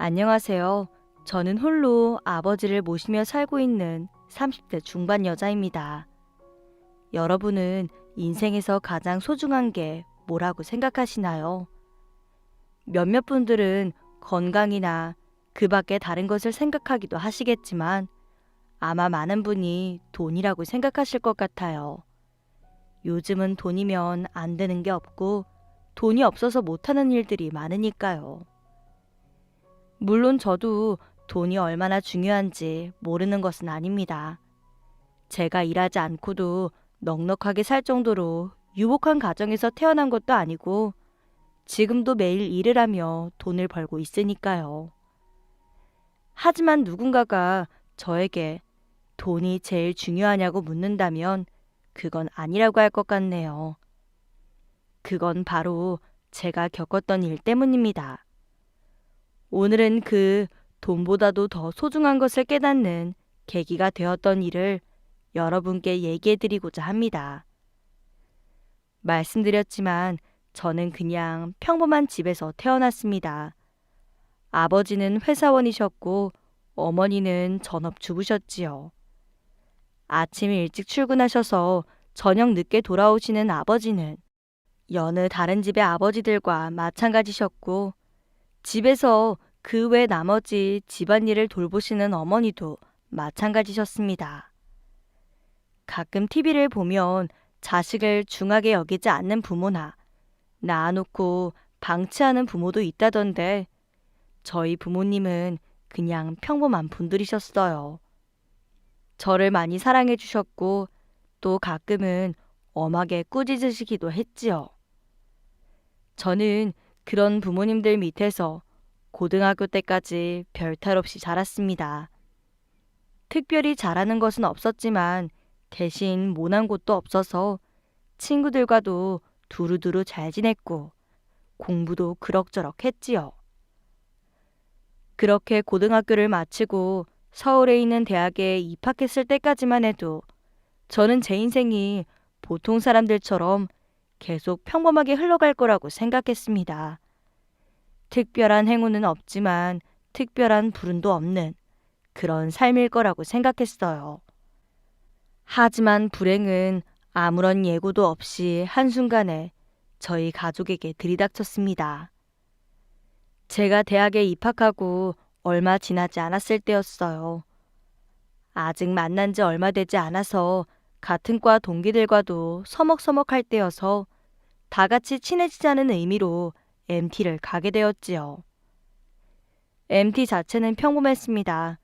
안녕하세요. 저는 홀로 아버지를 모시며 살고 있는 30대 중반 여자입니다. 여러분은 인생에서 가장 소중한 게 뭐라고 생각하시나요? 몇몇 분들은 건강이나 그 밖에 다른 것을 생각하기도 하시겠지만 아마 많은 분이 돈이라고 생각하실 것 같아요. 요즘은 돈이면 안 되는 게 없고 돈이 없어서 못하는 일들이 많으니까요. 물론 저도 돈이 얼마나 중요한지 모르는 것은 아닙니다. 제가 일하지 않고도 넉넉하게 살 정도로 유복한 가정에서 태어난 것도 아니고 지금도 매일 일을 하며 돈을 벌고 있으니까요. 하지만 누군가가 저에게 돈이 제일 중요하냐고 묻는다면 그건 아니라고 할 것 같네요. 그건 바로 제가 겪었던 일 때문입니다. 오늘은 그 돈보다도 더 소중한 것을 깨닫는 계기가 되었던 일을 여러분께 얘기해 드리고자 합니다. 말씀드렸지만 저는 그냥 평범한 집에서 태어났습니다. 아버지는 회사원이셨고 어머니는 전업주부셨지요. 아침 일찍 출근하셔서 저녁 늦게 돌아오시는 아버지는 여느 다른 집의 아버지들과 마찬가지셨고 집에서 그 외 나머지 집안일을 돌보시는 어머니도 마찬가지셨습니다. 가끔 TV를 보면 자식을 중하게 여기지 않는 부모나 낳아놓고 방치하는 부모도 있다던데 저희 부모님은 그냥 평범한 분들이셨어요. 저를 많이 사랑해 주셨고 또 가끔은 엄하게 꾸짖으시기도 했지요. 저는 그런 부모님들 밑에서 고등학교 때까지 별탈 없이 자랐습니다. 특별히 잘하는 것은 없었지만 대신 모난 곳도 없어서 친구들과도 두루두루 잘 지냈고 공부도 그럭저럭 했지요. 그렇게 고등학교를 마치고 서울에 있는 대학에 입학했을 때까지만 해도 저는 제 인생이 보통 사람들처럼 계속 평범하게 흘러갈 거라고 생각했습니다. 특별한 행운은 없지만 특별한 불운도 없는 그런 삶일 거라고 생각했어요. 하지만 불행은 아무런 예고도 없이 한순간에 저희 가족에게 들이닥쳤습니다. 제가 대학에 입학하고 얼마 지나지 않았을 때였어요. 아직 만난 지 얼마 되지 않아서 같은 과 동기들과도 서먹서먹할 때여서 다 같이 친해지자는 의미로 MT를 가게 되었지요. MT 자체는 평범했습니다.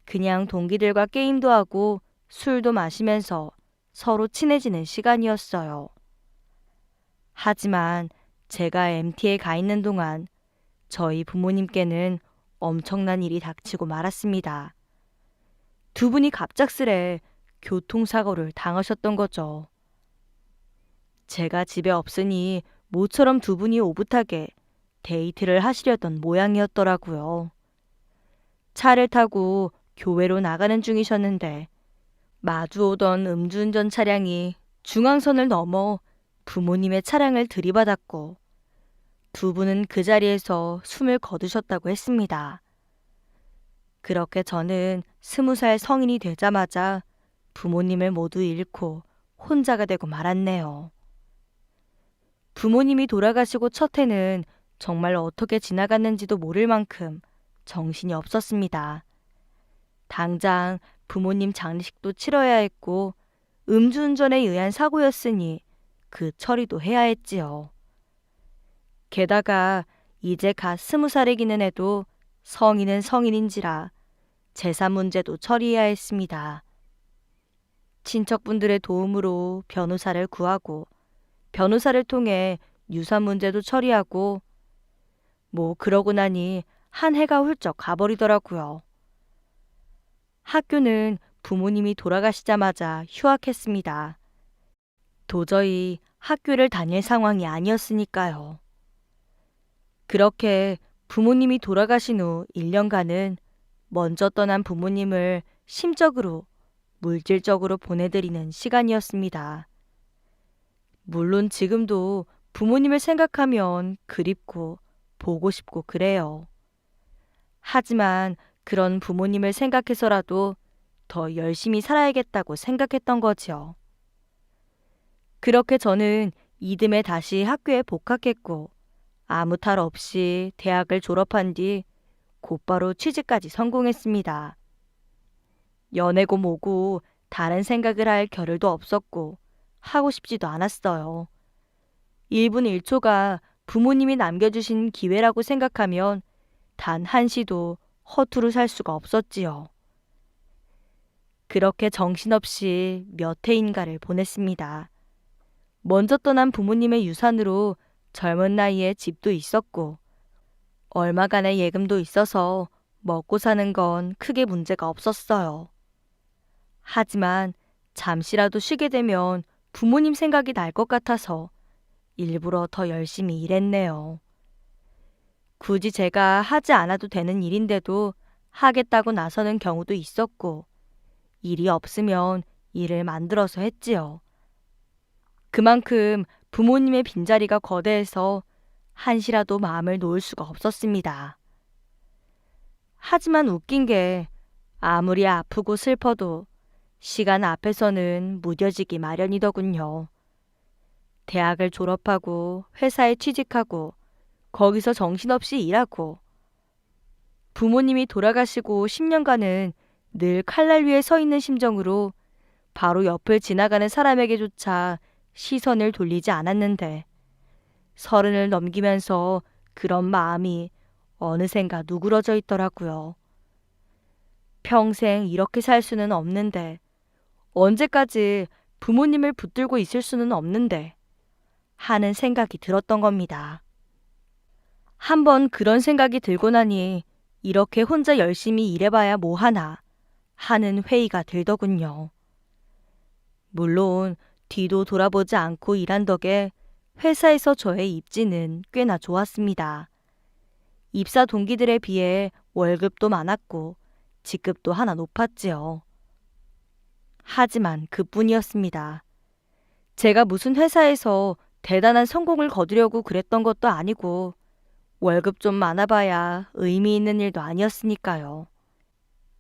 그냥 동기들과 게임도 하고 술도 마시면서 서로 친해지는 시간이었어요. 하지만 제가 MT에 가 있는 동안 저희 부모님께는 엄청난 일이 닥치고 말았습니다. 두 분이 갑작스레 교통사고를 당하셨던 거죠. 제가 집에 없으니 모처럼 두 분이 오붓하게 데이트를 하시려던 모양이었더라고요. 차를 타고 교외로 나가는 중이셨는데 마주오던 음주운전 차량이 중앙선을 넘어 부모님의 차량을 들이받았고 두 분은 그 자리에서 숨을 거두셨다고 했습니다. 그렇게 저는 20살 성인이 되자마자 부모님을 모두 잃고 혼자가 되고 말았네요. 부모님이 돌아가시고 첫 해는 정말 어떻게 지나갔는지도 모를 만큼 정신이 없었습니다. 당장 부모님 장례식도 치러야 했고 음주운전에 의한 사고였으니 그 처리도 해야 했지요. 게다가 이제 갓 20살이기는 해도 성인은 성인인지라 재산 문제도 처리해야 했습니다. 친척분들의 도움으로 변호사를 구하고 변호사를 통해 유산 문제도 처리하고 그러고 나니 한 해가 훌쩍 가버리더라고요. 학교는 부모님이 돌아가시자마자 휴학했습니다. 도저히 학교를 다닐 상황이 아니었으니까요. 그렇게 부모님이 돌아가신 후 1년간은 먼저 떠난 부모님을 심적으로, 물질적으로 보내드리는 시간이었습니다. 물론 지금도 부모님을 생각하면 그립고 보고 싶고 그래요. 하지만 그런 부모님을 생각해서라도 더 열심히 살아야겠다고 생각했던 거지요. 그렇게 저는 이듬해 다시 학교에 복학했고 아무 탈 없이 대학을 졸업한 뒤 곧바로 취직까지 성공했습니다. 연애고 뭐고 다른 생각을 할 겨를도 없었고 하고 싶지도 않았어요. 1분 1초가 부모님이 남겨주신 기회라고 생각하면 단 한시도 허투루 살 수가 없었지요. 그렇게 정신없이 몇 해인가를 보냈습니다. 먼저 떠난 부모님의 유산으로 젊은 나이에 집도 있었고 얼마간의 예금도 있어서 먹고 사는 건 크게 문제가 없었어요. 하지만 잠시라도 쉬게 되면 부모님 생각이 날 것 같아서 일부러 더 열심히 일했네요. 굳이 제가 하지 않아도 되는 일인데도 하겠다고 나서는 경우도 있었고 일이 없으면 일을 만들어서 했지요. 그만큼 부모님의 빈자리가 거대해서 한시라도 마음을 놓을 수가 없었습니다. 하지만 웃긴 게 아무리 아프고 슬퍼도 시간 앞에서는 무뎌지기 마련이더군요. 대학을 졸업하고 회사에 취직하고 거기서 정신없이 일하고 부모님이 돌아가시고 10년간은 늘 칼날 위에 서 있는 심정으로 바로 옆을 지나가는 사람에게조차 시선을 돌리지 않았는데 30을 넘기면서 그런 마음이 어느샌가 누그러져 있더라고요. 평생 이렇게 살 수는 없는데 언제까지 부모님을 붙들고 있을 수는 없는데 하는 생각이 들었던 겁니다. 한번 그런 생각이 들고 나니 이렇게 혼자 열심히 일해봐야 뭐하나 하는 회의가 들더군요. 물론 뒤도 돌아보지 않고 일한 덕에 회사에서 저의 입지는 꽤나 좋았습니다. 입사 동기들에 비해 월급도 많았고 직급도 하나 높았지요. 하지만 그뿐이었습니다. 제가 무슨 회사에서 대단한 성공을 거두려고 그랬던 것도 아니고 월급 좀 많아봐야 의미 있는 일도 아니었으니까요.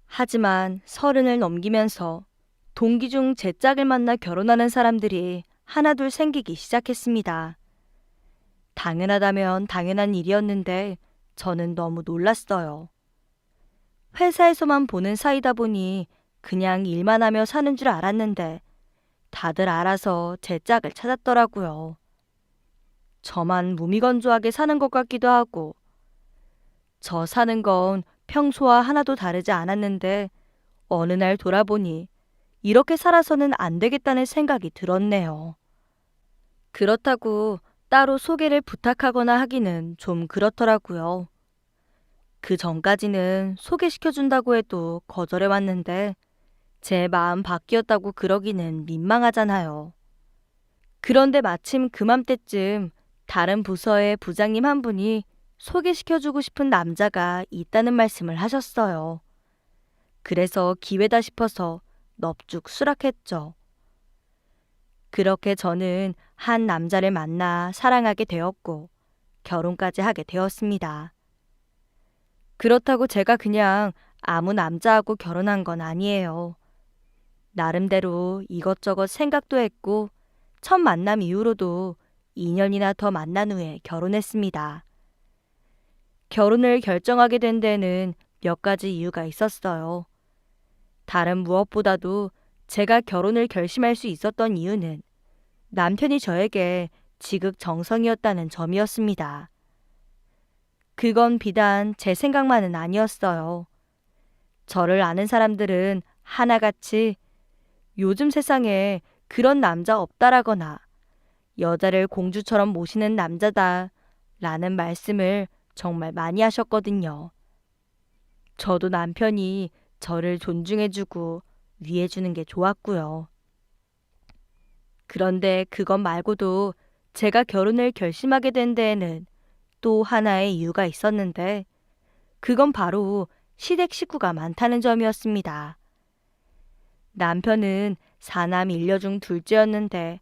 하지만 30을 넘기면서 동기 중 제 짝을 만나 결혼하는 사람들이 하나둘 생기기 시작했습니다. 당연하다면 당연한 일이었는데 저는 너무 놀랐어요. 회사에서만 보는 사이다 보니 그냥 일만 하며 사는 줄 알았는데 다들 알아서 제 짝을 찾았더라고요. 저만 무미건조하게 사는 것 같기도 하고 저 사는 건 평소와 하나도 다르지 않았는데 어느 날 돌아보니 이렇게 살아서는 안 되겠다는 생각이 들었네요. 그렇다고 따로 소개를 부탁하거나 하기는 좀 그렇더라고요. 그 전까지는 소개시켜준다고 해도 거절해왔는데 제 마음 바뀌었다고 그러기는 민망하잖아요. 그런데 마침 그맘때쯤 다른 부서의 부장님 한 분이 소개시켜주고 싶은 남자가 있다는 말씀을 하셨어요. 그래서 기회다 싶어서 넙죽 수락했죠. 그렇게 저는 한 남자를 만나 사랑하게 되었고 결혼까지 하게 되었습니다. 그렇다고 제가 그냥 아무 남자하고 결혼한 건 아니에요. 나름대로 이것저것 생각도 했고 첫 만남 이후로도 2년이나 더 만난 후에 결혼했습니다. 결혼을 결정하게 된 데는 몇 가지 이유가 있었어요. 다른 무엇보다도 제가 결혼을 결심할 수 있었던 이유는 남편이 저에게 지극정성이었다는 점이었습니다. 그건 비단 제 생각만은 아니었어요. 저를 아는 사람들은 하나같이 요즘 세상에 그런 남자 없다라거나 여자를 공주처럼 모시는 남자다 라는 말씀을 정말 많이 하셨거든요. 저도 남편이 저를 존중해주고 위해주는 게 좋았고요. 그런데 그것 말고도 제가 결혼을 결심하게 된 데에는 또 하나의 이유가 있었는데 그건 바로 시댁 식구가 많다는 점이었습니다. 남편은 사남 일녀 중 둘째였는데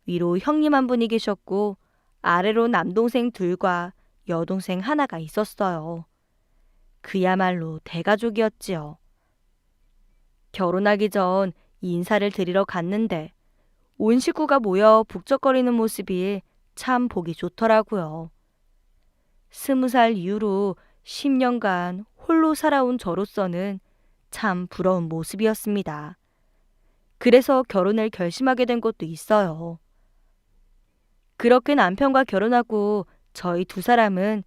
위로 형님 한 분이 계셨고 아래로 남동생 둘과 여동생 하나가 있었어요. 그야말로 대가족이었지요. 결혼하기 전 인사를 드리러 갔는데 온 식구가 모여 북적거리는 모습이 참 보기 좋더라고요. 20살 이후로 10년간 홀로 살아온 저로서는 참 부러운 모습이었습니다. 그래서 결혼을 결심하게 된 것도 있어요. 그렇게 남편과 결혼하고 저희 두 사람은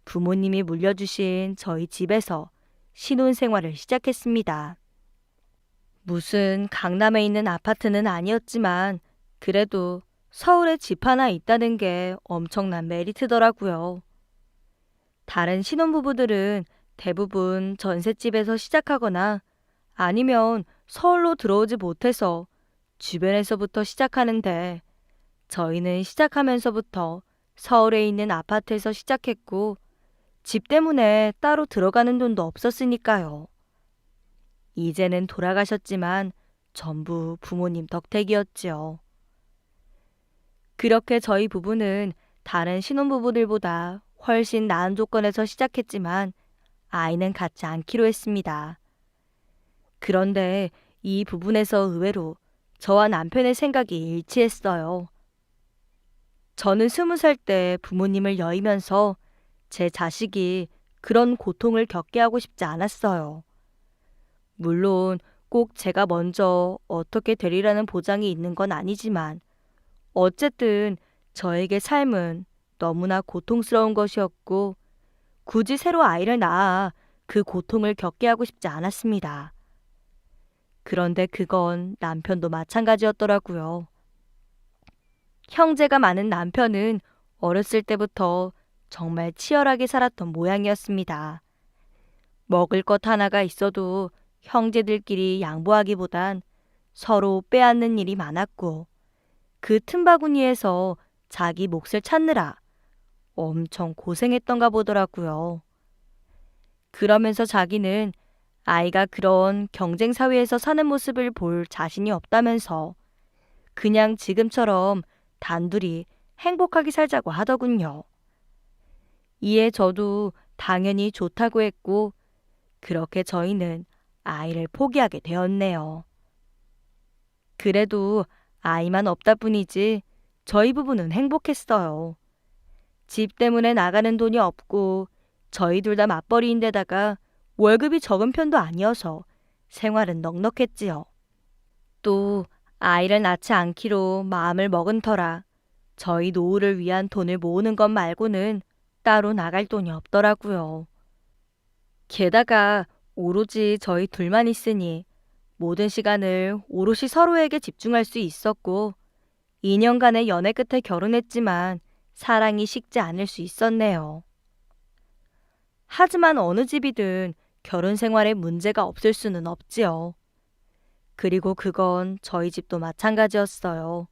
부모님이 물려주신 저희 집에서 신혼생활을 시작했습니다. 무슨 강남에 있는 아파트는 아니었지만 그래도 서울에 집 하나 있다는 게 엄청난 메리트더라고요. 다른 신혼부부들은 대부분 전셋집에서 시작하거나 아니면 서울로 들어오지 못해서 주변에서부터 시작하는데 저희는 시작하면서부터 서울에 있는 아파트에서 시작했고 집 때문에 따로 들어가는 돈도 없었으니까요. 이제는 돌아가셨지만 전부 부모님 덕택이었지요. 그렇게 저희 부부는 다른 신혼부부들보다 훨씬 나은 조건에서 시작했지만 아이는 갖지 않기로 했습니다. 그런데 이 부분에서 의외로 저와 남편의 생각이 일치했어요. 저는 20살 때 부모님을 여의면서 제 자식이 그런 고통을 겪게 하고 싶지 않았어요. 물론 꼭 제가 먼저 어떻게 되리라는 보장이 있는 건 아니지만 어쨌든 저에게 삶은 너무나 고통스러운 것이었고 굳이 새로 아이를 낳아 그 고통을 겪게 하고 싶지 않았습니다. 그런데 그건 남편도 마찬가지였더라고요. 형제가 많은 남편은 어렸을 때부터 정말 치열하게 살았던 모양이었습니다. 먹을 것 하나가 있어도 형제들끼리 양보하기보단 서로 빼앗는 일이 많았고 그 틈바구니에서 자기 몫을 찾느라 엄청 고생했던가 보더라고요. 그러면서 자기는 아이가 그런 경쟁 사회에서 사는 모습을 볼 자신이 없다면서 그냥 지금처럼 단둘이 행복하게 살자고 하더군요. 이에 저도 당연히 좋다고 했고 그렇게 저희는 아이를 포기하게 되었네요. 그래도 아이만 없다 뿐이지 저희 부부는 행복했어요. 집 때문에 나가는 돈이 없고 저희 둘 다 맞벌이인데다가 월급이 적은 편도 아니어서 생활은 넉넉했지요. 또 아이를 낳지 않기로 마음을 먹은 터라 저희 노후를 위한 돈을 모으는 것 말고는 따로 나갈 돈이 없더라고요. 게다가 오로지 저희 둘만 있으니 모든 시간을 오롯이 서로에게 집중할 수 있었고 2년간의 연애 끝에 결혼했지만 사랑이 식지 않을 수 있었네요. 하지만 어느 집이든 결혼 생활에 문제가 없을 수는 없지요. 그리고 그건 저희 집도 마찬가지였어요.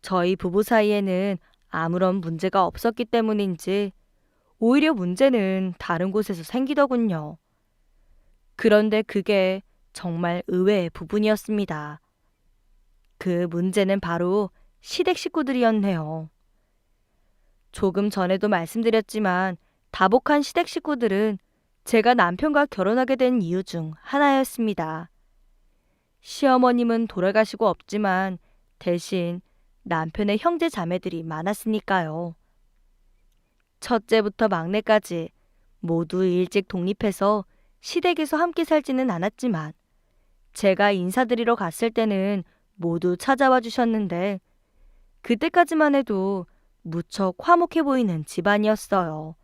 저희 부부 사이에는 아무런 문제가 없었기 때문인지 오히려 문제는 다른 곳에서 생기더군요. 그런데 그게 정말 의외의 부분이었습니다. 그 문제는 바로 시댁 식구들이었네요. 조금 전에도 말씀드렸지만 다복한 시댁 식구들은 제가 남편과 결혼하게 된 이유 중 하나였습니다. 시어머님은 돌아가시고 없지만 대신 남편의 형제 자매들이 많았으니까요. 첫째부터 막내까지 모두 일찍 독립해서 시댁에서 함께 살지는 않았지만 제가 인사드리러 갔을 때는 모두 찾아와 주셨는데 그때까지만 해도 무척 화목해 보이는 집안이었어요.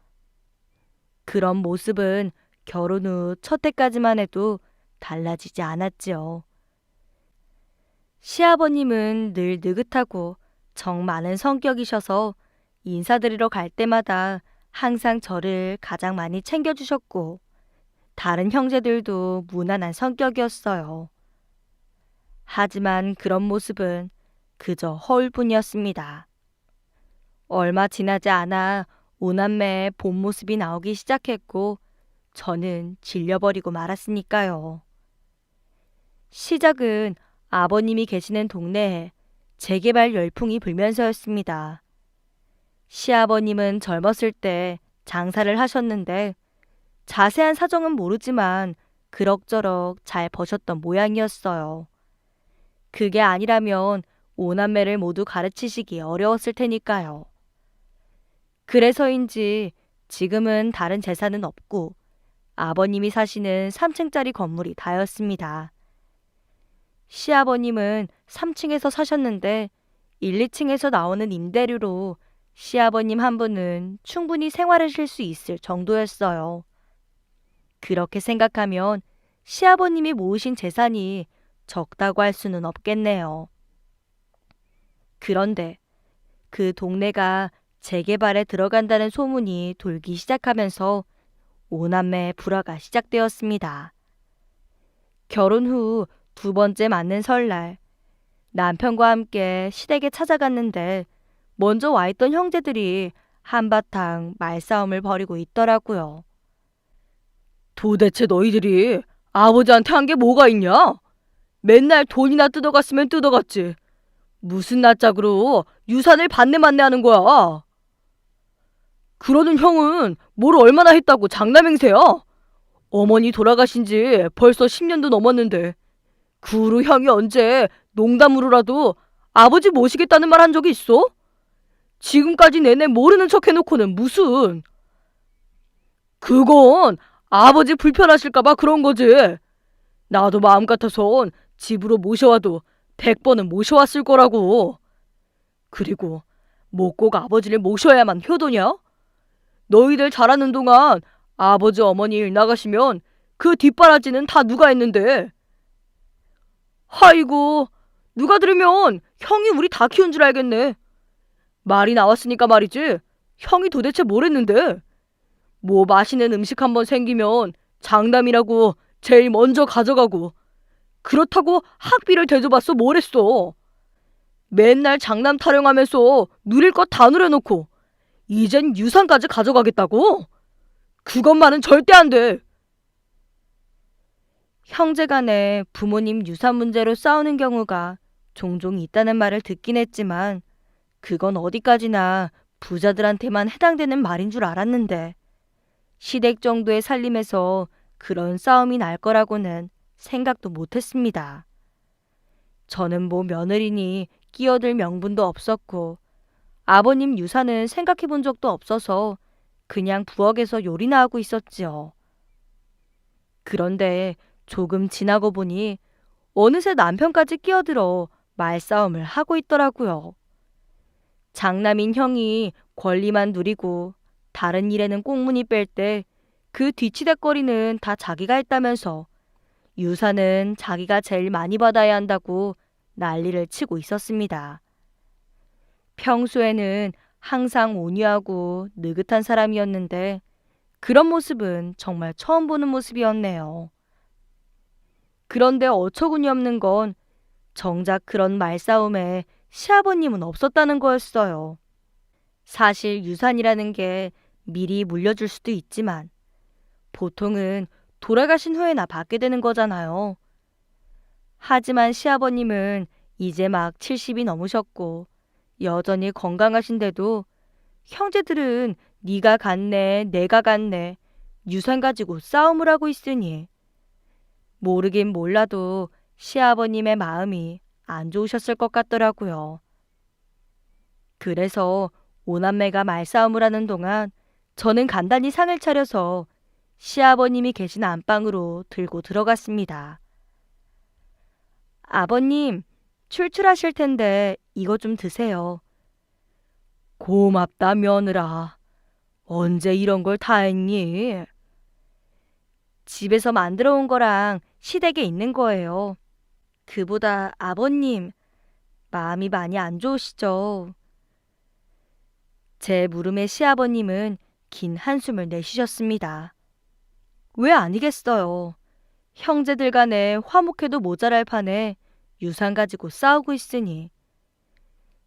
그런 모습은 결혼 후 첫 해까지만 해도 달라지지 않았지요. 시아버님은 늘 느긋하고 정 많은 성격이셔서 인사드리러 갈 때마다 항상 저를 가장 많이 챙겨주셨고 다른 형제들도 무난한 성격이었어요. 하지만 그런 모습은 그저 허울뿐이었습니다. 얼마 지나지 않아 오남매의 본 모습이 나오기 시작했고 저는 질려버리고 말았으니까요. 시작은 아버님이 계시는 동네에 재개발 열풍이 불면서였습니다. 시아버님은 젊었을 때 장사를 하셨는데 자세한 사정은 모르지만 그럭저럭 잘 버셨던 모양이었어요. 그게 아니라면 오남매를 모두 가르치시기 어려웠을 테니까요. 그래서인지 지금은 다른 재산은 없고 아버님이 사시는 3층짜리 건물이 다였습니다. 시아버님은 3층에서 사셨는데 1, 2층에서 나오는 임대료로 시아버님 한 분은 충분히 생활하실 수 있을 정도였어요. 그렇게 생각하면 시아버님이 모으신 재산이 적다고 할 수는 없겠네요. 그런데 그 동네가 재개발에 들어간다는 소문이 돌기 시작하면서 오남매 불화가 시작되었습니다. 결혼 후 두 번째 맞는 설날, 남편과 함께 시댁에 찾아갔는데 먼저 와 있던 형제들이 한바탕 말싸움을 벌이고 있더라고요. 도대체 너희들이 아버지한테 한 게 뭐가 있냐? 맨날 돈이나 뜯어갔으면 뜯어갔지. 무슨 낯짝으로 유산을 반내만내 하는 거야? 그러는 형은 뭘 얼마나 했다고 장남행세야? 어머니 돌아가신 지 벌써 10년도 넘었는데 그 후로 형이 언제 농담으로라도 아버지 모시겠다는 말 한 적이 있어? 지금까지 내내 모르는 척 해놓고는 무슨. 그건 아버지 불편하실까봐 그런 거지. 나도 마음 같아선 집으로 모셔와도 100번은 모셔왔을 거라고. 그리고 뭐 꼭 아버지를 모셔야만 효도냐? 너희들 자라는 동안 아버지 어머니 일 나가시면 그 뒷바라지는 다 누가 했는데. 아이고, 누가 들으면 형이 우리 다 키운 줄 알겠네. 말이 나왔으니까 말이지. 형이 도대체 뭘 했는데? 뭐 맛있는 음식 한번 생기면 장남이라고 제일 먼저 가져가고 그렇다고 학비를 대줘봤어 뭘 했어. 맨날 장남 타령하면서 누릴 것 다 누려놓고 이젠 유산까지 가져가겠다고? 그것만은 절대 안 돼. 형제간에 부모님 유산 문제로 싸우는 경우가 종종 있다는 말을 듣긴 했지만 그건 어디까지나 부자들한테만 해당되는 말인 줄 알았는데 시댁 정도의 살림에서 그런 싸움이 날 거라고는 생각도 못했습니다. 저는 뭐 며느리니 끼어들 명분도 없었고 아버님 유산은 생각해 본 적도 없어서 그냥 부엌에서 요리나 하고 있었지요. 그런데 조금 지나고 보니 어느새 남편까지 끼어들어 말싸움을 하고 있더라고요. 장남인 형이 권리만 누리고 다른 일에는 꽁무니 뺄 때 그 뒤치다꺼리는 다 자기가 했다면서 유산은 자기가 제일 많이 받아야 한다고 난리를 치고 있었습니다. 평소에는 항상 온유하고 느긋한 사람이었는데 그런 모습은 정말 처음 보는 모습이었네요. 그런데 어처구니 없는 건 정작 그런 말싸움에 시아버님은 없었다는 거였어요. 사실 유산이라는 게 미리 물려줄 수도 있지만 보통은 돌아가신 후에나 받게 되는 거잖아요. 하지만 시아버님은 이제 막 70이 넘으셨고 여전히 건강하신데도 형제들은 네가 갔네, 내가 갔네, 유산 가지고 싸움을 하고 있으니 모르긴 몰라도 시아버님의 마음이 안 좋으셨을 것 같더라고요. 그래서 오남매가 말싸움을 하는 동안 저는 간단히 상을 차려서 시아버님이 계신 안방으로 들고 들어갔습니다. 아버님, 출출하실 텐데 이거 좀 드세요. 고맙다, 며느라. 언제 이런 걸 다 했니? 집에서 만들어 온 거랑 시댁에 있는 거예요. 그보다 아버님, 마음이 많이 안 좋으시죠? 제 물음에 시아버님은 긴 한숨을 내쉬셨습니다. 왜 아니겠어요. 형제들 간에 화목해도 모자랄 판에 유산 가지고 싸우고 있으니.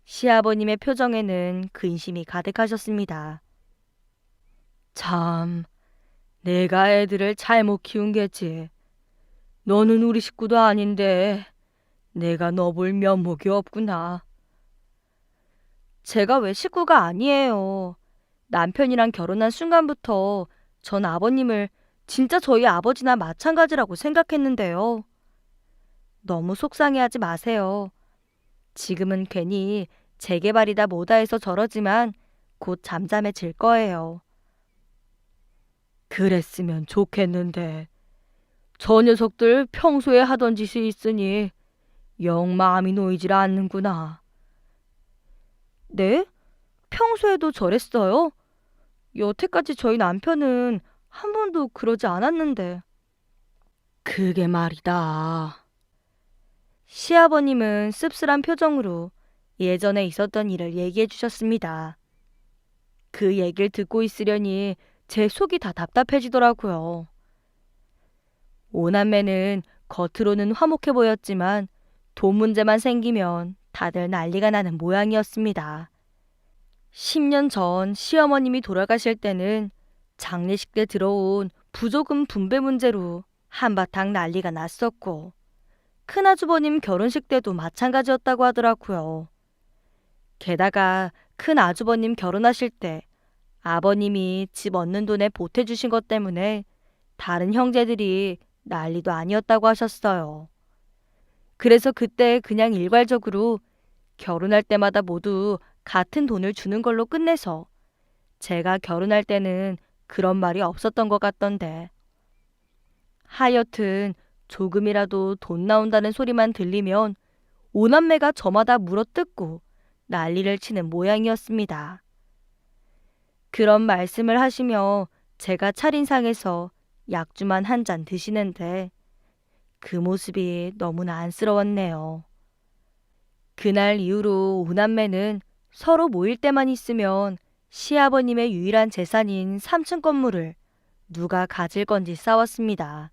시아버님의 표정에는 근심이 가득하셨습니다. 참, 내가 애들을 잘못 키운 게지. 너는 우리 식구도 아닌데 내가 너 볼 면목이 없구나. 제가 왜 식구가 아니에요. 남편이랑 결혼한 순간부터 전 아버님을 진짜 저희 아버지나 마찬가지라고 생각했는데요. 너무 속상해하지 마세요. 지금은 괜히 재개발이다 뭐다 해서 저러지만 곧 잠잠해질 거예요. 그랬으면 좋겠는데 저 녀석들 평소에 하던 짓이 있으니 영 마음이 놓이질 않는구나. 네? 평소에도 저랬어요? 여태까지 저희 남편은 한 번도 그러지 않았는데. 그게 말이다. 시아버님은 씁쓸한 표정으로 예전에 있었던 일을 얘기해 주셨습니다. 그 얘기를 듣고 있으려니 제 속이 다 답답해지더라고요. 오남매는 겉으로는 화목해 보였지만 돈 문제만 생기면 다들 난리가 나는 모양이었습니다. 10년 전 시어머님이 돌아가실 때는 장례식 때 들어온 부조금 분배 문제로 한바탕 난리가 났었고, 큰아주버님 결혼식 때도 마찬가지였다고 하더라고요. 게다가 큰아주버님 결혼하실 때 아버님이 집 얻는 돈에 보태주신 것 때문에 다른 형제들이 난리도 아니었다고 하셨어요. 그래서 그때 그냥 일괄적으로 결혼할 때마다 모두 같은 돈을 주는 걸로 끝내서 제가 결혼할 때는 그런 말이 없었던 것 같던데. 하여튼 조금이라도 돈 나온다는 소리만 들리면 오남매가 저마다 물어뜯고 난리를 치는 모양이었습니다. 그런 말씀을 하시며 제가 차린상에서 약주만 한 잔 드시는데 그 모습이 너무나 안쓰러웠네요. 그날 이후로 오남매는 서로 모일 때만 있으면 시아버님의 유일한 재산인 3층 건물을 누가 가질 건지 싸웠습니다.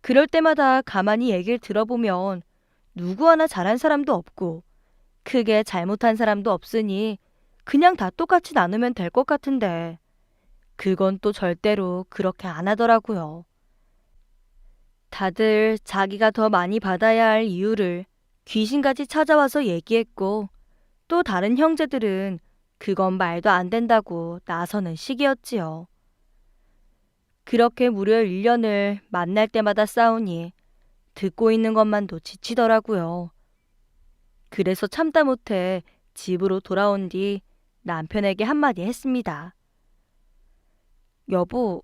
그럴 때마다 가만히 얘기를 들어보면 누구 하나 잘한 사람도 없고 크게 잘못한 사람도 없으니 그냥 다 똑같이 나누면 될 것 같은데 그건 또 절대로 그렇게 안 하더라고요. 다들 자기가 더 많이 받아야 할 이유를 귀신같이 찾아와서 얘기했고 또 다른 형제들은 그건 말도 안 된다고 나서는 시기였지요. 그렇게 무려 1년을 만날 때마다 싸우니 듣고 있는 것만도 지치더라고요. 그래서 참다 못해 집으로 돌아온 뒤 남편에게 한마디 했습니다. 여보,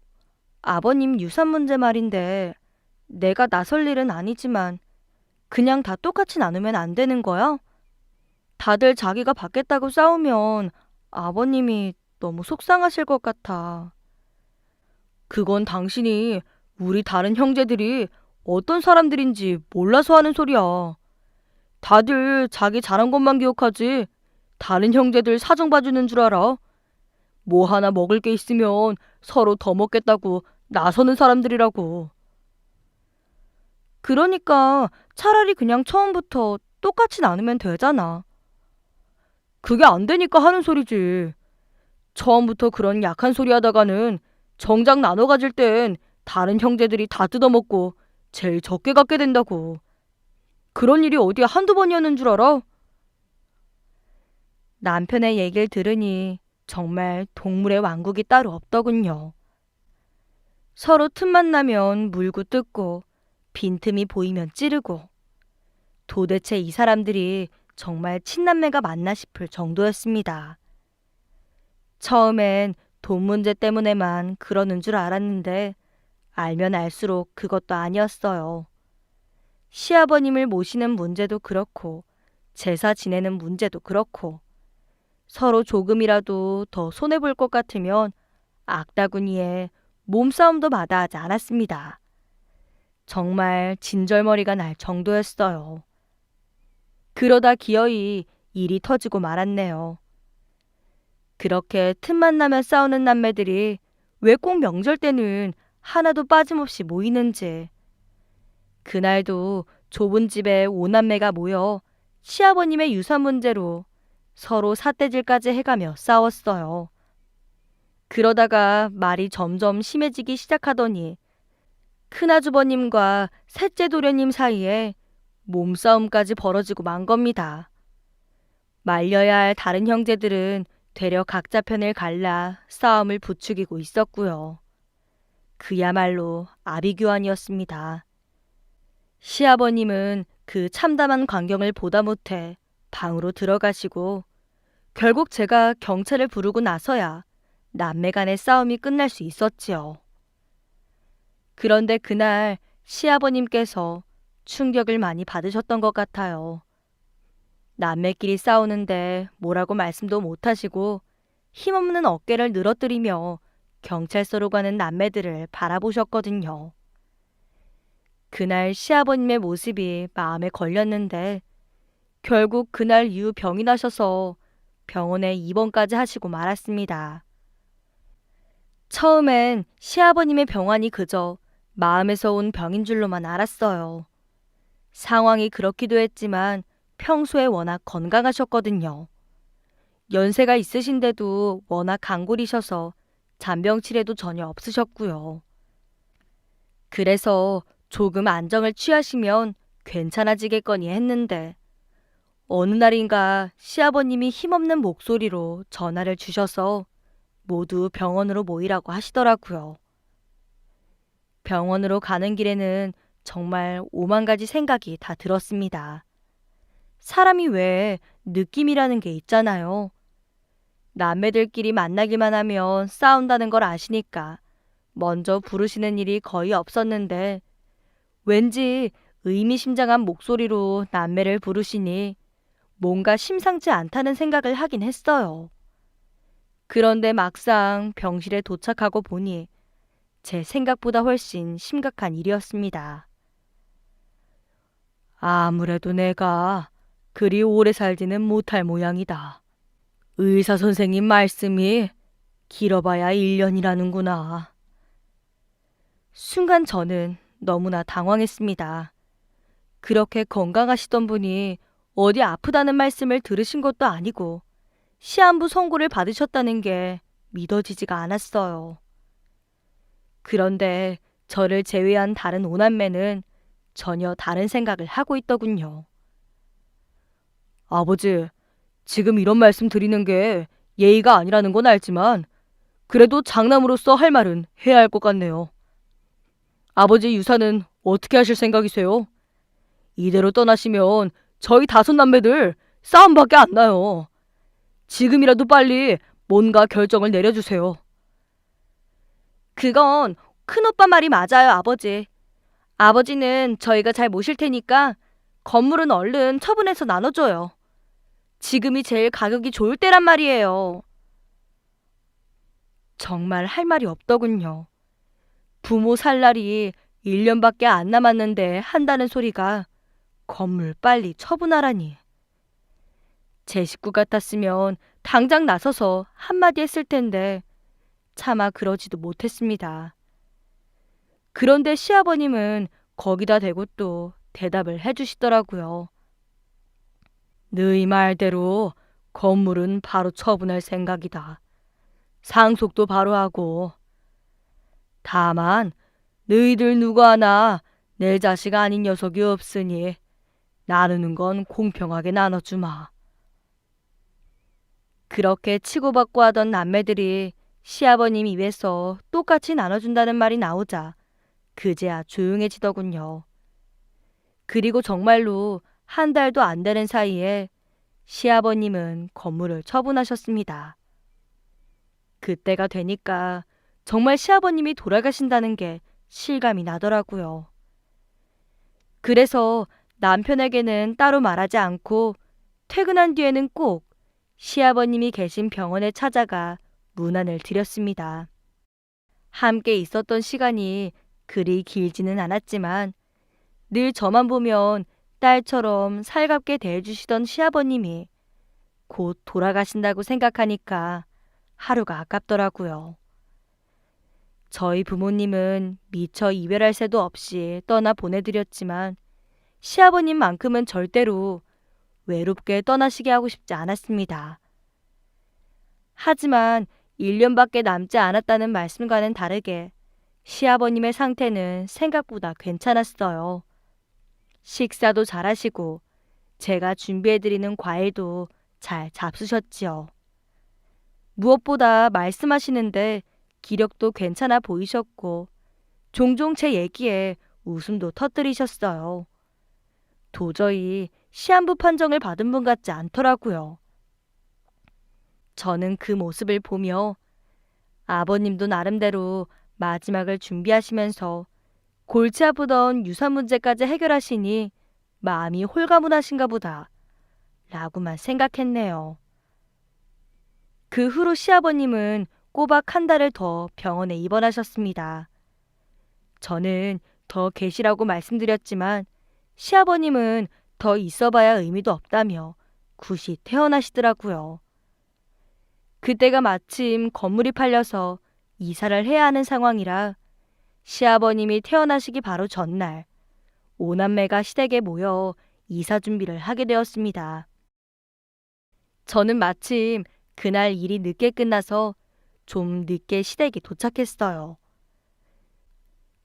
아버님 유산 문제 말인데 내가 나설 일은 아니지만 그냥 다 똑같이 나누면 안 되는 거야? 다들 자기가 받겠다고 싸우면 아버님이 너무 속상하실 것 같아. 그건 당신이 우리 다른 형제들이 어떤 사람들인지 몰라서 하는 소리야. 다들 자기 잘한 것만 기억하지 다른 형제들 사정 봐주는 줄 알아? 뭐 하나 먹을 게 있으면 서로 더 먹겠다고 나서는 사람들이라고. 그러니까 차라리 그냥 처음부터 똑같이 나누면 되잖아. 그게 안 되니까 하는 소리지. 처음부터 그런 약한 소리 하다가는 정작 나눠 가질 땐 다른 형제들이 다 뜯어먹고 제일 적게 갖게 된다고. 그런 일이 어디 한두 번이었는 줄 알아? 남편의 얘기를 들으니 정말 동물의 왕국이 따로 없더군요. 서로 틈만 나면 물고 뜯고 빈틈이 보이면 찌르고 도대체 이 사람들이 정말 친남매가 맞나 싶을 정도였습니다. 처음엔 돈 문제 때문에만 그러는 줄 알았는데 알면 알수록 그것도 아니었어요. 시아버님을 모시는 문제도 그렇고 제사 지내는 문제도 그렇고 서로 조금이라도 더 손해볼 것 같으면 악다구니에 몸싸움도 마다하지 않았습니다. 정말 진절머리가 날 정도였어요. 그러다 기어이 일이 터지고 말았네요. 그렇게 틈만 나면 싸우는 남매들이 왜 꼭 명절 때는 하나도 빠짐없이 모이는지. 그날도 좁은 집에 오남매가 모여 시아버님의 유산 문제로 서로 삿대질까지 해가며 싸웠어요. 그러다가 말이 점점 심해지기 시작하더니 큰아주버님과 셋째 도련님 사이에 몸싸움까지 벌어지고 만 겁니다. 말려야 할 다른 형제들은 되려 각자 편을 갈라 싸움을 부추기고 있었고요. 그야말로 아비규환이었습니다. 시아버님은 그 참담한 광경을 보다 못해 방으로 들어가시고 결국 제가 경찰을 부르고 나서야 남매 간의 싸움이 끝날 수 있었지요. 그런데 그날 시아버님께서 충격을 많이 받으셨던 것 같아요. 남매끼리 싸우는데 뭐라고 말씀도 못하시고 힘없는 어깨를 늘어뜨리며 경찰서로 가는 남매들을 바라보셨거든요. 그날 시아버님의 모습이 마음에 걸렸는데 결국 그날 이후 병이 나셔서 병원에 입원까지 하시고 말았습니다. 처음엔 시아버님의 병환이 그저 마음에서 온 병인 줄로만 알았어요. 상황이 그렇기도 했지만 평소에 워낙 건강하셨거든요. 연세가 있으신데도 워낙 강골이셔서 잔병 치레도 전혀 없으셨고요. 그래서 조금 안정을 취하시면 괜찮아지겠거니 했는데 어느 날인가 시아버님이 힘없는 목소리로 전화를 주셔서 모두 병원으로 모이라고 하시더라고요. 병원으로 가는 길에는 정말 오만 가지 생각이 다 들었습니다. 사람이 왜 느낌이라는 게 있잖아요. 남매들끼리 만나기만 하면 싸운다는 걸 아시니까 먼저 부르시는 일이 거의 없었는데 왠지 의미심장한 목소리로 남매를 부르시니 뭔가 심상치 않다는 생각을 하긴 했어요. 그런데 막상 병실에 도착하고 보니 제 생각보다 훨씬 심각한 일이었습니다. 아무래도 내가 그리 오래 살지는 못할 모양이다. 의사 선생님 말씀이 길어봐야 1년이라는구나. 순간 저는 너무나 당황했습니다. 그렇게 건강하시던 분이 어디 아프다는 말씀을 들으신 것도 아니고 시한부 선고를 받으셨다는 게 믿어지지가 않았어요. 그런데 저를 제외한 다른 오남매는 전혀 다른 생각을 하고 있더군요. 아버지, 지금 이런 말씀 드리는 게 예의가 아니라는 건 알지만 그래도 장남으로서 할 말은 해야 할 것 같네요. 아버지 유산은 어떻게 하실 생각이세요? 이대로 떠나시면 저희 5남매들 싸움밖에 안 나요. 지금이라도 빨리 뭔가 결정을 내려주세요. 그건 큰오빠 말이 맞아요, 아버지. 아버지는 저희가 잘 모실 테니까 건물은 얼른 처분해서 나눠줘요. 지금이 제일 가격이 좋을 때란 말이에요. 정말 할 말이 없더군요. 부모 살 날이 1년밖에 안 남았는데 한다는 소리가 건물 빨리 처분하라니. 제 식구 같았으면 당장 나서서 한마디 했을 텐데 차마 그러지도 못했습니다. 그런데 시아버님은 거기다 대고 또 대답을 해주시더라고요. 너희 말대로 건물은 바로 처분할 생각이다. 상속도 바로 하고. 다만 너희들 누구 하나 내 자식 아닌 녀석이 없으니 나누는 건 공평하게 나눠주마. 그렇게 치고받고 하던 남매들이 시아버님 입에서 똑같이 나눠준다는 말이 나오자 그제야 조용해지더군요. 그리고 정말로 한 달도 안 되는 사이에 시아버님은 건물을 처분하셨습니다. 그때가 되니까 정말 시아버님이 돌아가신다는 게 실감이 나더라고요. 그래서 남편에게는 따로 말하지 않고 퇴근한 뒤에는 꼭 시아버님이 계신 병원에 찾아가 문안을 드렸습니다. 함께 있었던 시간이 그리 길지는 않았지만 늘 저만 보면 딸처럼 살갑게 대해주시던 시아버님이 곧 돌아가신다고 생각하니까 하루가 아깝더라고요. 저희 부모님은 미처 이별할 새도 없이 떠나 보내드렸지만 시아버님만큼은 절대로 외롭게 떠나시게 하고 싶지 않았습니다. 하지만 1년밖에 남지 않았다는 말씀과는 다르게 시아버님의 상태는 생각보다 괜찮았어요. 식사도 잘하시고 제가 준비해드리는 과일도 잘 잡수셨지요. 무엇보다 말씀하시는데 기력도 괜찮아 보이셨고 종종 제 얘기에 웃음도 터뜨리셨어요. 도저히 시한부 판정을 받은 분 같지 않더라고요. 저는 그 모습을 보며 아버님도 나름대로 마지막을 준비하시면서 골치 아프던 유산 문제까지 해결하시니 마음이 홀가분하신가 보다 라고만 생각했네요. 그 후로 시아버님은 꼬박 한 달을 더 병원에 입원하셨습니다. 저는 더 계시라고 말씀드렸지만 시아버님은 더 있어봐야 의미도 없다며 굿이 퇴원하시더라고요. 그때가 마침 건물이 팔려서 이사를 해야 하는 상황이라 시아버님이 퇴원하시기 바로 전날 오남매가 시댁에 모여 이사 준비를 하게 되었습니다. 저는 마침 그날 일이 늦게 끝나서 좀 늦게 시댁에 도착했어요.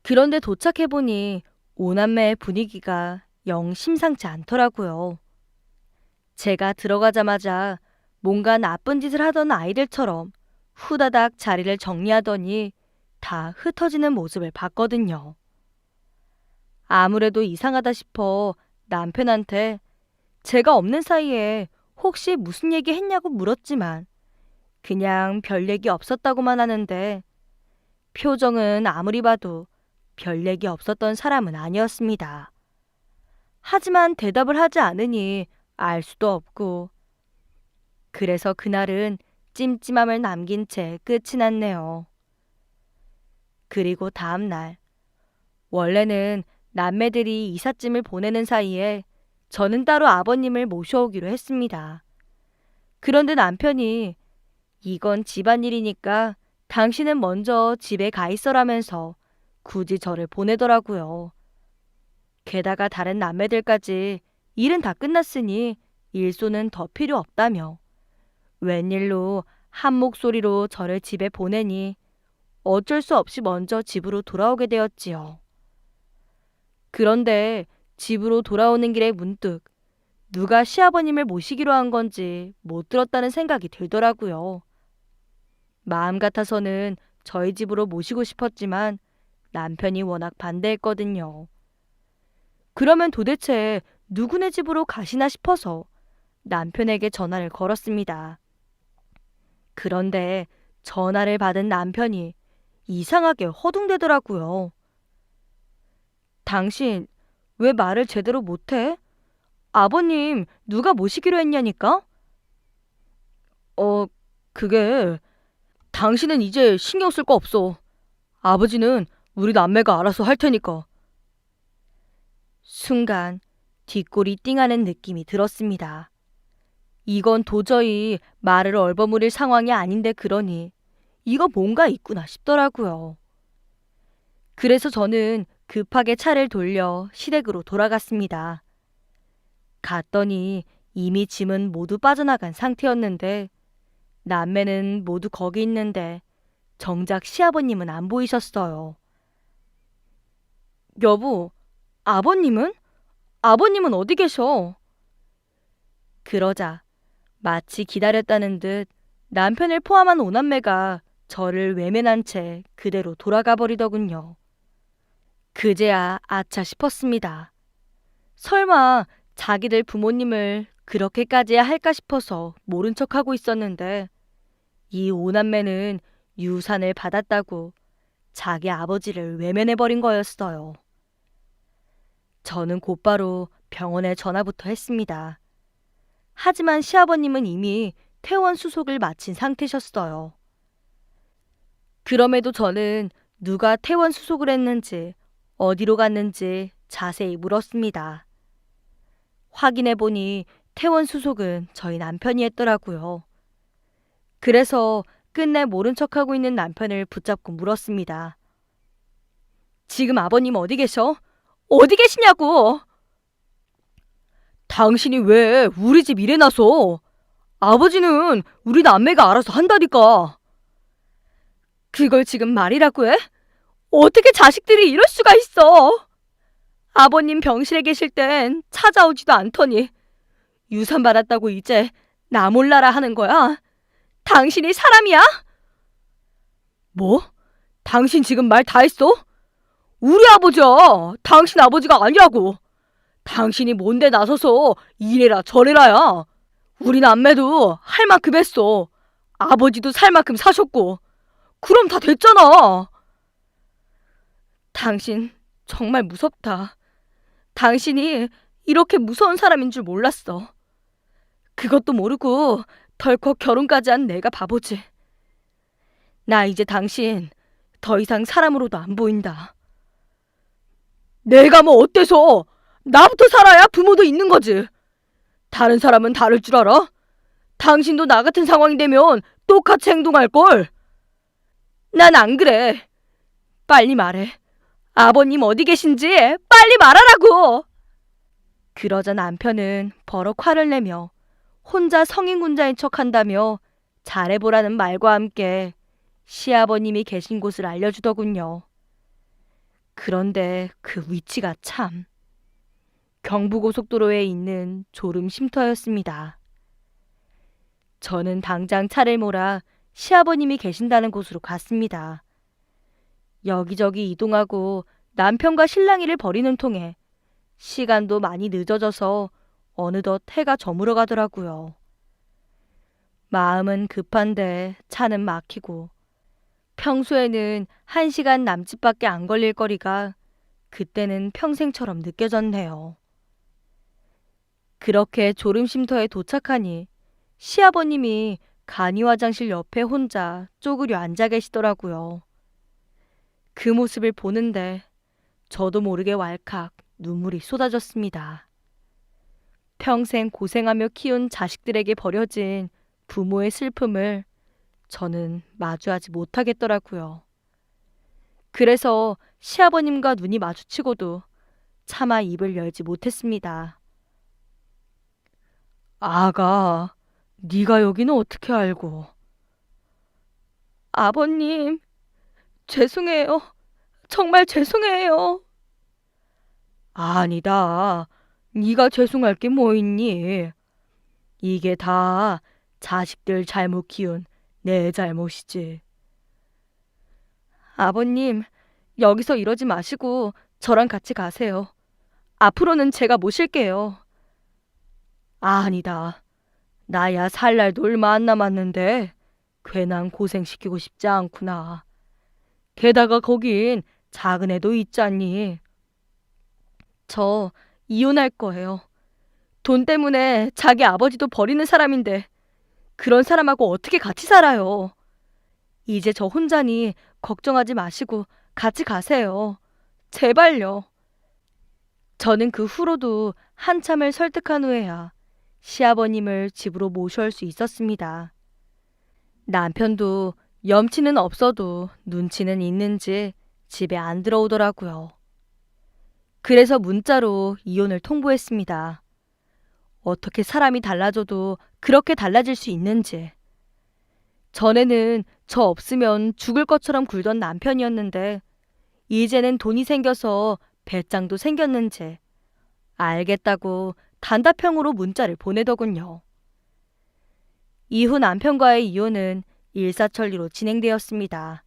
그런데 도착해보니 오남매의 분위기가 영 심상치 않더라고요. 제가 들어가자마자 뭔가 나쁜 짓을 하던 아이들처럼 후다닥 자리를 정리하더니 다 흩어지는 모습을 봤거든요. 아무래도 이상하다 싶어 남편한테 제가 없는 사이에 혹시 무슨 얘기 했냐고 물었지만 그냥 별 얘기 없었다고만 하는데 표정은 아무리 봐도 별 얘기 없었던 사람은 아니었습니다. 하지만 대답을 하지 않으니 알 수도 없고 그래서 그날은 찜찜함을 남긴 채 끝이 났네요. 그리고 다음 날 원래는 남매들이 이삿짐을 보내는 사이에 저는 따로 아버님을 모셔오기로 했습니다. 그런데 남편이 이건 집안일이니까 당신은 먼저 집에 가 있어라면서 굳이 저를 보내더라고요. 게다가 다른 남매들까지 일은 다 끝났으니 일손은 더 필요 없다며 웬일로 한 목소리로 저를 집에 보내니 어쩔 수 없이 먼저 집으로 돌아오게 되었지요. 그런데 집으로 돌아오는 길에 문득 누가 시아버님을 모시기로 한 건지 못 들었다는 생각이 들더라고요. 마음 같아서는 저희 집으로 모시고 싶었지만 남편이 워낙 반대했거든요. 그러면 도대체 누구네 집으로 가시나 싶어서 남편에게 전화를 걸었습니다. 그런데 전화를 받은 남편이 이상하게 허둥대더라고요. 당신 왜 말을 제대로 못해? 아버님 누가 모시기로 했냐니까? 그게 당신은 이제 신경 쓸 거 없어. 아버지는 우리 남매가 알아서 할 테니까. 순간 뒷골이 띵하는 느낌이 들었습니다. 이건 도저히 말을 얼버무릴 상황이 아닌데 그러니 이거 뭔가 있구나 싶더라고요. 그래서 저는 급하게 차를 돌려 시댁으로 돌아갔습니다. 갔더니 이미 짐은 모두 빠져나간 상태였는데 남매는 모두 거기 있는데 정작 시아버님은 안 보이셨어요. 여보, 아버님은? 아버님은 어디 계셔? 그러자 마치 기다렸다는 듯 남편을 포함한 오남매가 저를 외면한 채 그대로 돌아가 버리더군요. 그제야 아차 싶었습니다. 설마 자기들 부모님을 그렇게까지 할까 싶어서 모른 척하고 있었는데 이 오남매는 유산을 받았다고 자기 아버지를 외면해버린 거였어요. 저는 곧바로 병원에 전화부터 했습니다. 하지만 시아버님은 이미 퇴원 수속을 마친 상태셨어요. 그럼에도 저는 누가 퇴원 수속을 했는지 어디로 갔는지 자세히 물었습니다. 확인해보니 퇴원 수속은 저희 남편이 했더라고요. 그래서 끝내 모른 척하고 있는 남편을 붙잡고 물었습니다. 지금 아버님 어디 계셔? 어디 계시냐고! 당신이 왜 우리 집 일에 나서? 아버지는 우리 남매가 알아서 한다니까. 그걸 지금 말이라고 해? 어떻게 자식들이 이럴 수가 있어? 아버님 병실에 계실 땐 찾아오지도 않더니 유산 받았다고 이제 나 몰라라 하는 거야? 당신이 사람이야? 뭐? 당신 지금 말 다 했어? 우리 아버지야. 당신 아버지가 아니라고. 당신이 뭔데 나서서 이래라 저래라야. 우리 남매도 할 만큼 했어. 아버지도 살 만큼 사셨고. 그럼 다 됐잖아. 당신 정말 무섭다. 당신이 이렇게 무서운 사람인 줄 몰랐어. 그것도 모르고 덜컥 결혼까지 한 내가 바보지. 나 이제 당신 더 이상 사람으로도 안 보인다. 내가 뭐 어때서? 나부터 살아야 부모도 있는 거지. 다른 사람은 다를 줄 알아? 당신도 나 같은 상황이 되면 똑같이 행동할걸. 난 안 그래. 빨리 말해. 아버님 어디 계신지 빨리 말하라고. 그러자 남편은 버럭 화를 내며 혼자 성인군자인 척한다며 잘해보라는 말과 함께 시아버님이 계신 곳을 알려주더군요. 그런데 그 위치가 참 경부고속도로에 있는 졸음 쉼터였습니다. 저는 당장 차를 몰아 시아버님이 계신다는 곳으로 갔습니다. 여기저기 이동하고 남편과 실랑이를 벌이는 통에 시간도 많이 늦어져서 어느덧 해가 저물어 가더라고요. 마음은 급한데 차는 막히고 평소에는 1시간 남짓밖에 안 걸릴 거리가 그때는 평생처럼 느껴졌네요. 그렇게 졸음쉼터에 도착하니 시아버님이 간이 화장실 옆에 혼자 쪼그려 앉아 계시더라고요. 그 모습을 보는데 저도 모르게 왈칵 눈물이 쏟아졌습니다. 평생 고생하며 키운 자식들에게 버려진 부모의 슬픔을 저는 마주하지 못하겠더라고요. 그래서 시아버님과 눈이 마주치고도 차마 입을 열지 못했습니다. 아가, 네가 여기는 어떻게 알고? 아버님, 죄송해요. 정말 죄송해요. 아니다. 네가 죄송할 게 뭐 있니? 이게 다 자식들 잘못 키운 내 잘못이지. 아버님, 여기서 이러지 마시고 저랑 같이 가세요. 앞으로는 제가 모실게요. 아니다. 나야 살 날도 얼마 안 남았는데 괜한 고생시키고 싶지 않구나. 게다가 거긴 작은 애도 있잖니. 저 이혼할 거예요. 돈 때문에 자기 아버지도 버리는 사람인데 그런 사람하고 어떻게 같이 살아요. 이제 저 혼자니 걱정하지 마시고 같이 가세요. 제발요. 저는 그 후로도 한참을 설득한 후에야 시아버님을 집으로 모셔올 수 있었습니다. 남편도 염치는 없어도 눈치는 있는지 집에 안 들어오더라고요. 그래서 문자로 이혼을 통보했습니다. 어떻게 사람이 달라져도 그렇게 달라질 수 있는지. 전에는 저 없으면 죽을 것처럼 굴던 남편이었는데 이제는 돈이 생겨서 배짱도 생겼는지 알겠다고 단답형으로 문자를 보내더군요. 이후 남편과의 이혼은 일사천리로 진행되었습니다.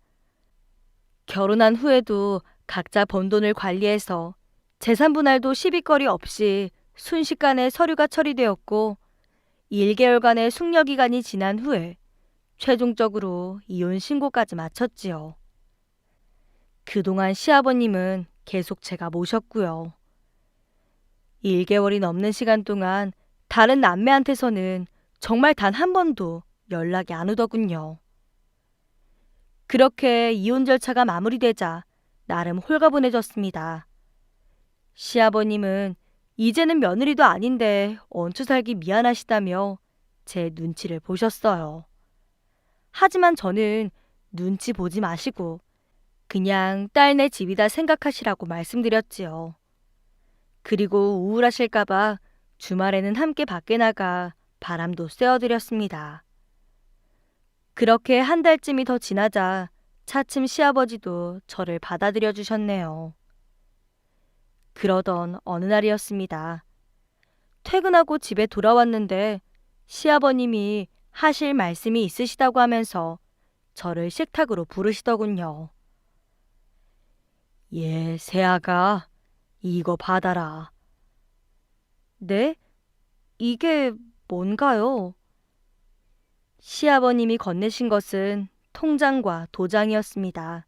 결혼한 후에도 각자 번 돈을 관리해서 재산 분할도 시비거리 없이 순식간에 서류가 처리되었고 1개월간의 숙려기간이 지난 후에 최종적으로 이혼 신고까지 마쳤지요. 그동안 시아버님은 계속 제가 모셨고요. 1개월이 넘는 시간 동안 다른 남매한테서는 정말 단 한 번도 연락이 안 오더군요. 그렇게 이혼 절차가 마무리되자 나름 홀가분해졌습니다. 시아버님은 이제는 며느리도 아닌데 얹혀 살기 미안하시다며 제 눈치를 보셨어요. 하지만 저는 눈치 보지 마시고 그냥 딸네 집이다 생각하시라고 말씀드렸지요. 그리고 우울하실까봐 주말에는 함께 밖에 나가 바람도 쐬어드렸습니다. 그렇게 한 달쯤이 더 지나자 차츰 시아버지도 저를 받아들여 주셨네요. 그러던 어느 날이었습니다. 퇴근하고 집에 돌아왔는데 시아버님이 하실 말씀이 있으시다고 하면서 저를 식탁으로 부르시더군요. 새아가, 이거 받아라. 네? 이게 뭔가요? 시아버님이 건네신 것은 통장과 도장이었습니다.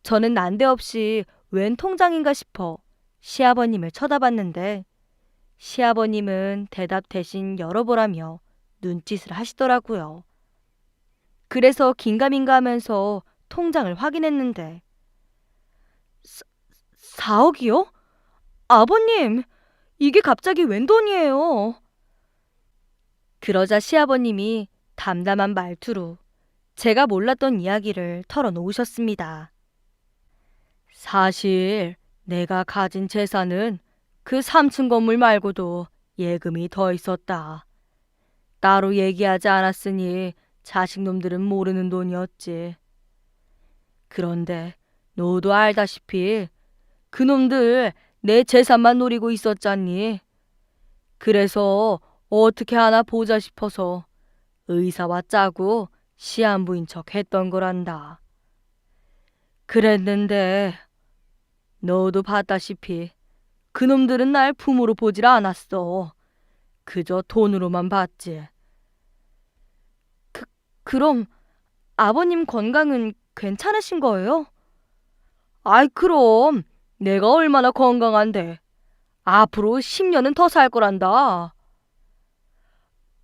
저는 난데없이 웬 통장인가 싶어 시아버님을 쳐다봤는데 시아버님은 대답 대신 열어보라며 눈짓을 하시더라고요. 그래서 긴가민가 하면서 통장을 확인했는데 4억이요? 아버님, 이게 갑자기 웬 돈이에요? 그러자 시아버님이 담담한 말투로 제가 몰랐던 이야기를 털어놓으셨습니다. 사실 내가 가진 재산은 그 3층 건물 말고도 예금이 더 있었다. 따로 얘기하지 않았으니 자식놈들은 모르는 돈이었지. 그런데 너도 알다시피 그놈들 내 재산만 노리고 있었잖니. 그래서 어떻게 하나 보자 싶어서 의사와 짜고 시한부인 척 했던 거란다. 그랬는데 너도 봤다시피 그놈들은 날 부모로 보질 않았어. 그저 돈으로만 봤지. 그럼 아버님 건강은 괜찮으신 거예요? 아이 그럼 내가 얼마나 건강한데. 앞으로 10년은 더 살 거란다.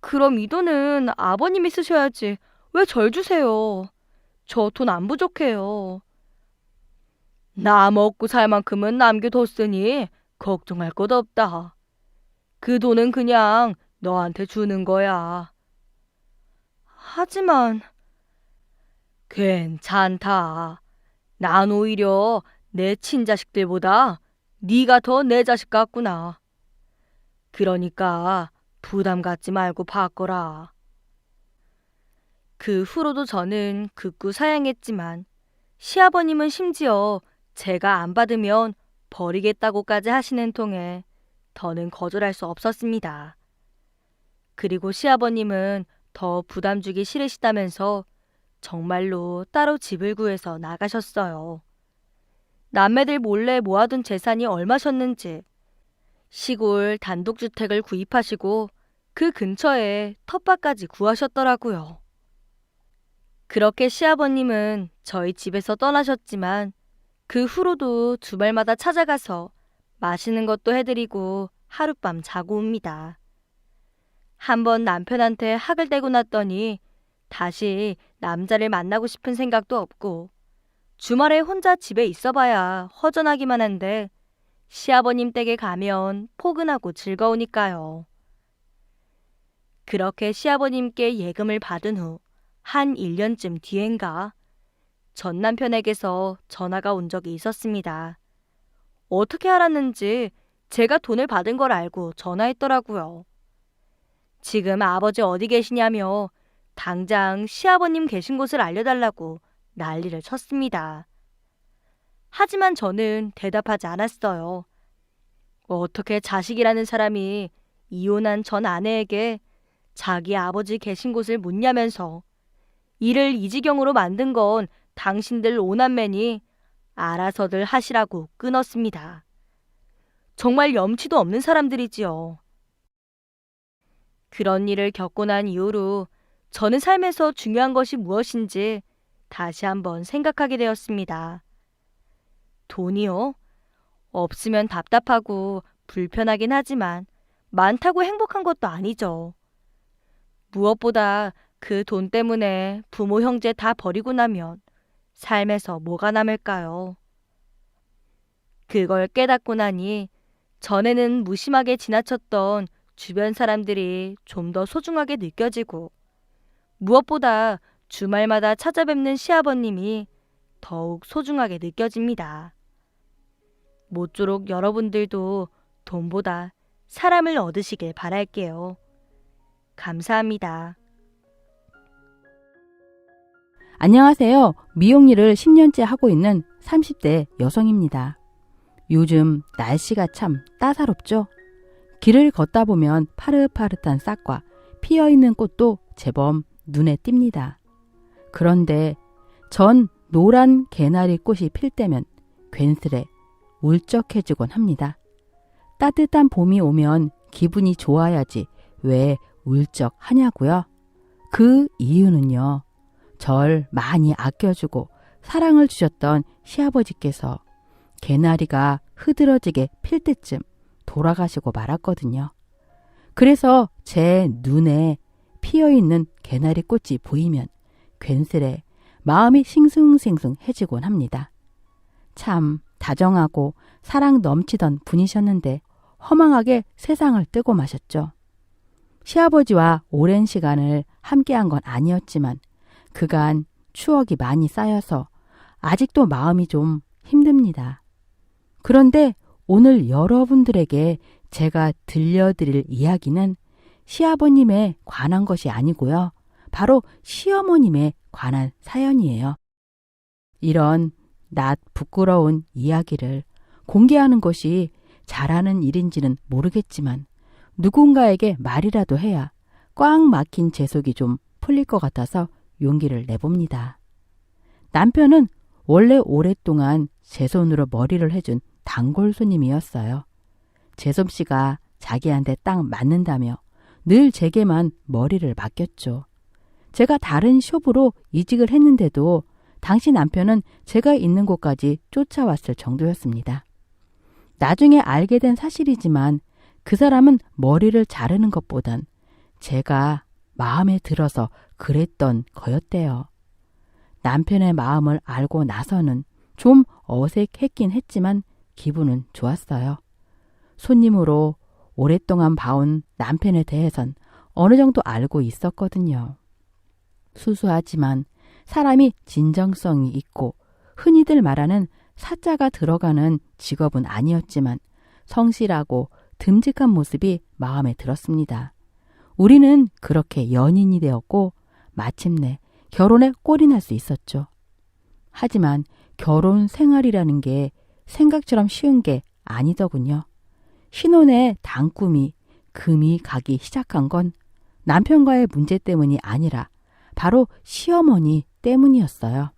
그럼 이 돈은 아버님이 쓰셔야지. 왜 절 주세요? 저 돈 안 부족해요. 나 먹고 살 만큼은 남겨뒀으니 걱정할 것 없다. 그 돈은 그냥 너한테 주는 거야. 하지만 괜찮다. 난 오히려 내 친자식들보다 네가 더 내 자식 같구나. 그러니까 부담 갖지 말고 받거라. 그 후로도 저는 극구 사양했지만 시아버님은 심지어 제가 안 받으면 버리겠다고까지 하시는 통에 더는 거절할 수 없었습니다. 그리고 시아버님은 더 부담 주기 싫으시다면서 정말로 따로 집을 구해서 나가셨어요. 남매들 몰래 모아둔 재산이 얼마셨는지 시골 단독주택을 구입하시고 그 근처에 텃밭까지 구하셨더라고요. 그렇게 시아버님은 저희 집에서 떠나셨지만 그 후로도 주말마다 찾아가서 맛있는 것도 해드리고 하룻밤 자고 옵니다. 한번 남편한테 학을 대고 났더니 다시 남자를 만나고 싶은 생각도 없고 주말에 혼자 집에 있어봐야 허전하기만 한데 시아버님 댁에 가면 포근하고 즐거우니까요. 그렇게 시아버님께 예금을 받은 후 한 1년쯤 뒤엔가 전 남편에게서 전화가 온 적이 있었습니다. 어떻게 알았는지 제가 돈을 받은 걸 알고 전화했더라고요. 지금 아버지 어디 계시냐며 당장 시아버님 계신 곳을 알려달라고 난리를 쳤습니다. 하지만 저는 대답하지 않았어요. 어떻게 자식이라는 사람이 이혼한 전 아내에게 자기 아버지 계신 곳을 묻냐면서 이를 이 지경으로 만든 건 당신들 오남매니 알아서들 하시라고 끊었습니다. 정말 염치도 없는 사람들이지요. 그런 일을 겪고 난 이후로 저는 삶에서 중요한 것이 무엇인지 다시 한번 생각하게 되었습니다. 돈이요? 없으면 답답하고 불편하긴 하지만 많다고 행복한 것도 아니죠. 무엇보다 그 돈 때문에 부모 형제 다 버리고 나면 삶에서 뭐가 남을까요? 그걸 깨닫고 나니 전에는 무심하게 지나쳤던 주변 사람들이 좀 더 소중하게 느껴지고 무엇보다 주말마다 찾아뵙는 시아버님이 더욱 소중하게 느껴집니다. 모쪼록 여러분들도 돈보다 사람을 얻으시길 바랄게요. 감사합니다. 안녕하세요. 미용 일을 10년째 하고 있는 30대 여성입니다. 요즘 날씨가 참 따사롭죠? 길을 걷다 보면 파릇파릇한 싹과 피어있는 꽃도 제법 눈에 띕니다. 그런데 전 노란 개나리 꽃이 필 때면 괜스레 울적해지곤 합니다. 따뜻한 봄이 오면 기분이 좋아야지 왜 울적하냐고요? 그 이유는요. 절 많이 아껴주고 사랑을 주셨던 시아버지께서 개나리가 흐드러지게 필 때쯤 돌아가시고 말았거든요. 그래서 제 눈에 피어있는 개나리 꽃이 보이면 괜스레 마음이 싱숭생숭해지곤 합니다. 참 다정하고 사랑 넘치던 분이셨는데 허망하게 세상을 뜨고 마셨죠. 시아버지와 오랜 시간을 함께한 건 아니었지만 그간 추억이 많이 쌓여서 아직도 마음이 좀 힘듭니다. 그런데 오늘 여러분들에게 제가 들려드릴 이야기는 시아버님에 관한 것이 아니고요. 바로 시어머님에 관한 사연이에요. 이런 낯 부끄러운 이야기를 공개하는 것이 잘하는 일인지는 모르겠지만 누군가에게 말이라도 해야 꽉 막힌 제 속이 좀 풀릴 것 같아서 용기를 내봅니다. 남편은 원래 오랫동안 제 손으로 머리를 해준 단골 손님이었어요. 제 솜씨가 자기한테 딱 맞는다며 늘 제게만 머리를 맡겼죠. 제가 다른 숍으로 이직을 했는데도 당시 남편은 제가 있는 곳까지 쫓아왔을 정도였습니다. 나중에 알게 된 사실이지만 그 사람은 머리를 자르는 것보단 제가 마음에 들어서 그랬던 거였대요. 남편의 마음을 알고 나서는 좀 어색했긴 했지만 기분은 좋았어요. 손님으로 오랫동안 봐온 남편에 대해선 어느 정도 알고 있었거든요. 수수하지만 사람이 진정성이 있고 흔히들 말하는 사자가 들어가는 직업은 아니었지만 성실하고 듬직한 모습이 마음에 들었습니다. 우리는 그렇게 연인이 되었고 마침내 결혼에 꼴이 날 수 있었죠. 하지만 결혼 생활이라는 게 생각처럼 쉬운 게 아니더군요. 신혼의 단꿈이 금이 가기 시작한 건 남편과의 문제 때문이 아니라 바로 시어머니 때문이었어요.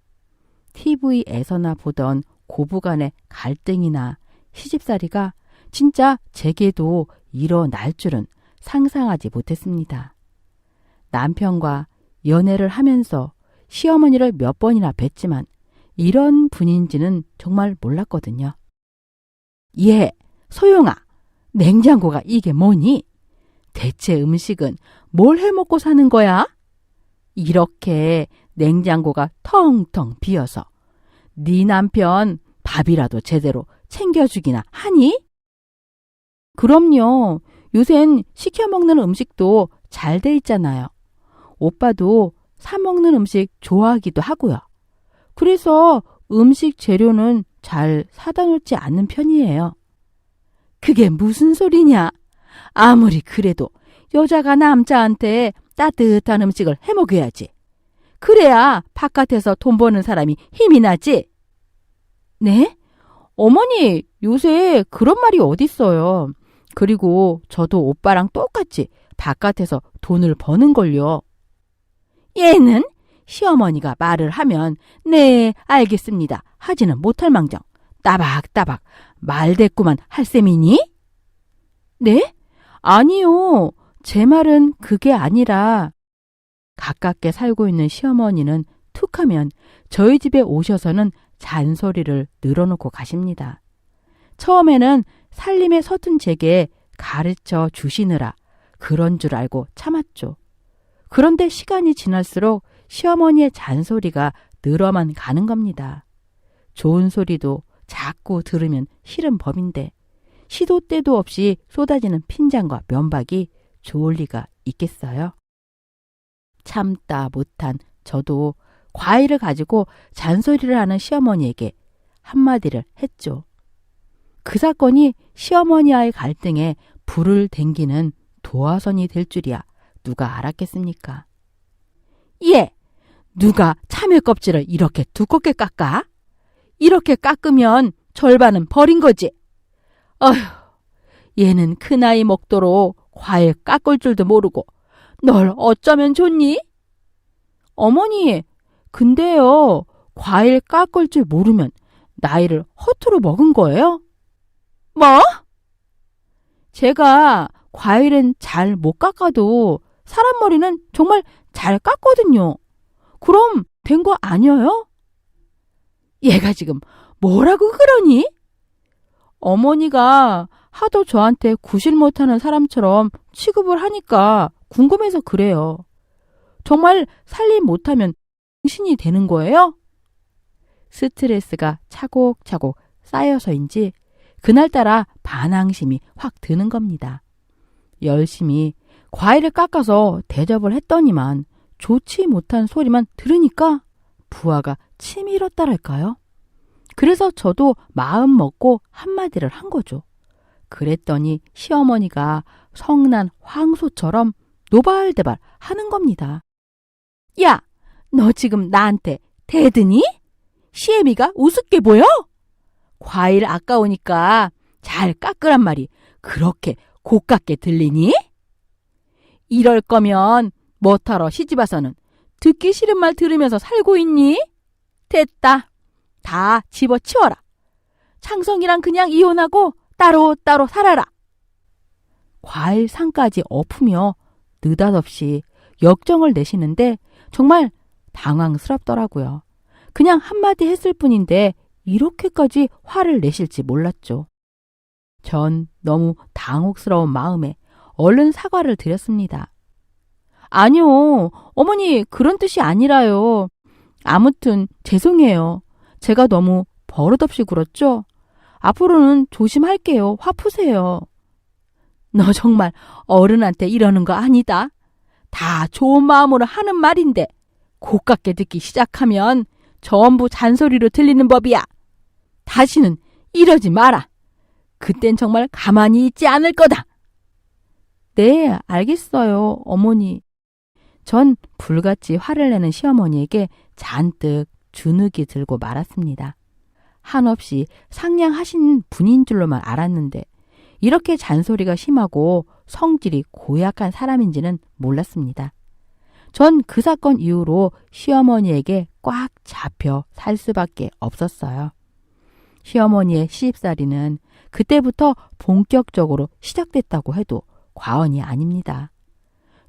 TV에서나 보던 고부간의 갈등이나 시집살이가 진짜 제게도 일어날 줄은 상상하지 못했습니다. 남편과 연애를 하면서 시어머니를 몇 번이나 뵀지만 이런 분인지는 정말 몰랐거든요. 예, 소영아, 냉장고가 이게 뭐니? 대체 음식은 뭘 해먹고 사는 거야? 이렇게 냉장고가 텅텅 비어서 네 남편 밥이라도 제대로 챙겨주기나 하니? 그럼요. 요샌 시켜먹는 음식도 잘 돼 있잖아요. 오빠도 사 먹는 음식 좋아하기도 하고요. 그래서 음식 재료는 잘 사다 놓지 않는 편이에요. 그게 무슨 소리냐? 아무리 그래도 여자가 남자한테 따뜻한 음식을 해먹여야지. 그래야 바깥에서 돈 버는 사람이 힘이 나지. 네? 어머니, 요새 그런 말이 어딨어요. 그리고 저도 오빠랑 똑같이 바깥에서 돈을 버는걸요. 얘는 시어머니가 말을 하면 네, 알겠습니다 하지는 못할 망정 따박따박 말대꾸만 할 셈이니? 네? 아니요. 제 말은 그게 아니라 가깝게 살고 있는 시어머니는 툭하면 저희 집에 오셔서는 잔소리를 늘어놓고 가십니다. 처음에는 살림에 서툰 제게 가르쳐 주시느라 그런 줄 알고 참았죠. 그런데 시간이 지날수록 시어머니의 잔소리가 늘어만 가는 겁니다. 좋은 소리도 자꾸 들으면 싫은 법인데 시도 때도 없이 쏟아지는 핀잔과 면박이 좋을 리가 있겠어요? 참다 못한 저도 과일을 가지고 잔소리를 하는 시어머니에게 한마디를 했죠. 그 사건이 시어머니와의 갈등에 불을 댕기는 도화선이 될 줄이야 누가 알았겠습니까? 예, 누가 참외 껍질을 이렇게 두껍게 깎아? 이렇게 깎으면 절반은 버린 거지. 어휴, 얘는 큰아이 먹도록 과일 깎을 줄도 모르고 널 어쩌면 좋니? 어머니, 근데요, 과일 깎을 줄 모르면 나이를 허투루 먹은 거예요? 뭐? 제가 과일은 잘 못 깎아도 사람 머리는 정말 잘 깎거든요. 그럼 된 거 아니에요? 얘가 지금 뭐라고 그러니? 어머니가 하도 저한테 구실 못하는 사람처럼 취급을 하니까 궁금해서 그래요. 정말 살림 못하면 당신이 되는 거예요? 스트레스가 차곡차곡 쌓여서인지 그날따라 반항심이 확 드는 겁니다. 열심히 과일을 깎아서 대접을 했더니만 좋지 못한 소리만 들으니까 부하가 치밀었다랄까요? 그래서 저도 마음 먹고 한마디를 한 거죠. 그랬더니 시어머니가 성난 황소처럼 노발대발 하는 겁니다. 야, 너 지금 나한테 대드니? 시애미가 우습게 보여? 과일 아까우니까 잘 깎으란 말이 그렇게 고깝게 들리니? 이럴 거면 뭐하러 시집와서는 듣기 싫은 말 들으면서 살고 있니? 됐다. 다 집어치워라. 창성이랑 그냥 이혼하고 따로따로 살아라. 과일 상까지 엎으며 느닷없이 역정을 내시는데 정말 당황스럽더라고요. 그냥 한마디 했을 뿐인데 이렇게까지 화를 내실지 몰랐죠. 전 너무 당혹스러운 마음에 얼른 사과를 드렸습니다. 아니요, 어머니 그런 뜻이 아니라요. 아무튼 죄송해요. 제가 너무 버릇없이 굴었죠? 앞으로는 조심할게요. 화 푸세요. 너 정말 어른한테 이러는 거 아니다. 다 좋은 마음으로 하는 말인데 고깝게 듣기 시작하면 전부 잔소리로 들리는 법이야. 다시는 이러지 마라. 그땐 정말 가만히 있지 않을 거다. 네, 알겠어요, 어머니. 전 불같이 화를 내는 시어머니에게 잔뜩 주눅이 들고 말았습니다. 한없이 상냥하신 분인 줄로만 알았는데 이렇게 잔소리가 심하고 성질이 고약한 사람인지는 몰랐습니다. 전 그 사건 이후로 시어머니에게 꽉 잡혀 살 수밖에 없었어요. 시어머니의 시집살이는 그때부터 본격적으로 시작됐다고 해도 과언이 아닙니다.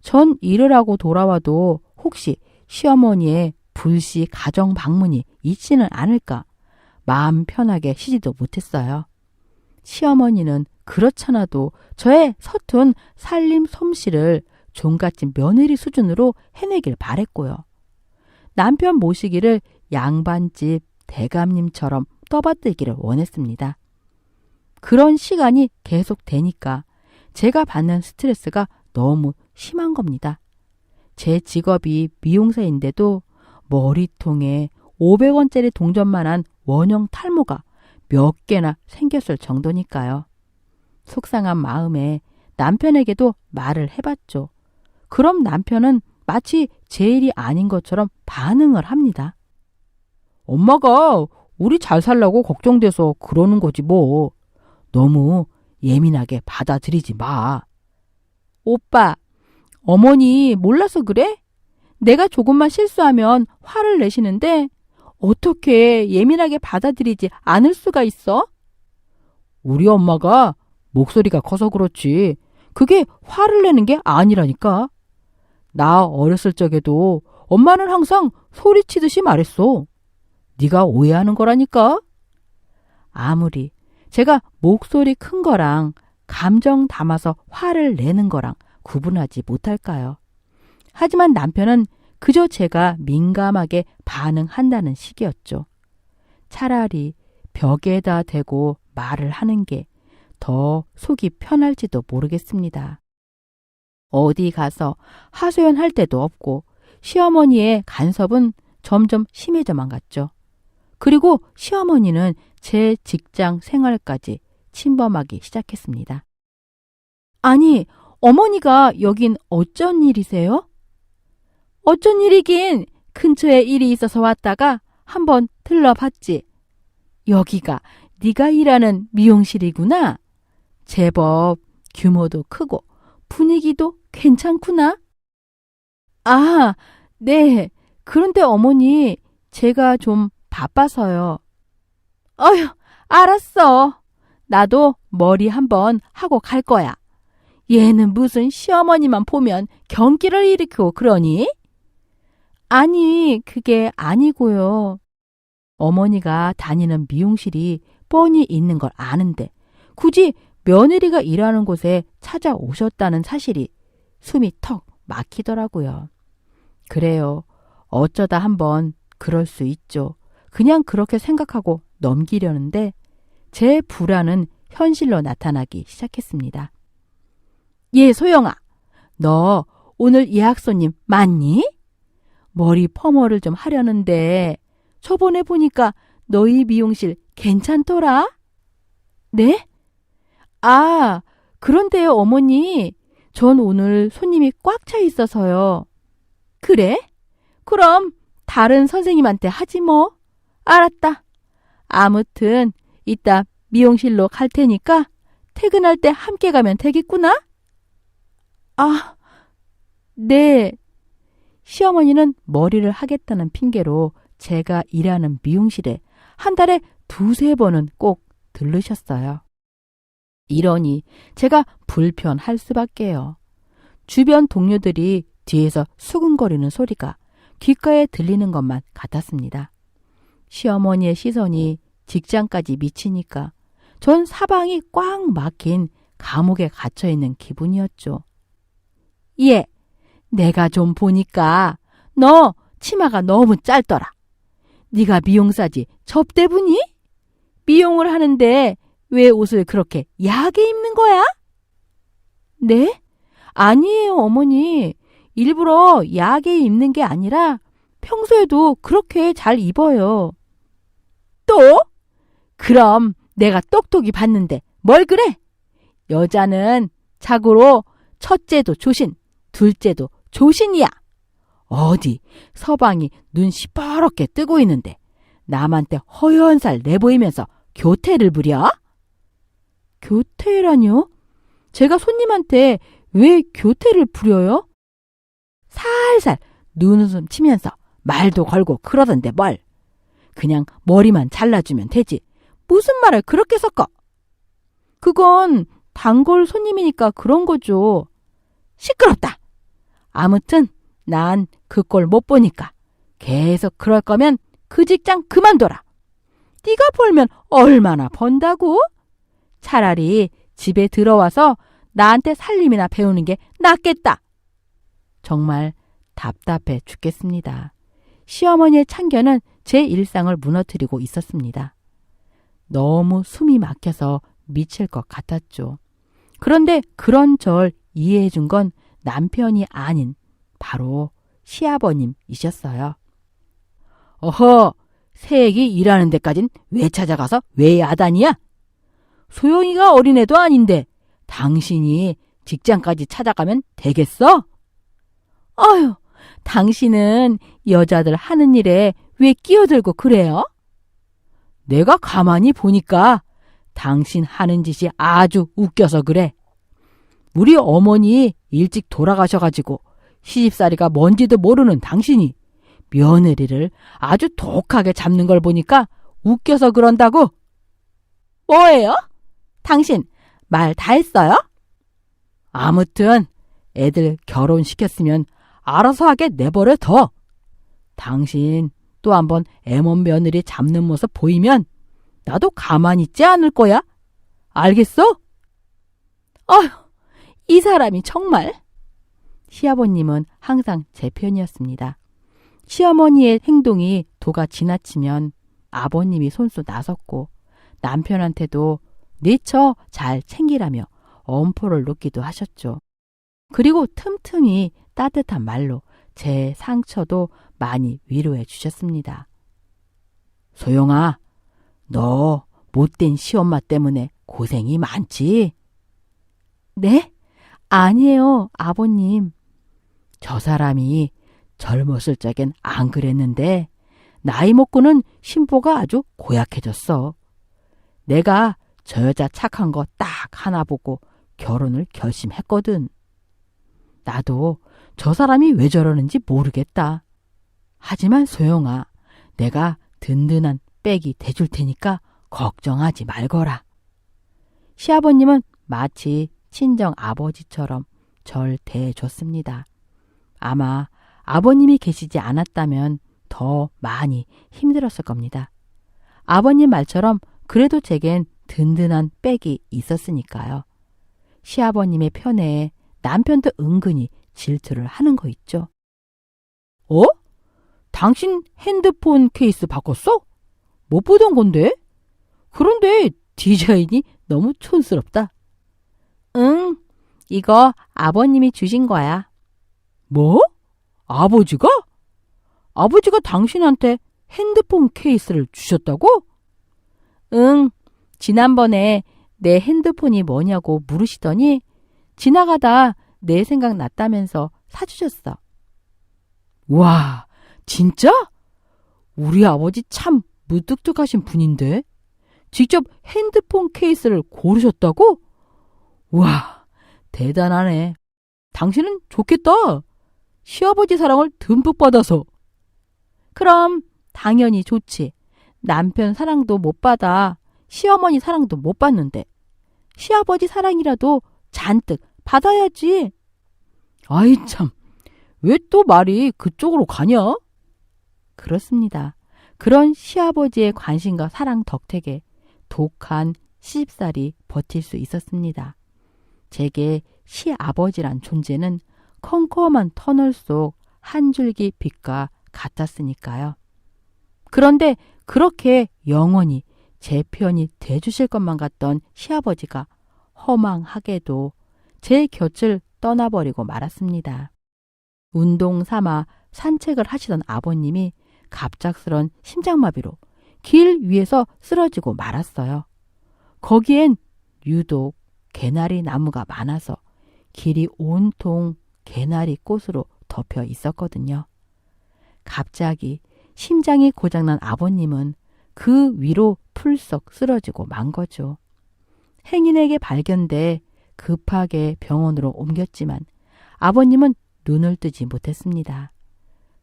전 일을 하고 돌아와도 혹시 시어머니의 불시 가정 방문이 있지는 않을까 마음 편하게 쉬지도 못했어요. 시어머니는 그렇잖아도 저의 서툰 살림 솜씨를 종갓집 며느리 수준으로 해내길 바랬고요. 남편 모시기를 양반집 대감님처럼 떠받들기를 원했습니다. 그런 시간이 계속 되니까 제가 받는 스트레스가 너무 심한 겁니다. 제 직업이 미용사인데도 머리통에 500원짜리 동전만한 원형 탈모가 몇 개나 생겼을 정도니까요. 속상한 마음에 남편에게도 말을 해봤죠. 그럼 남편은 마치 제 일이 아닌 것처럼 반응을 합니다. 엄마가 우리 잘 살라고 걱정돼서 그러는 거지 뭐. 너무 예민하게 받아들이지 마. 오빠, 어머니 몰라서 그래? 내가 조금만 실수하면 화를 내시는데 어떻게 예민하게 받아들이지 않을 수가 있어? 우리 엄마가 목소리가 커서 그렇지 그게 화를 내는 게 아니라니까. 나 어렸을 적에도 엄마는 항상 소리치듯이 말했어. 네가 오해하는 거라니까. 아무리 제가 목소리 큰 거랑 감정 담아서 화를 내는 거랑 구분하지 못할까요? 하지만 남편은 그저 제가 민감하게 반응한다는 식이었죠. 차라리 벽에다 대고 말을 하는 게 더 속이 편할지도 모르겠습니다. 어디 가서 하소연할 데도 없고 시어머니의 간섭은 점점 심해져만 갔죠. 그리고 시어머니는 제 직장 생활까지 침범하기 시작했습니다. 아니, 어머니가 여긴 어쩐 일이세요? 어쩐 일이긴 근처에 일이 있어서 왔다가 한번 들러봤지. 여기가 네가 일하는 미용실이구나. 제법 규모도 크고 분위기도 괜찮구나. 아, 네. 그런데 어머니, 제가 좀 바빠서요. 어휴, 알았어. 나도 머리 한번 하고 갈 거야. 얘는 무슨 시어머니만 보면 경기를 일으키고 그러니? 아니, 그게 아니고요. 어머니가 다니는 미용실이 뻔히 있는 걸 아는데 굳이 며느리가 일하는 곳에 찾아오셨다는 사실이 숨이 턱 막히더라고요. 그래요. 어쩌다 한번 그럴 수 있죠. 그냥 그렇게 생각하고 넘기려는데 제 불안은 현실로 나타나기 시작했습니다. 예, 소영아. 너 오늘 예약 손님 맞니? 머리 펌어를 좀 하려는데 저번에 보니까 너희 미용실 괜찮더라? 네? 아, 그런데요, 어머니. 전 오늘 손님이 꽉 차 있어서요. 그래? 그럼 다른 선생님한테 하지 뭐. 알았다. 아무튼 이따 미용실로 갈 테니까 퇴근할 때 함께 가면 되겠구나? 아, 네. 시어머니는 머리를 하겠다는 핑계로 제가 일하는 미용실에 한 달에 2~3번은 꼭 들르셨어요. 이러니 제가 불편할 수밖에요. 주변 동료들이 뒤에서 수근거리는 소리가 귓가에 들리는 것만 같았습니다. 시어머니의 시선이 직장까지 미치니까 전 사방이 꽉 막힌 감옥에 갇혀있는 기분이었죠. 예, 내가 좀 보니까 너 치마가 너무 짧더라. 네가 미용사지 접대부니? 미용을 하는데 왜 옷을 그렇게 야하게 입는 거야? 네? 아니에요, 어머니. 일부러 야하게 입는 게 아니라 평소에도 그렇게 잘 입어요. 또? 그럼 내가 똑똑히 봤는데 뭘 그래? 여자는 자고로 첫째도 조신, 둘째도 조신이야. 어디 서방이 눈 시퍼렇게 뜨고 있는데 남한테 허연 살 내보이면서 교태를 부려? 교태라뇨? 제가 손님한테 왜 교태를 부려요? 살살 눈웃음 치면서 말도 걸고 그러던데 뭘. 그냥 머리만 잘라주면 되지. 무슨 말을 그렇게 섞어? 그건 단골 손님이니까 그런 거죠. 시끄럽다. 아무튼 난 그 꼴 못 보니까 계속 그럴 거면 그 직장 그만둬라. 네가 벌면 얼마나 번다고? 차라리 집에 들어와서 나한테 살림이나 배우는 게 낫겠다. 정말 답답해 죽겠습니다. 시어머니의 참견은 제 일상을 무너뜨리고 있었습니다. 너무 숨이 막혀서 미칠 것 같았죠. 그런데 그런 절 이해해 준 건 남편이 아닌 바로 시아버님이셨어요. 어허, 새애기 일하는 데까진 왜 찾아가서 왜 야단이야? 소영이가 어린애도 아닌데 당신이 직장까지 찾아가면 되겠어? 아유, 당신은 여자들 하는 일에 왜 끼어들고 그래요? 내가 가만히 보니까 당신 하는 짓이 아주 웃겨서 그래. 우리 어머니 일찍 돌아가셔가지고 시집살이가 뭔지도 모르는 당신이 며느리를 아주 독하게 잡는 걸 보니까 웃겨서 그런다고. 뭐예요? 당신 말 다 했어요? 아무튼 애들 결혼시켰으면 알아서 하게 내버려 둬. 당신 또 한번 애먼 며느리 잡는 모습 보이면 나도 가만히 있지 않을 거야. 알겠어? 아휴, 이 사람이 정말. 시아버님은 항상 제 편이었습니다. 시어머니의 행동이 도가 지나치면 아버님이 손수 나섰고 남편한테도 내처 잘 챙기라며 엄포를 놓기도 하셨죠. 그리고 틈틈이 따뜻한 말로 제 상처도 많이 위로해 주셨습니다. 소영아, 너 못된 시엄마 때문에 고생이 많지? 네? 아니에요, 아버님. 저 사람이 젊었을 적엔 안 그랬는데 나이 먹고는 심보가 아주 고약해졌어. 내가 저 여자 착한 거 딱 하나 보고 결혼을 결심했거든. 나도 저 사람이 왜 저러는지 모르겠다. 하지만 소영아, 내가 든든한 백이 돼줄 테니까 걱정하지 말거라. 시아버님은 마치 친정 아버지처럼 절 대해줬습니다. 아마 아버님이 계시지 않았다면 더 많이 힘들었을 겁니다. 아버님 말처럼 그래도 제겐 든든한 백이 있었으니까요. 시아버님의 편에 남편도 은근히 질투를 하는 거 있죠. 어? 당신 핸드폰 케이스 바꿨어? 못 보던 건데? 그런데 디자인이 너무 촌스럽다. 응, 이거 아버님이 주신 거야. 뭐? 아버지가? 아버지가 당신한테 핸드폰 케이스를 주셨다고? 응, 지난번에 내 핸드폰이 뭐냐고 물으시더니 지나가다 내 생각 났다면서 사주셨어. 와, 진짜? 우리 아버지 참 무뚝뚝하신 분인데 직접 핸드폰 케이스를 고르셨다고? 와, 대단하네. 당신은 좋겠다. 시아버지 사랑을 듬뿍 받아서. 그럼 당연히 좋지. 남편 사랑도 못 받아 시어머니 사랑도 못 받는데 시아버지 사랑이라도 잔뜩 받아야지. 아이 참, 왜 또 말이 그쪽으로 가냐? 그렇습니다. 그런 시아버지의 관심과 사랑 덕택에 독한 시집살이 버틸 수 있었습니다. 제게 시아버지란 존재는 컴컴한 터널 속 한 줄기 빛과 같았으니까요. 그런데 그렇게 영원히 제 편이 돼주실 것만 같던 시아버지가 허망하게도 제 곁을 떠나버리고 말았습니다. 운동 삼아 산책을 하시던 아버님이 갑작스런 심장마비로 길 위에서 쓰러지고 말았어요. 거기엔 유독 개나리 나무가 많아서 길이 온통 개나리 꽃으로 덮여 있었거든요. 갑자기 심장이 고장난 아버님은 그 위로 풀썩 쓰러지고 만 거죠. 행인에게 발견돼 급하게 병원으로 옮겼지만 아버님은 눈을 뜨지 못했습니다.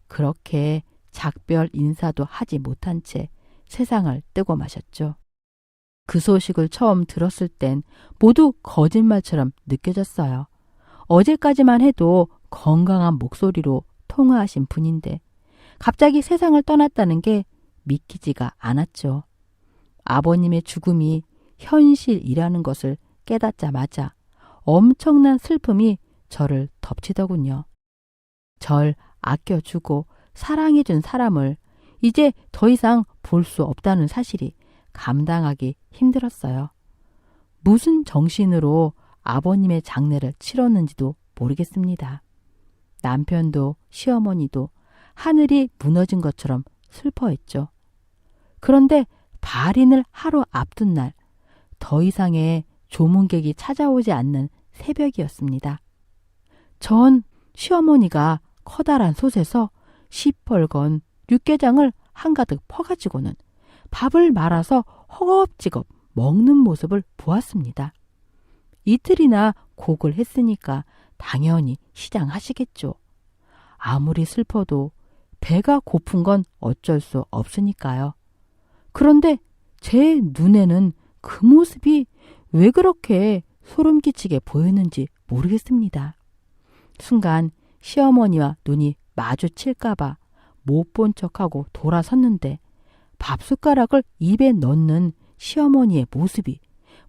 그렇게 작별 인사도 하지 못한 채 세상을 뜨고 마셨죠. 그 소식을 처음 들었을 땐 모두 거짓말처럼 느껴졌어요. 어제까지만 해도 건강한 목소리로 통화하신 분인데 갑자기 세상을 떠났다는 게 믿기지가 않았죠. 아버님의 죽음이 현실이라는 것을 깨닫자마자 엄청난 슬픔이 저를 덮치더군요. 절 아껴주고 사랑해준 사람을 이제 더 이상 볼 수 없다는 사실이 감당하기 힘들었어요. 무슨 정신으로 아버님의 장례를 치렀는지도 모르겠습니다. 남편도 시어머니도 하늘이 무너진 것처럼 슬퍼했죠. 그런데 발인을 하루 앞둔 날, 더 이상의 조문객이 찾아오지 않는 새벽이었습니다. 전 시어머니가 커다란 솥에서 시뻘건 육개장을 한가득 퍼가지고는 밥을 말아서 허겁지겁 먹는 모습을 보았습니다. 이틀이나 곡을 했으니까 당연히 시장하시겠죠. 아무리 슬퍼도 배가 고픈 건 어쩔 수 없으니까요. 그런데 제 눈에는 그 모습이 왜 그렇게 소름 끼치게 보였는지 모르겠습니다. 순간 시어머니와 눈이 마주칠까봐 못 본 척하고 돌아섰는데 밥숟가락을 입에 넣는 시어머니의 모습이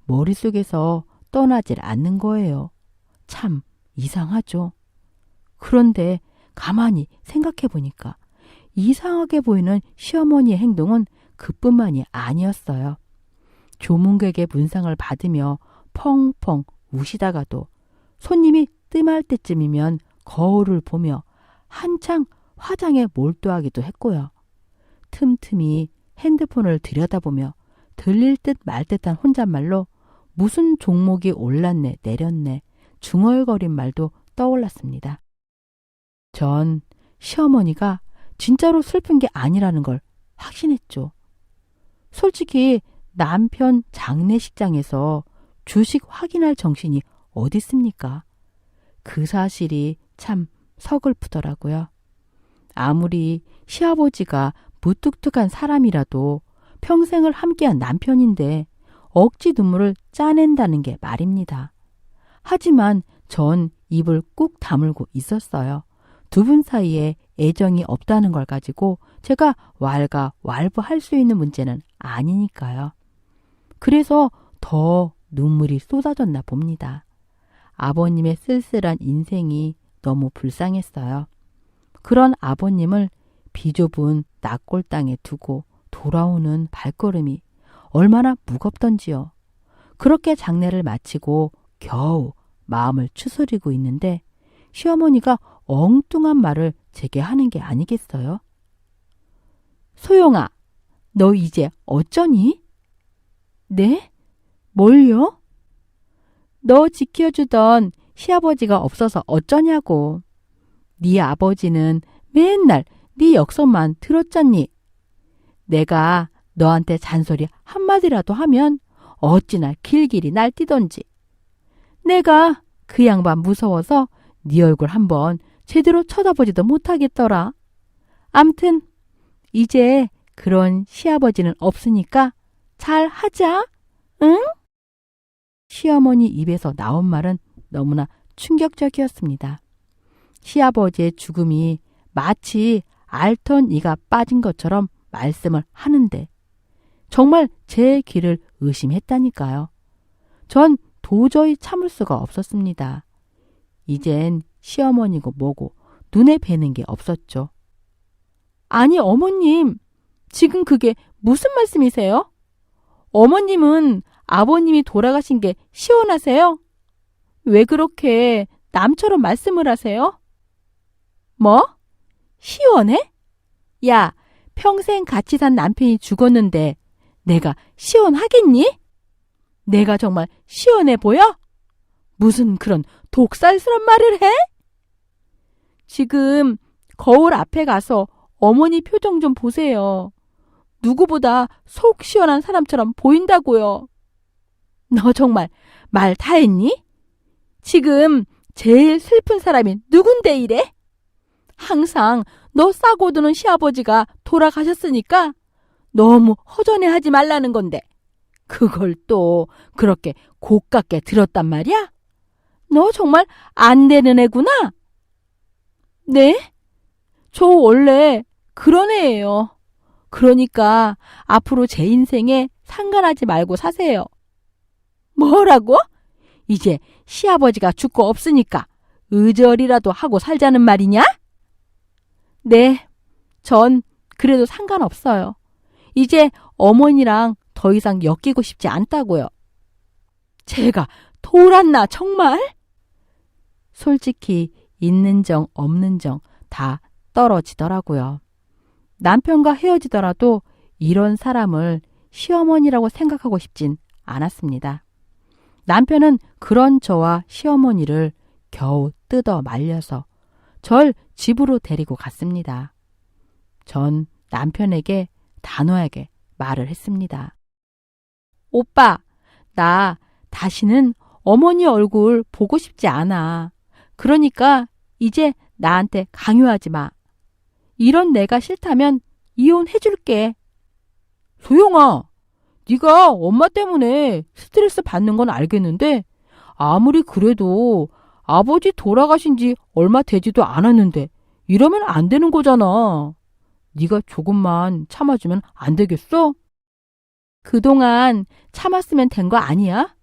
머릿속에서 떠나질 않는 거예요. 참 이상하죠. 그런데 가만히 생각해 보니까 이상하게 보이는 시어머니의 행동은 그뿐만이 아니었어요. 조문객의 문상을 받으며 펑펑 우시다가도 손님이 뜸할 때쯤이면 거울을 보며 한창 화장에 몰두하기도 했고요. 틈틈이 핸드폰을 들여다보며 들릴 듯 말 듯한 혼잣말로 무슨 종목이 올랐네 내렸네 중얼거린 말도 떠올랐습니다. 전 시어머니가 진짜로 슬픈 게 아니라는 걸 확신했죠. 솔직히 남편 장례식장에서 주식 확인할 정신이 어디 있습니까? 그 사실이 참 서글프더라고요. 아무리 시아버지가 무뚝뚝한 사람이라도 평생을 함께한 남편인데 억지 눈물을 짜낸다는 게 말입니다. 하지만 전 입을 꾹 다물고 있었어요. 두 분 사이에 애정이 없다는 걸 가지고 제가 왈가왈부할 수 있는 문제는 아니니까요. 그래서 더 눈물이 쏟아졌나 봅니다. 아버님의 쓸쓸한 인생이 너무 불쌍했어요. 그런 아버님을 비좁은 납골 땅에 두고 돌아오는 발걸음이 얼마나 무겁던지요. 그렇게 장례를 마치고 겨우 마음을 추스리고 있는데 시어머니가 엉뚱한 말을 제게 하는 게 아니겠어요? 소영아, 너 이제 어쩌니? 네? 뭘요? 너 지켜주던 시아버지가 없어서 어쩌냐고. 네 아버지는 맨날 네 역설만 들었잖니. 내가 너한테 잔소리 한마디라도 하면 어찌나 길길이 날뛰던지. 내가 그 양반 무서워서 네 얼굴 한번 제대로 쳐다보지도 못하겠더라. 암튼 이제 그런 시아버지는 없으니까 잘 하자. 응? 시어머니 입에서 나온 말은 너무나 충격적이었습니다. 시아버지의 죽음이 마치 알턴 이가 빠진 것처럼 말씀을 하는데 정말 제 귀를 의심했다니까요. 전 도저히 참을 수가 없었습니다. 이젠 시어머니고 뭐고 눈에 뵈는 게 없었죠. 아니 어머님, 지금 그게 무슨 말씀이세요? 어머님은 아버님이 돌아가신 게 시원하세요? 왜 그렇게 남처럼 말씀을 하세요? 뭐? 시원해? 야, 평생 같이 산 남편이 죽었는데 내가 시원하겠니? 내가 정말 시원해 보여? 무슨 그런 독살스런 말을 해? 지금 거울 앞에 가서 어머니 표정 좀 보세요. 누구보다 속 시원한 사람처럼 보인다고요. 너 정말 말 다 했니? 지금 제일 슬픈 사람이 누군데 이래? 항상 너 싸고 드는 시아버지가 돌아가셨으니까 너무 허전해하지 말라는 건데 그걸 또 그렇게 고깝게 들었단 말이야? 너 정말 안 되는 애구나? 네? 저 원래 그런 애예요. 그러니까 앞으로 제 인생에 상관하지 말고 사세요. 뭐라고? 이제 시아버지가 죽고 없으니까 의절이라도 하고 살자는 말이냐? 네, 전 그래도 상관없어요. 이제 어머니랑 더 이상 엮이고 싶지 않다고요. 제가 돌았나 정말? 솔직히 있는 정 없는 정 다 떨어지더라고요. 남편과 헤어지더라도 이런 사람을 시어머니라고 생각하고 싶진 않았습니다. 남편은 그런 저와 시어머니를 겨우 뜯어 말려서 절 집으로 데리고 갔습니다. 전 남편에게 단호하게 말을 했습니다. 오빠, 나 다시는 어머니 얼굴 보고 싶지 않아. 그러니까 이제 나한테 강요하지 마. 이런 내가 싫다면 이혼해줄게. 소영아, 네가 엄마 때문에 스트레스 받는 건 알겠는데 아무리 그래도 아버지 돌아가신 지 얼마 되지도 않았는데 이러면 안 되는 거잖아. 네가 조금만 참아주면 안 되겠어? 그동안 참았으면 된 거 아니야?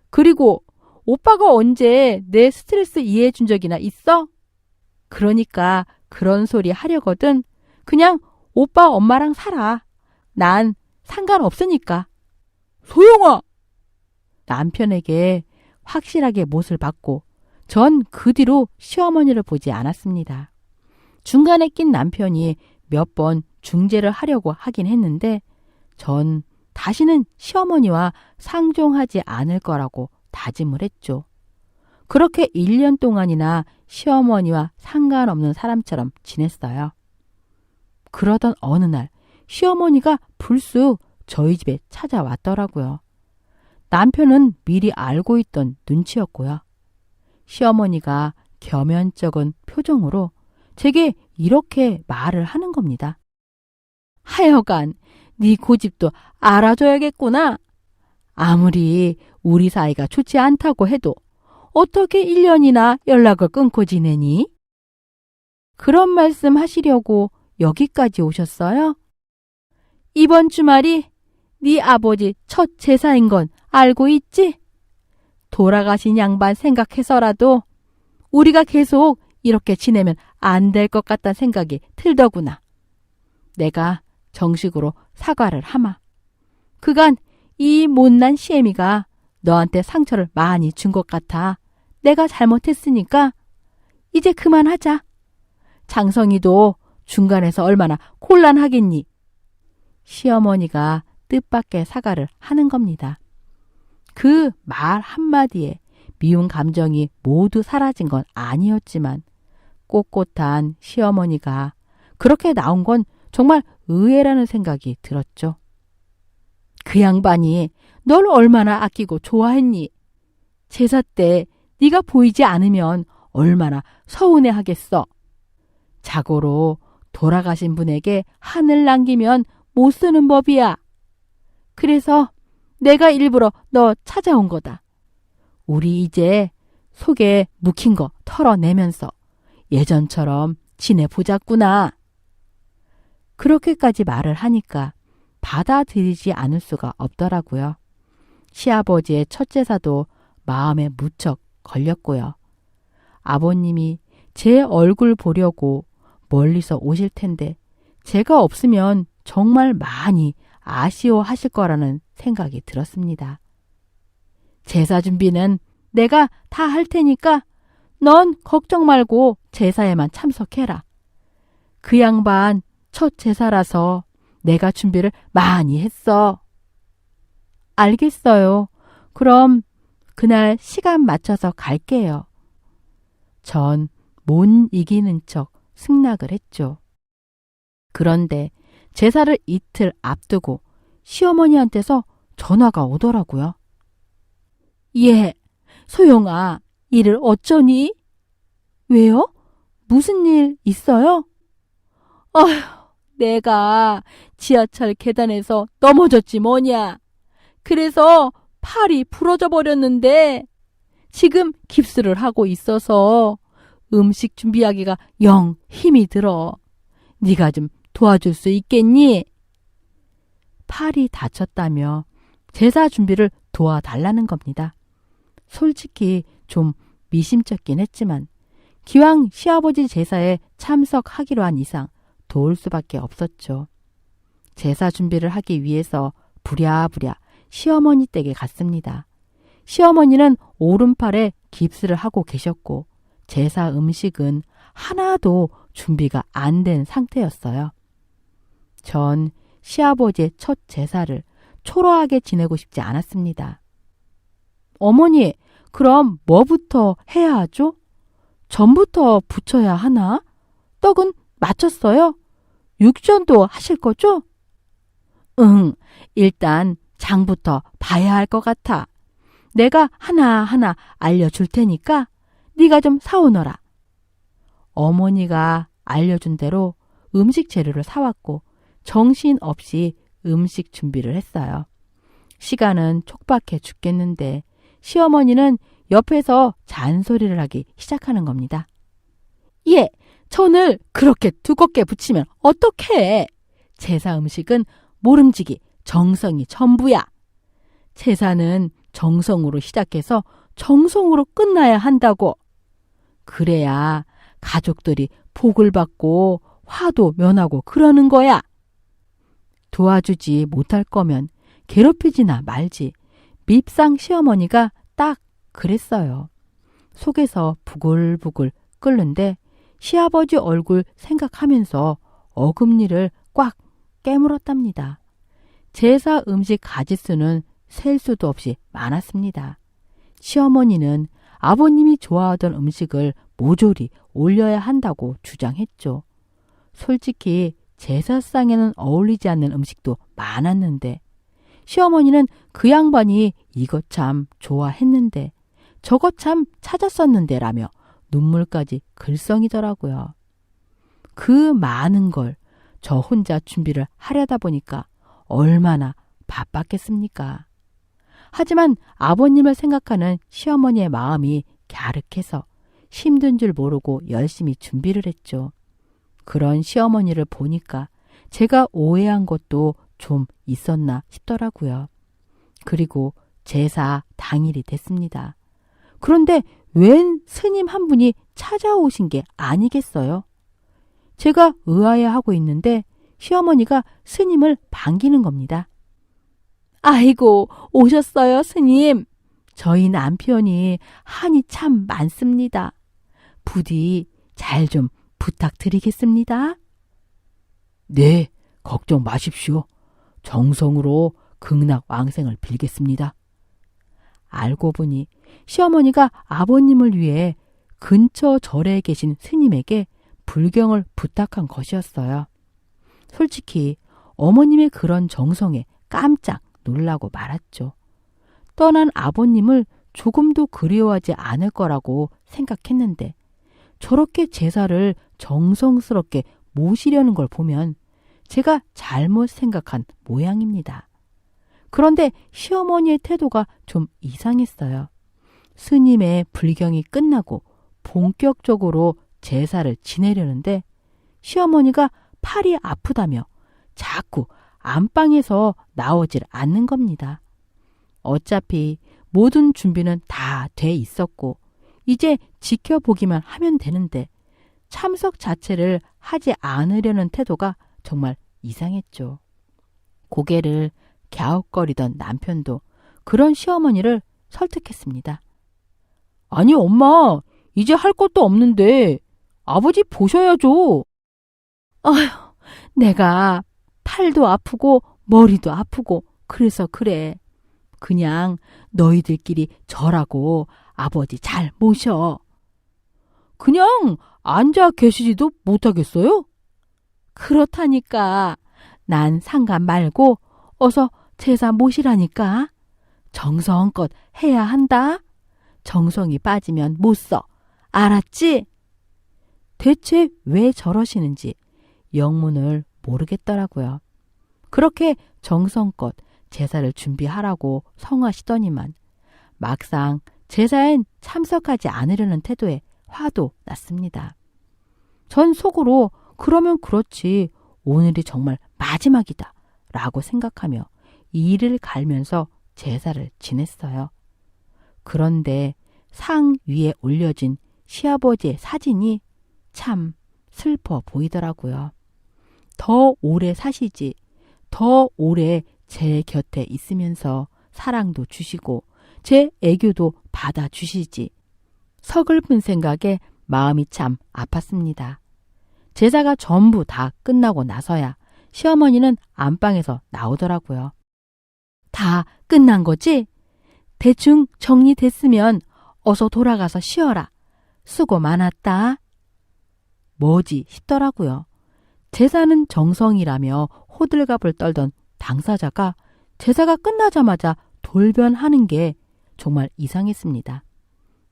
그리고 오빠가 언제 내 스트레스 이해해 준 적이나 있어? 그러니까 그런 소리 하려거든 그냥 오빠 엄마랑 살아. 난 상관없으니까. 소영아! 남편에게 확실하게 못을 받고 전 그 뒤로 시어머니를 보지 않았습니다. 중간에 낀 남편이 몇 번 중재를 하려고 하긴 했는데 전 다시는 시어머니와 상종하지 않을 거라고 다짐을 했죠. 그렇게 1년 동안이나 시어머니와 상관없는 사람처럼 지냈어요. 그러던 어느 날 시어머니가 불쑥 저희 집에 찾아왔더라고요. 남편은 미리 알고 있던 눈치였고요. 시어머니가 겸연쩍은 표정으로 제게 이렇게 말을 하는 겁니다. 하여간 네 고집도 알아줘야겠구나. 아무리 우리 사이가 좋지 않다고 해도 어떻게 1년이나 연락을 끊고 지내니? 그런 말씀 하시려고 여기까지 오셨어요? 이번 주말이 네 아버지 첫 제사인 건 알고 있지? 돌아가신 양반 생각해서라도 우리가 계속 이렇게 지내면 안 될 것 같다는 생각이 들더구나. 내가 정식으로 사과를 하마. 그간 이 못난 시애미가 너한테 상처를 많이 준 것 같아. 내가 잘못했으니까 이제 그만하자. 장성이도 중간에서 얼마나 곤란하겠니? 시어머니가 뜻밖의 사과를 하는 겁니다. 그 말 한마디에 미운 감정이 모두 사라진 건 아니었지만 꼿꼿한 시어머니가 그렇게 나온 건 정말 의외라는 생각이 들었죠. 그 양반이 널 얼마나 아끼고 좋아했니? 제사 때 네가 보이지 않으면 얼마나 서운해하겠어. 자고로 돌아가신 분에게 한을 남기면 못 쓰는 법이야. 그래서 내가 일부러 너 찾아온 거다. 우리 이제 속에 묵힌 거 털어내면서 예전처럼 지내보자꾸나. 그렇게까지 말을 하니까 받아들이지 않을 수가 없더라고요. 시아버지의 첫 제사도 마음에 무척 걸렸고요. 아버님이 제 얼굴 보려고 멀리서 오실 텐데 제가 없으면 정말 많이 아쉬워하실 거라는 생각이 들었습니다. 제사 준비는 내가 다 할 테니까 넌 걱정 말고 제사에만 참석해라. 그 양반 첫 제사라서 내가 준비를 많이 했어. 알겠어요. 그럼 그날 시간 맞춰서 갈게요. 전 못 이기는 척 승낙을 했죠. 그런데 제사를 이틀 앞두고 시어머니한테서 전화가 오더라고요. 예, 소영아, 일을 어쩌니? 왜요? 무슨 일 있어요? 아휴, 내가 지하철 계단에서 넘어졌지 뭐냐. 그래서 팔이 부러져 버렸는데 지금 깁스를 하고 있어서 음식 준비하기가 영 힘이 들어. 네가 좀 도와줄 수 있겠니? 팔이 다쳤다며 제사 준비를 도와달라는 겁니다. 솔직히 좀 미심쩍긴 했지만 기왕 시아버지 제사에 참석하기로 한 이상 도울 수밖에 없었죠. 제사 준비를 하기 위해서 부랴부랴 시어머니 댁에 갔습니다. 시어머니는 오른팔에 깁스를 하고 계셨고 제사 음식은 하나도 준비가 안 된 상태였어요. 전 시아버지의 첫 제사를 초라하게 지내고 싶지 않았습니다. 어머니, 그럼 뭐부터 해야 하죠? 전부터 부쳐야 하나? 떡은 맞췄어요? 육전도 하실 거죠? 응, 일단 장부터 봐야 할 것 같아. 내가 하나하나 알려줄 테니까 네가 좀 사오너라. 어머니가 알려준 대로 음식 재료를 사왔고 정신없이 음식 준비를 했어요. 시간은 촉박해 죽겠는데 시어머니는 옆에서 잔소리를 하기 시작하는 겁니다. 예, 천을 그렇게 두껍게 붙이면 어떡해? 제사 음식은 모름지기 정성이 전부야. 제사는 정성으로 시작해서 정성으로 끝나야 한다고. 그래야 가족들이 복을 받고 화도 면하고 그러는 거야. 도와주지 못할 거면 괴롭히지나 말지. 밉상 시어머니가 딱 그랬어요. 속에서 부글부글 끓는데 시아버지 얼굴 생각하면서 어금니를 꽉 깨물었답니다. 제사 음식 가짓수는 셀 수도 없이 많았습니다. 시어머니는 아버님이 좋아하던 음식을 모조리 올려야 한다고 주장했죠. 솔직히 제사상에는 어울리지 않는 음식도 많았는데 시어머니는 그 양반이 이것 참 좋아했는데 저것 참 찾았었는데 라며 눈물까지 글썽이더라고요. 그 많은 걸 저 혼자 준비를 하려다 보니까 얼마나 바빴겠습니까? 하지만 아버님을 생각하는 시어머니의 마음이 갸륵해서 힘든 줄 모르고 열심히 준비를 했죠. 그런 시어머니를 보니까 제가 오해한 것도 좀 있었나 싶더라고요. 그리고 제사 당일이 됐습니다. 그런데 웬 스님 한 분이 찾아오신 게 아니겠어요? 제가 의아해하고 있는데 시어머니가 스님을 반기는 겁니다. 아이고, 오셨어요, 스님. 저희 남편이 한이 참 많습니다. 부디 잘 좀 부탁드리겠습니다. 네, 걱정 마십시오. 정성으로 극락왕생을 빌겠습니다. 알고 보니 시어머니가 아버님을 위해 근처 절에 계신 스님에게 불경을 부탁한 것이었어요. 솔직히 어머님의 그런 정성에 깜짝 놀라고 말았죠. 떠난 아버님을 조금도 그리워하지 않을 거라고 생각했는데 저렇게 제사를 정성스럽게 모시려는 걸 보면 제가 잘못 생각한 모양입니다. 그런데 시어머니의 태도가 좀 이상했어요. 스님의 불경이 끝나고 본격적으로 제사를 지내려는데 시어머니가 팔이 아프다며 자꾸 안방에서 나오질 않는 겁니다. 어차피 모든 준비는 다 돼 있었고 이제 지켜보기만 하면 되는데 참석 자체를 하지 않으려는 태도가 정말 이상했죠. 고개를 갸웃거리던 남편도 그런 시어머니를 설득했습니다. 아니 엄마, 이제 할 것도 없는데 아버지 보셔야죠. 아휴, 내가 팔도 아프고 머리도 아프고 그래서 그래. 그냥 너희들끼리 절하고 아버지 잘 모셔. 그냥 앉아 계시지도 못하겠어요? 그렇다니까. 난 상관 말고 어서 제사 모시라니까. 정성껏 해야 한다. 정성이 빠지면 못 써. 알았지? 대체 왜 저러시는지 영문을 모르겠더라고요. 그렇게 정성껏 제사를 준비하라고 성하시더니만 막상 제사엔 참석하지 않으려는 태도에 화도 났습니다. 전 속으로 그러면 그렇지 오늘이 정말 마지막이다 라고 생각하며 이를 갈면서 제사를 지냈어요. 그런데 상 위에 올려진 시아버지의 사진이 참 슬퍼 보이더라고요. 더 오래 사시지, 더 오래 제 곁에 있으면서 사랑도 주시고 제 애교도 받아주시지. 서글픈 생각에 마음이 참 아팠습니다. 제사가 전부 다 끝나고 나서야 시어머니는 안방에서 나오더라고요. 다 끝난 거지? 대충 정리됐으면 어서 돌아가서 쉬어라. 수고 많았다. 뭐지 싶더라고요. 제사는 정성이라며 호들갑을 떨던 당사자가 제사가 끝나자마자 돌변하는 게 정말 이상했습니다.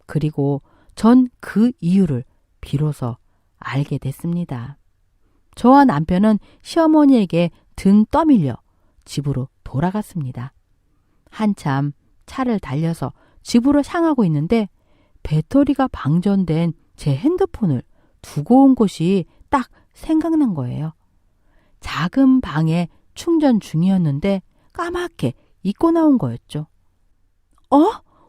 그리고 전 그 이유를 비로소 알게 됐습니다. 저와 남편은 시어머니에게 등 떠밀려 집으로 돌아갔습니다. 한참 차를 달려서 집으로 향하고 있는데 배터리가 방전된 제 핸드폰을 두고 온 곳이 딱 생각난 거예요. 작은 방에 충전 중이었는데 까맣게 잊고 나온 거였죠.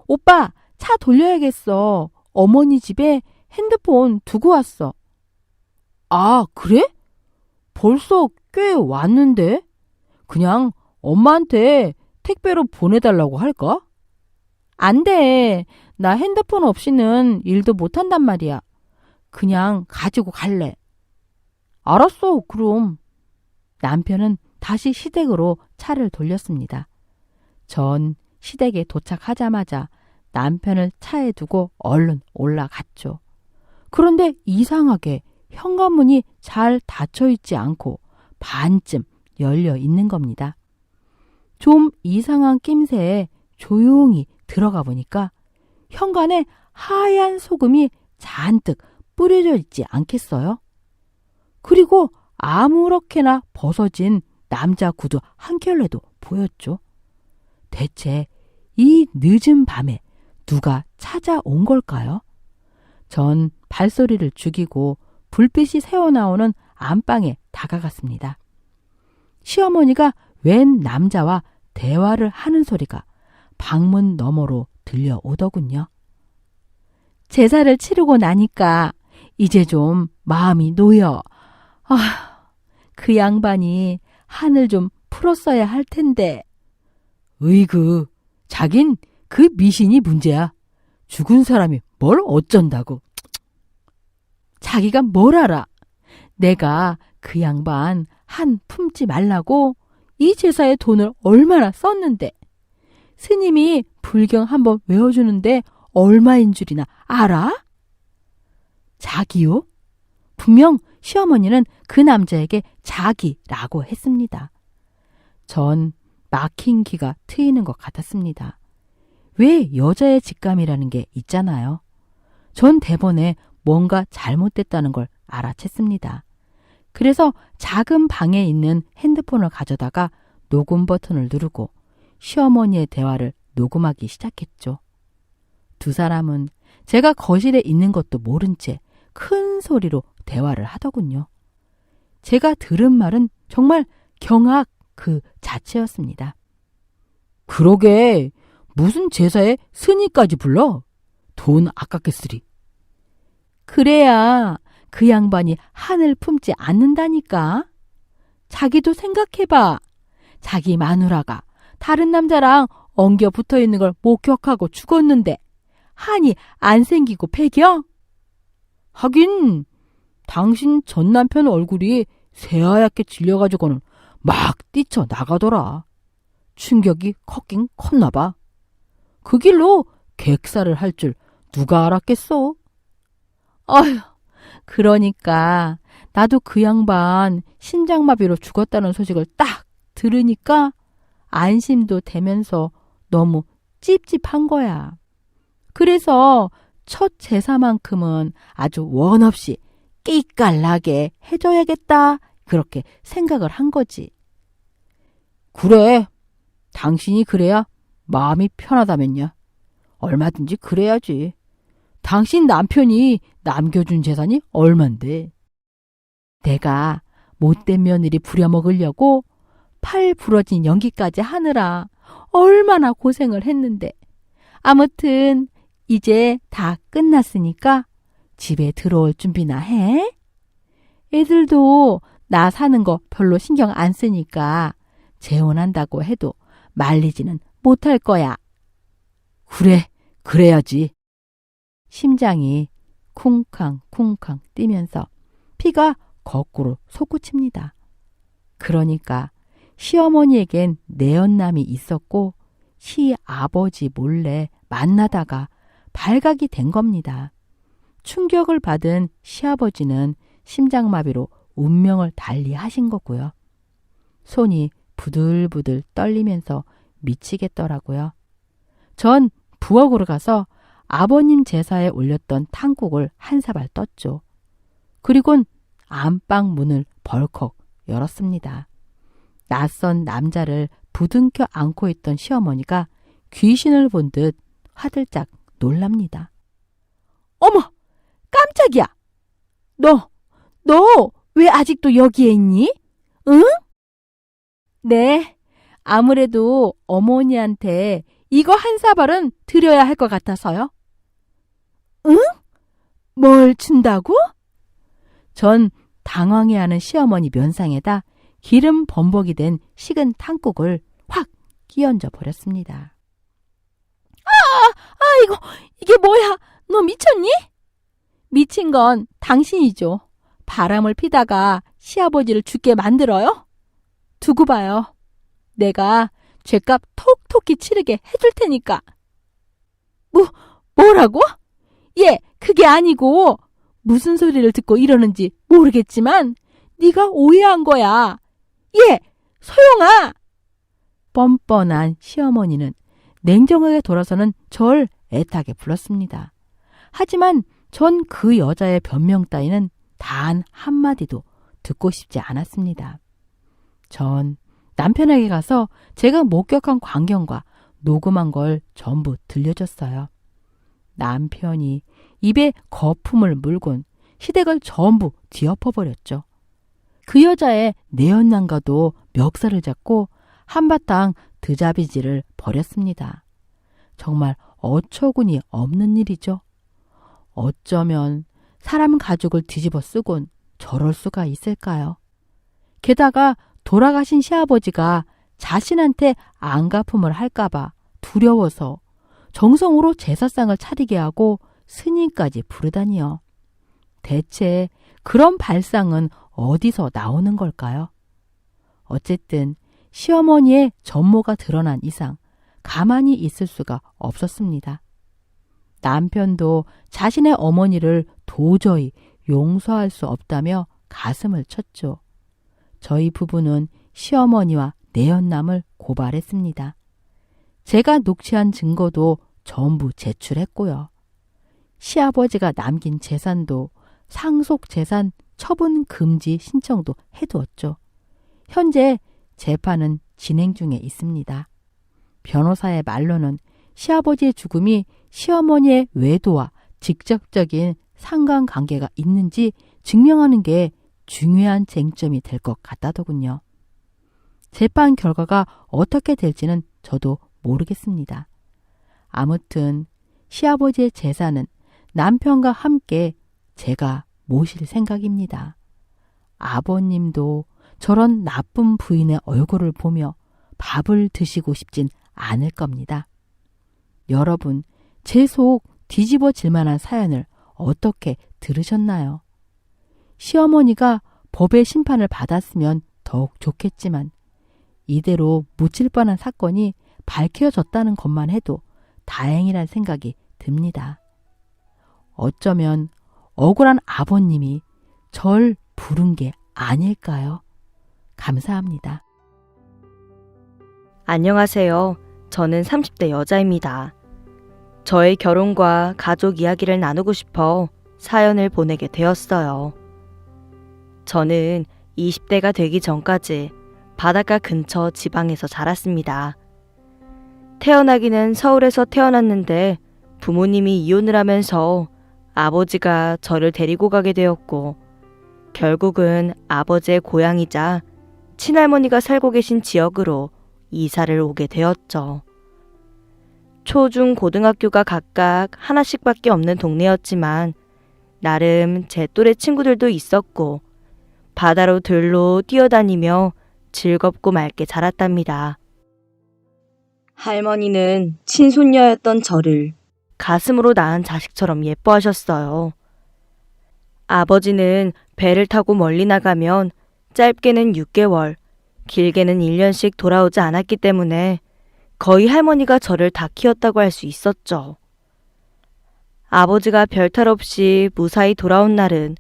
오빠, 차 돌려야겠어. 어머니 집에 핸드폰 두고 왔어. 아, 그래? 벌써 꽤 왔는데? 그냥 엄마한테 택배로 보내달라고 할까? 안 돼. 나 핸드폰 없이는 일도 못한단 말이야. 그냥 가지고 갈래. 알았어, 그럼. 남편은 다시 시댁으로 차를 돌렸습니다. 전 시댁에 도착하자마자 남편을 차에 두고 얼른 올라갔죠. 그런데 이상하게 현관문이 잘 닫혀있지 않고 반쯤 열려 있는 겁니다. 좀 이상한 낌새에 조용히 들어가 보니까 현관에 하얀 소금이 잔뜩 뿌려져 있지 않겠어요? 그리고 아무렇게나 벗어진 남자 구두 한 켤레도 보였죠. 대체 이 늦은 밤에 누가 찾아온 걸까요? 전 발소리를 죽이고 불빛이 새어나오는 안방에 다가갔습니다. 시어머니가 웬 남자와 대화를 하는 소리가 방문 너머로 들려오더군요. 제사를 치르고 나니까 이제 좀 마음이 놓여. 그 양반이 한을 좀 풀었어야 할 텐데. 으이그, 자긴 그 미신이 문제야. 죽은 사람이 뭘 어쩐다고. 자기가 뭘 알아. 내가 그 양반 한 품지 말라고 이 제사에 돈을 얼마나 썼는데. 스님이 불경 한번 외워주는데 얼마인 줄이나 알아? 자기요? 분명 시어머니는 그 남자에게 자기라고 했습니다. 전 막힌 기가 트이는 것 같았습니다. 왜 여자의 직감이라는 게 있잖아요. 전 대번에 뭔가 잘못됐다는 걸 알아챘습니다. 그래서 작은 방에 있는 핸드폰을 가져다가 녹음 버튼을 누르고 시어머니의 대화를 녹음하기 시작했죠. 두 사람은 제가 거실에 있는 것도 모른 채 큰 소리로 대화를 하더군요. 제가 들은 말은 정말 경악 그 자체였습니다. 그러게 무슨 제사에 스님까지 불러? 돈 아깝겠으리. 그래야 그 양반이 한을 품지 않는다니까. 자기도 생각해봐. 자기 마누라가 다른 남자랑 엉겨 붙어있는 걸 목격하고 죽었는데 한이 안 생기고 배겨? 하긴 당신 전 남편 얼굴이 새하얗게 질려가지고는 막 뛰쳐나가더라. 충격이 컸긴 컸나봐. 그 길로 객사를 할 줄 누가 알았겠어? 아휴, 그러니까 나도 그 양반 심장마비로 죽었다는 소식을 딱 들으니까 안심도 되면서 너무 찝찝한 거야. 그래서 첫 제사만큼은 아주 원 없이 끼깔나게 해줘야겠다 그렇게 생각을 한 거지. 그래, 당신이 그래야 마음이 편하다면요. 얼마든지 그래야지. 당신 남편이 남겨준 재산이 얼만데. 내가 못된 며느리 부려먹으려고 팔 부러진 연기까지 하느라 얼마나 고생을 했는데. 아무튼 이제 다 끝났으니까 집에 들어올 준비나 해. 애들도 나 사는 거 별로 신경 안 쓰니까 재혼한다고 해도 말리지는 못할 거야. 그래, 그래야지. 심장이 쿵쾅쿵쾅 뛰면서 피가 거꾸로 솟구칩니다. 그러니까 시어머니에겐 내연남이 있었고 시아버지 몰래 만나다가 발각이 된 겁니다. 충격을 받은 시아버지는 심장마비로 운명을 달리하신 거고요. 손이 부들부들 떨리면서 미치겠더라고요. 전 부엌으로 가서 아버님 제사에 올렸던 탕국을 한 사발 떴죠. 그리곤 안방 문을 벌컥 열었습니다. 낯선 남자를 부둥켜 안고 있던 시어머니가 귀신을 본 듯 화들짝 놀랍니다. 어머! 깜짝이야! 너 왜 아직도 여기에 있니? 응? 네, 아무래도 어머니한테 이거 한 사발은 드려야 할 것 같아서요. 응? 뭘 준다고? 전 당황해하는 시어머니 면상에다 기름 범벅이 된 식은 탕국을 확 끼얹어 버렸습니다. 아이고, 이게 뭐야? 너 미쳤니? 미친 건 당신이죠. 바람을 피다가 시아버지를 죽게 만들어요? 두고 봐요. 내가 죗값 톡톡히 치르게 해줄 테니까. 뭐라고? 예, 그게 아니고 무슨 소리를 듣고 이러는지 모르겠지만 네가 오해한 거야. 예, 소영아. 뻔뻔한 시어머니는 냉정하게 돌아서는 절 애타게 불렀습니다. 하지만 전 그 여자의 변명 따위는 단 한마디도 듣고 싶지 않았습니다. 전 남편에게 가서 제가 목격한 광경과 녹음한 걸 전부 들려줬어요. 남편이 입에 거품을 물곤 시댁을 전부 뒤엎어버렸죠. 그 여자의 내연남과도 멱살을 잡고 한바탕 드자비질을 벌였습니다. 정말 어처구니 없는 일이죠. 어쩌면 사람 가족을 뒤집어 쓰곤 저럴 수가 있을까요? 게다가 돌아가신 시아버지가 자신한테 안갚음을 할까봐 두려워서 정성으로 제사상을 차리게 하고 스님까지 부르다니요. 대체 그런 발상은 어디서 나오는 걸까요? 어쨌든 시어머니의 전모가 드러난 이상 가만히 있을 수가 없었습니다. 남편도 자신의 어머니를 도저히 용서할 수 없다며 가슴을 쳤죠. 저희 부부는 시어머니와 내연남을 고발했습니다. 제가 녹취한 증거도 전부 제출했고요. 시아버지가 남긴 재산도 상속재산 처분 금지 신청도 해두었죠. 현재 재판은 진행 중에 있습니다. 변호사의 말로는 시아버지의 죽음이 시어머니의 외도와 직접적인 상관관계가 있는지 증명하는 게 중요한 쟁점이 될 것 같다더군요. 재판 결과가 어떻게 될지는 저도 모르겠습니다. 아무튼 시아버지의 재산은 남편과 함께 제가 모실 생각입니다. 아버님도 저런 나쁜 부인의 얼굴을 보며 밥을 드시고 싶진 않을 겁니다. 여러분, 제 속 뒤집어질 만한 사연을 어떻게 들으셨나요? 시어머니가 법의 심판을 받았으면 더욱 좋겠지만 이대로 묻힐 뻔한 사건이 밝혀졌다는 것만 해도 다행이란 생각이 듭니다. 어쩌면 억울한 아버님이 절 부른 게 아닐까요? 감사합니다. 안녕하세요. 저는 30대 여자입니다. 저의 결혼과 가족 이야기를 나누고 싶어 사연을 보내게 되었어요. 저는 20대가 되기 전까지 바닷가 근처 지방에서 자랐습니다. 태어나기는 서울에서 태어났는데 부모님이 이혼을 하면서 아버지가 저를 데리고 가게 되었고 결국은 아버지의 고향이자 친할머니가 살고 계신 지역으로 이사를 오게 되었죠. 초, 중, 고등학교가 각각 하나씩밖에 없는 동네였지만 나름 제 또래 친구들도 있었고 바다로 들로 뛰어다니며 즐겁고 맑게 자랐답니다. 할머니는 친손녀였던 저를 가슴으로 낳은 자식처럼 예뻐하셨어요. 아버지는 배를 타고 멀리 나가면 짧게는 6개월, 길게는 1년씩 돌아오지 않았기 때문에 거의 할머니가 저를 다 키웠다고 할 수 있었죠. 아버지가 별탈 없이 무사히 돌아온 날은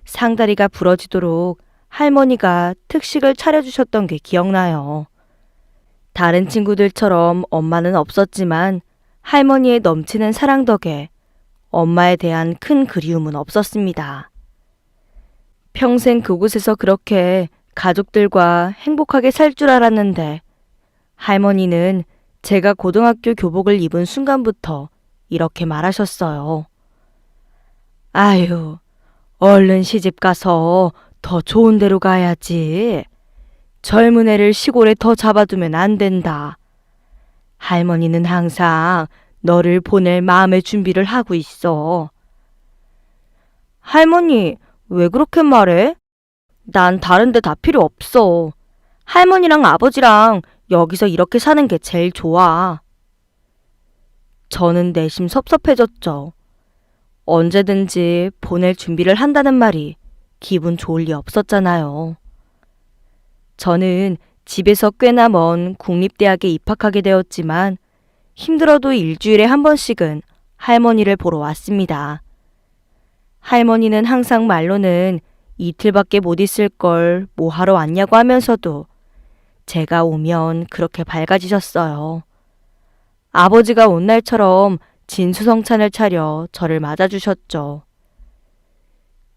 상다리가 부러지도록 할머니가 특식을 차려주셨던 게 기억나요. 다른 친구들처럼 엄마는 없었지만 할머니의 넘치는 사랑 덕에 엄마에 대한 큰 그리움은 없었습니다. 평생 그곳에서 그렇게 가족들과 행복하게 살 줄 알았는데 할머니는 제가 고등학교 교복을 입은 순간부터 이렇게 말하셨어요. 아유, 얼른 시집 가서 더 좋은 데로 가야지. 젊은 애를 시골에 더 잡아두면 안 된다. 할머니는 항상 너를 보낼 마음의 준비를 하고 있어. 할머니, 왜 그렇게 말해? 난 다른 데 다 필요 없어. 할머니랑 아버지랑 여기서 이렇게 사는 게 제일 좋아. 저는 내심 섭섭해졌죠. 언제든지 보낼 준비를 한다는 말이 기분 좋을 리 없었잖아요. 저는 집에서 꽤나 먼 국립대학에 입학하게 되었지만 힘들어도 일주일에 한 번씩은 할머니를 보러 왔습니다. 할머니는 항상 말로는 이틀밖에 못 있을 걸 뭐 하러 왔냐고 하면서도 제가 오면 그렇게 밝아지셨어요. 아버지가 온 날처럼 진수성찬을 차려 저를 맞아주셨죠.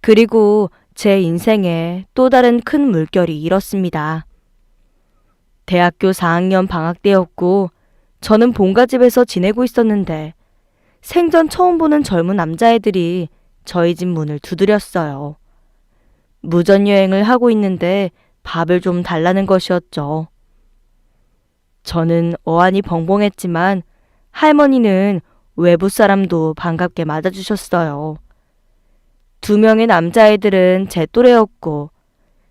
그리고 제 인생에 또 다른 큰 물결이 일었습니다. 대학교 4학년 방학 때였고 저는 본가 집에서 지내고 있었는데 생전 처음 보는 젊은 남자애들이 저희 집 문을 두드렸어요. 무전여행을 하고 있는데 밥을 좀 달라는 것이었죠. 저는 어안이 벙벙했지만 할머니는 외부 사람도 반갑게 맞아주셨어요. 2명의 남자애들은 제 또래였고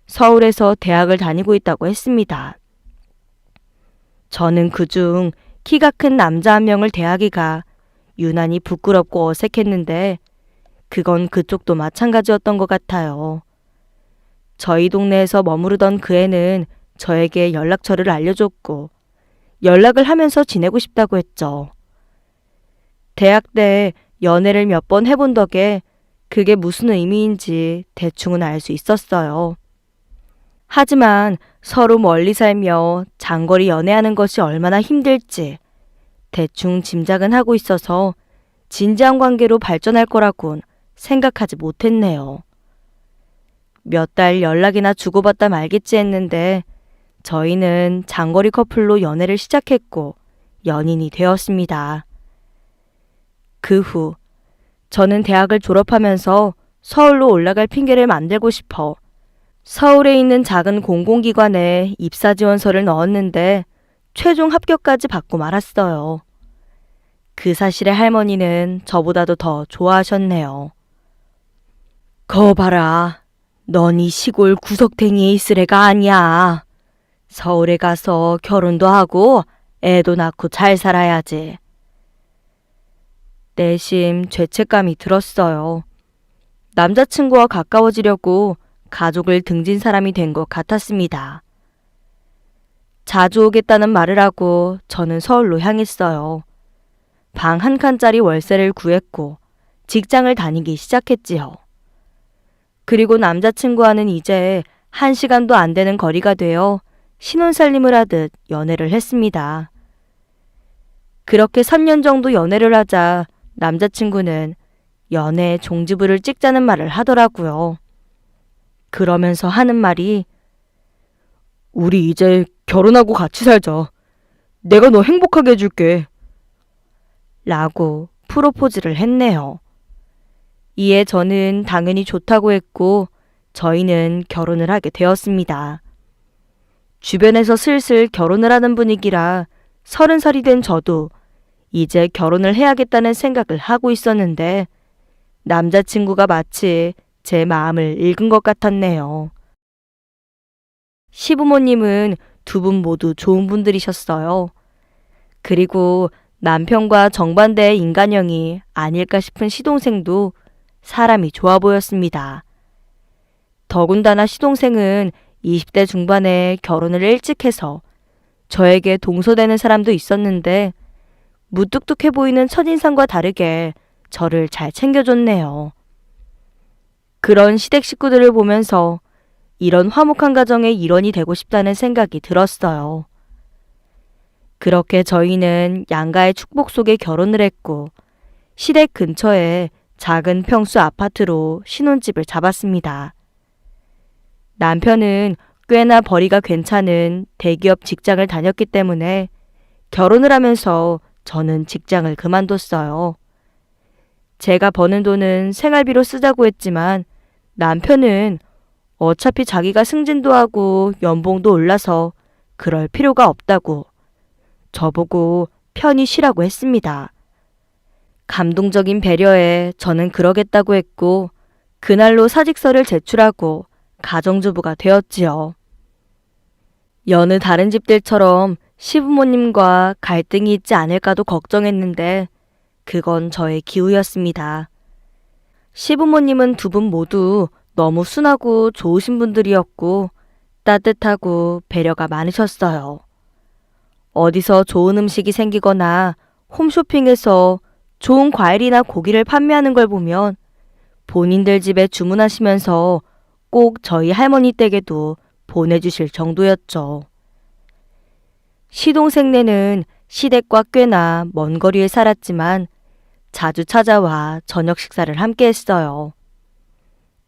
서울에서 대학을 다니고 있다고 했습니다. 저는 그중 키가 큰 남자 한 명을 대하기가 유난히 부끄럽고 어색했는데 그건 그쪽도 마찬가지였던 것 같아요. 저희 동네에서 머무르던 그 애는 저에게 연락처를 알려줬고 연락을 하면서 지내고 싶다고 했죠. 대학 때 연애를 몇 번 해본 덕에 그게 무슨 의미인지 대충은 알 수 있었어요. 하지만 서로 멀리 살며 장거리 연애하는 것이 얼마나 힘들지 대충 짐작은 하고 있어서 진지한 관계로 발전할 거라곤 생각하지 못했네요. 몇 달 연락이나 주고받다 말겠지 했는데 저희는 장거리 커플로 연애를 시작했고 연인이 되었습니다. 그 후 저는 대학을 졸업하면서 서울로 올라갈 핑계를 만들고 싶어 서울에 있는 작은 공공기관에 입사 지원서를 넣었는데 최종 합격까지 받고 말았어요. 그 사실에 할머니는 저보다도 더 좋아하셨네요. 거 봐라. 넌 이 시골 구석탱이에 있을 애가 아니야. 서울에 가서 결혼도 하고 애도 낳고 잘 살아야지. 내심 죄책감이 들었어요. 남자친구와 가까워지려고 가족을 등진 사람이 된 것 같았습니다. 자주 오겠다는 말을 하고 저는 서울로 향했어요. 방 한 칸짜리 월세를 구했고 직장을 다니기 시작했지요. 그리고 남자친구와는 이제 1시간도 안 되는 거리가 되어 신혼살림을 하듯 연애를 했습니다. 그렇게 3년 정도 연애를 하자 남자친구는 연애 종지부를 찍자는 말을 하더라고요. 그러면서 하는 말이 우리 이제 결혼하고 같이 살자. 내가 너 행복하게 해줄게. 라고 프로포즈를 했네요. 이에 저는 당연히 좋다고 했고 저희는 결혼을 하게 되었습니다. 주변에서 슬슬 결혼을 하는 분위기라 30살이 된 저도 이제 결혼을 해야겠다는 생각을 하고 있었는데 남자친구가 마치 제 마음을 읽은 것 같았네요. 시부모님은 2분 모두 좋은 분들이셨어요. 그리고 남편과 정반대의 인간형이 아닐까 싶은 시동생도 사람이 좋아 보였습니다. 더군다나 시동생은 20대 중반에 결혼을 일찍 해서 저에게 동서되는 사람도 있었는데 무뚝뚝해 보이는 첫인상과 다르게 저를 잘 챙겨줬네요. 그런 시댁 식구들을 보면서 이런 화목한 가정의 일원이 되고 싶다는 생각이 들었어요. 그렇게 저희는 양가의 축복 속에 결혼을 했고 시댁 근처에 작은 평수 아파트로 신혼집을 잡았습니다. 남편은 꽤나 벌이가 괜찮은 대기업 직장을 다녔기 때문에 결혼을 하면서 저는 직장을 그만뒀어요. 제가 버는 돈은 생활비로 쓰자고 했지만 남편은 어차피 자기가 승진도 하고 연봉도 올라서 그럴 필요가 없다고 저보고 편히 쉬라고 했습니다. 감동적인 배려에 저는 그러겠다고 했고 그날로 사직서를 제출하고 가정주부가 되었지요. 여느 다른 집들처럼 시부모님과 갈등이 있지 않을까도 걱정했는데 그건 저의 기우였습니다. 시부모님은 2분 모두 너무 순하고 좋으신 분들이었고 따뜻하고 배려가 많으셨어요. 어디서 좋은 음식이 생기거나 홈쇼핑에서 좋은 과일이나 고기를 판매하는 걸 보면 본인들 집에 주문하시면서 꼭 저희 할머니 댁에도 보내주실 정도였죠. 시동생네는 시댁과 꽤나 먼 거리에 살았지만 자주 찾아와 저녁 식사를 함께 했어요.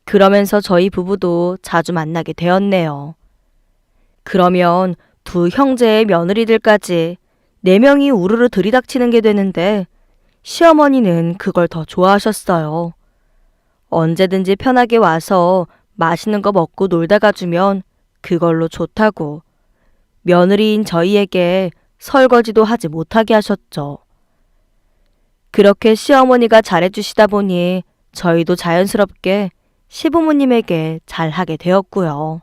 그러면서 저희 부부도 자주 만나게 되었네요. 그러면 두 형제의 며느리들까지 4명이 우르르 들이닥치는 게 되는데 시어머니는 그걸 더 좋아하셨어요. 언제든지 편하게 와서 맛있는 거 먹고 놀다 가주면 그걸로 좋다고 며느리인 저희에게 설거지도 하지 못하게 하셨죠. 그렇게 시어머니가 잘해주시다 보니 저희도 자연스럽게 시부모님에게 잘하게 되었고요.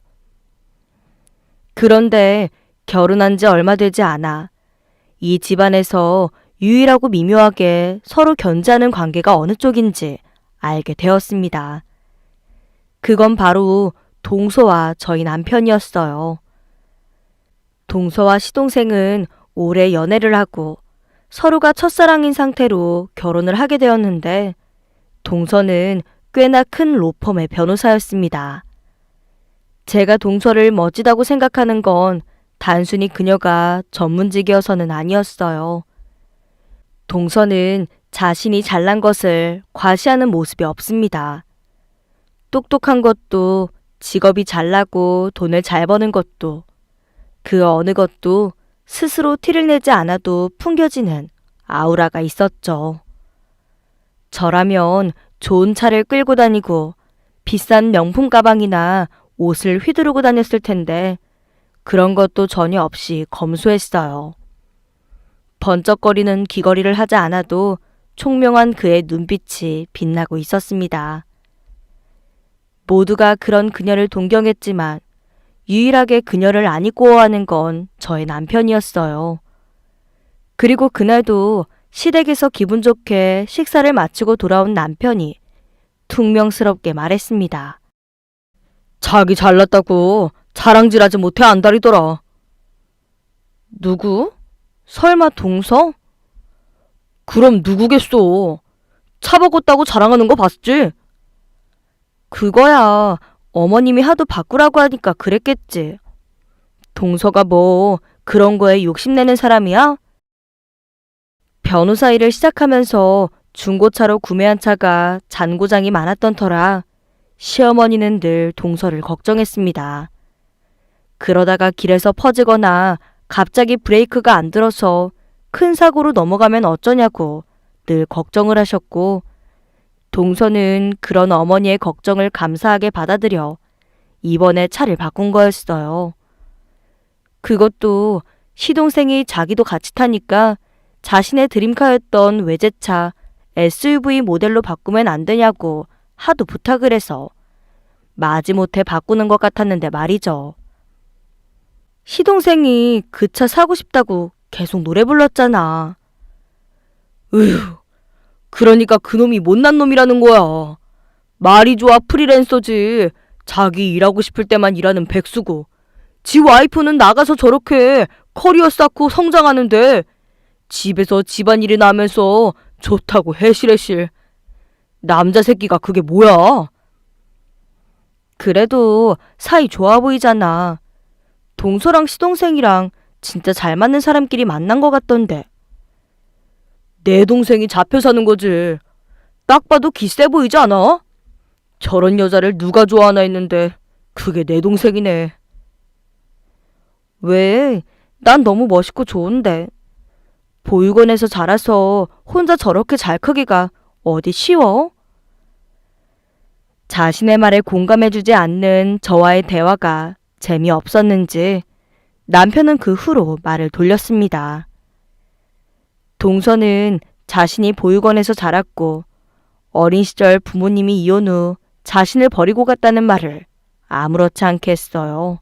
그런데 결혼한 지 얼마 되지 않아 이 집안에서 유일하고 미묘하게 서로 견제하는 관계가 어느 쪽인지 알게 되었습니다. 그건 바로 동서와 저희 남편이었어요. 동서와 시동생은 오래 연애를 하고 서로가 첫사랑인 상태로 결혼을 하게 되었는데 동서는 꽤나 큰 로펌의 변호사였습니다. 제가 동서를 멋지다고 생각하는 건 단순히 그녀가 전문직이어서는 아니었어요. 동서는 자신이 잘난 것을 과시하는 모습이 없습니다. 똑똑한 것도 직업이 잘나고 돈을 잘 버는 것도 그 어느 것도 스스로 티를 내지 않아도 풍겨지는 아우라가 있었죠. 저라면 좋은 차를 끌고 다니고 비싼 명품 가방이나 옷을 휘두르고 다녔을 텐데 그런 것도 전혀 없이 검소했어요. 번쩍거리는 귀걸이를 하지 않아도 총명한 그의 눈빛이 빛나고 있었습니다. 모두가 그런 그녀를 동경했지만 유일하게 그녀를 안 이꼬워하는 건 저의 남편이었어요. 그리고 그날도 시댁에서 기분 좋게 식사를 마치고 돌아온 남편이 퉁명스럽게 말했습니다. 자기 잘났다고 자랑질하지 못해 안달이더라. 누구? 설마 동서? 그럼 누구겠소? 차 바꿨다고 자랑하는 거 봤지? 그거야 어머님이 하도 바꾸라고 하니까 그랬겠지. 동서가 뭐 그런 거에 욕심내는 사람이야? 변호사 일을 시작하면서 중고차로 구매한 차가 잔고장이 많았던 터라 시어머니는 늘 동서를 걱정했습니다. 그러다가 길에서 퍼지거나 갑자기 브레이크가 안 들어서 큰 사고로 넘어가면 어쩌냐고 늘 걱정을 하셨고 동서는 그런 어머니의 걱정을 감사하게 받아들여 이번에 차를 바꾼 거였어요. 그것도 시동생이 자기도 같이 타니까 자신의 드림카였던 외제차 SUV 모델로 바꾸면 안 되냐고 하도 부탁을 해서 마지못해 바꾸는 것 같았는데 말이죠. 시동생이 그 차 사고 싶다고 계속 노래 불렀잖아. 으휴, 그러니까 그놈이 못난 놈이라는 거야. 말이 좋아 프리랜서지. 자기 일하고 싶을 때만 일하는 백수고. 지 와이프는 나가서 저렇게 커리어 쌓고 성장하는데 집에서 집안일이나 하면서 좋다고 해실해실. 남자 새끼가 그게 뭐야? 그래도 사이 좋아 보이잖아. 동서랑 시동생이랑 진짜 잘 맞는 사람끼리 만난 것 같던데. 내 동생이 잡혀 사는 거지. 딱 봐도 기 세 보이지 않아? 저런 여자를 누가 좋아하나 했는데 그게 내 동생이네. 왜? 난 너무 멋있고 좋은데. 보육원에서 자라서 혼자 저렇게 잘 크기가 어디 쉬워? 자신의 말에 공감해주지 않는 저와의 대화가 재미없었는지 남편은 그 후로 말을 돌렸습니다. 동서는 자신이 보육원에서 자랐고 어린 시절 부모님이 이혼 후 자신을 버리고 갔다는 말을 아무렇지 않게 했어요.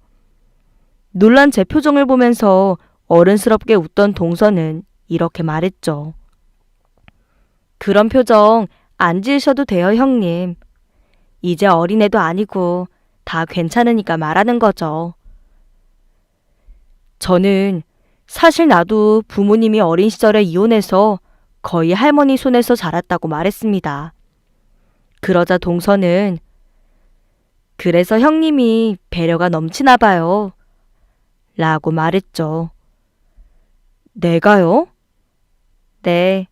놀란 제 표정을 보면서 어른스럽게 웃던 동서는 이렇게 말했죠. 그런 표정 안 지으셔도 돼요, 형님. 이제 어린애도 아니고 다 괜찮으니까 말하는 거죠. 저는 사실 나도 부모님이 어린 시절에 이혼해서 거의 할머니 손에서 자랐다고 말했습니다. 그러자 동서는 그래서 형님이 배려가 넘치나 봐요. 라고 말했죠. 내가요? 네.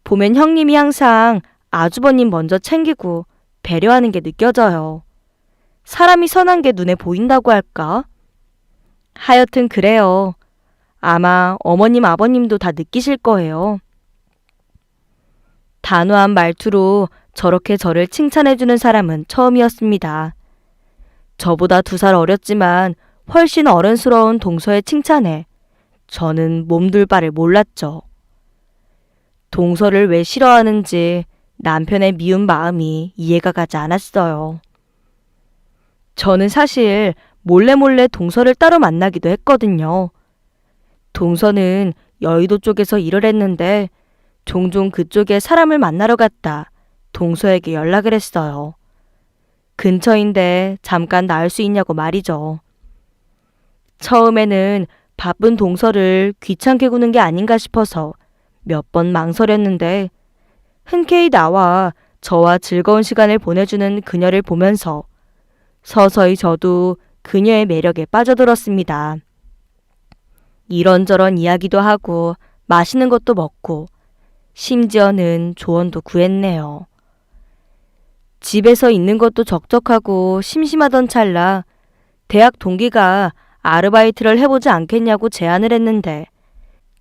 보면 형님이 항상 아주버님 먼저 챙기고 배려하는 게 느껴져요. 사람이 선한 게 눈에 보인다고 할까? 하여튼 그래요. 아마 어머님, 아버님도 다 느끼실 거예요. 단호한 말투로 저렇게 저를 칭찬해주는 사람은 처음이었습니다. 저보다 2살 어렸지만 훨씬 어른스러운 동서의 칭찬에 저는 몸둘 바를 몰랐죠. 동서를 왜 싫어하는지 남편의 미운 마음이 이해가 가지 않았어요. 저는 사실 몰래 동서를 따로 만나기도 했거든요. 동서는 여의도 쪽에서 일을 했는데 종종 그쪽에 사람을 만나러 갔다 동서에게 연락을 했어요. 근처인데 잠깐 나올 수 있냐고 말이죠. 처음에는 바쁜 동서를 귀찮게 구는 게 아닌가 싶어서 몇 번 망설였는데 흔쾌히 나와 저와 즐거운 시간을 보내주는 그녀를 보면서 서서히 저도 그녀의 매력에 빠져들었습니다. 이런저런 이야기도 하고 맛있는 것도 먹고 심지어는 조언도 구했네요. 집에서 있는 것도 적적하고 심심하던 찰나 대학 동기가 아르바이트를 해보지 않겠냐고 제안을 했는데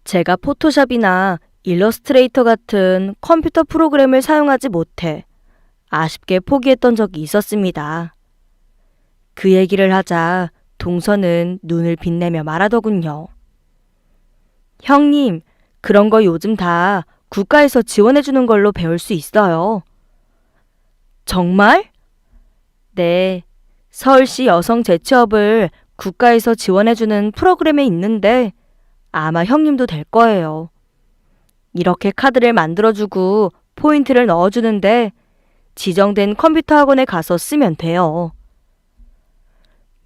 제가 포토샵이나 일러스트레이터 같은 컴퓨터 프로그램을 사용하지 못해 아쉽게 포기했던 적이 있었습니다. 그 얘기를 하자 동서는 눈을 빛내며 말하더군요. 형님, 그런 거 요즘 다 국가에서 지원해주는 걸로 배울 수 있어요. 정말? 네, 서울시 여성 재취업을 국가에서 지원해주는 프로그램에 있는데 아마 형님도 될 거예요. 이렇게 카드를 만들어주고 포인트를 넣어주는데 지정된 컴퓨터 학원에 가서 쓰면 돼요.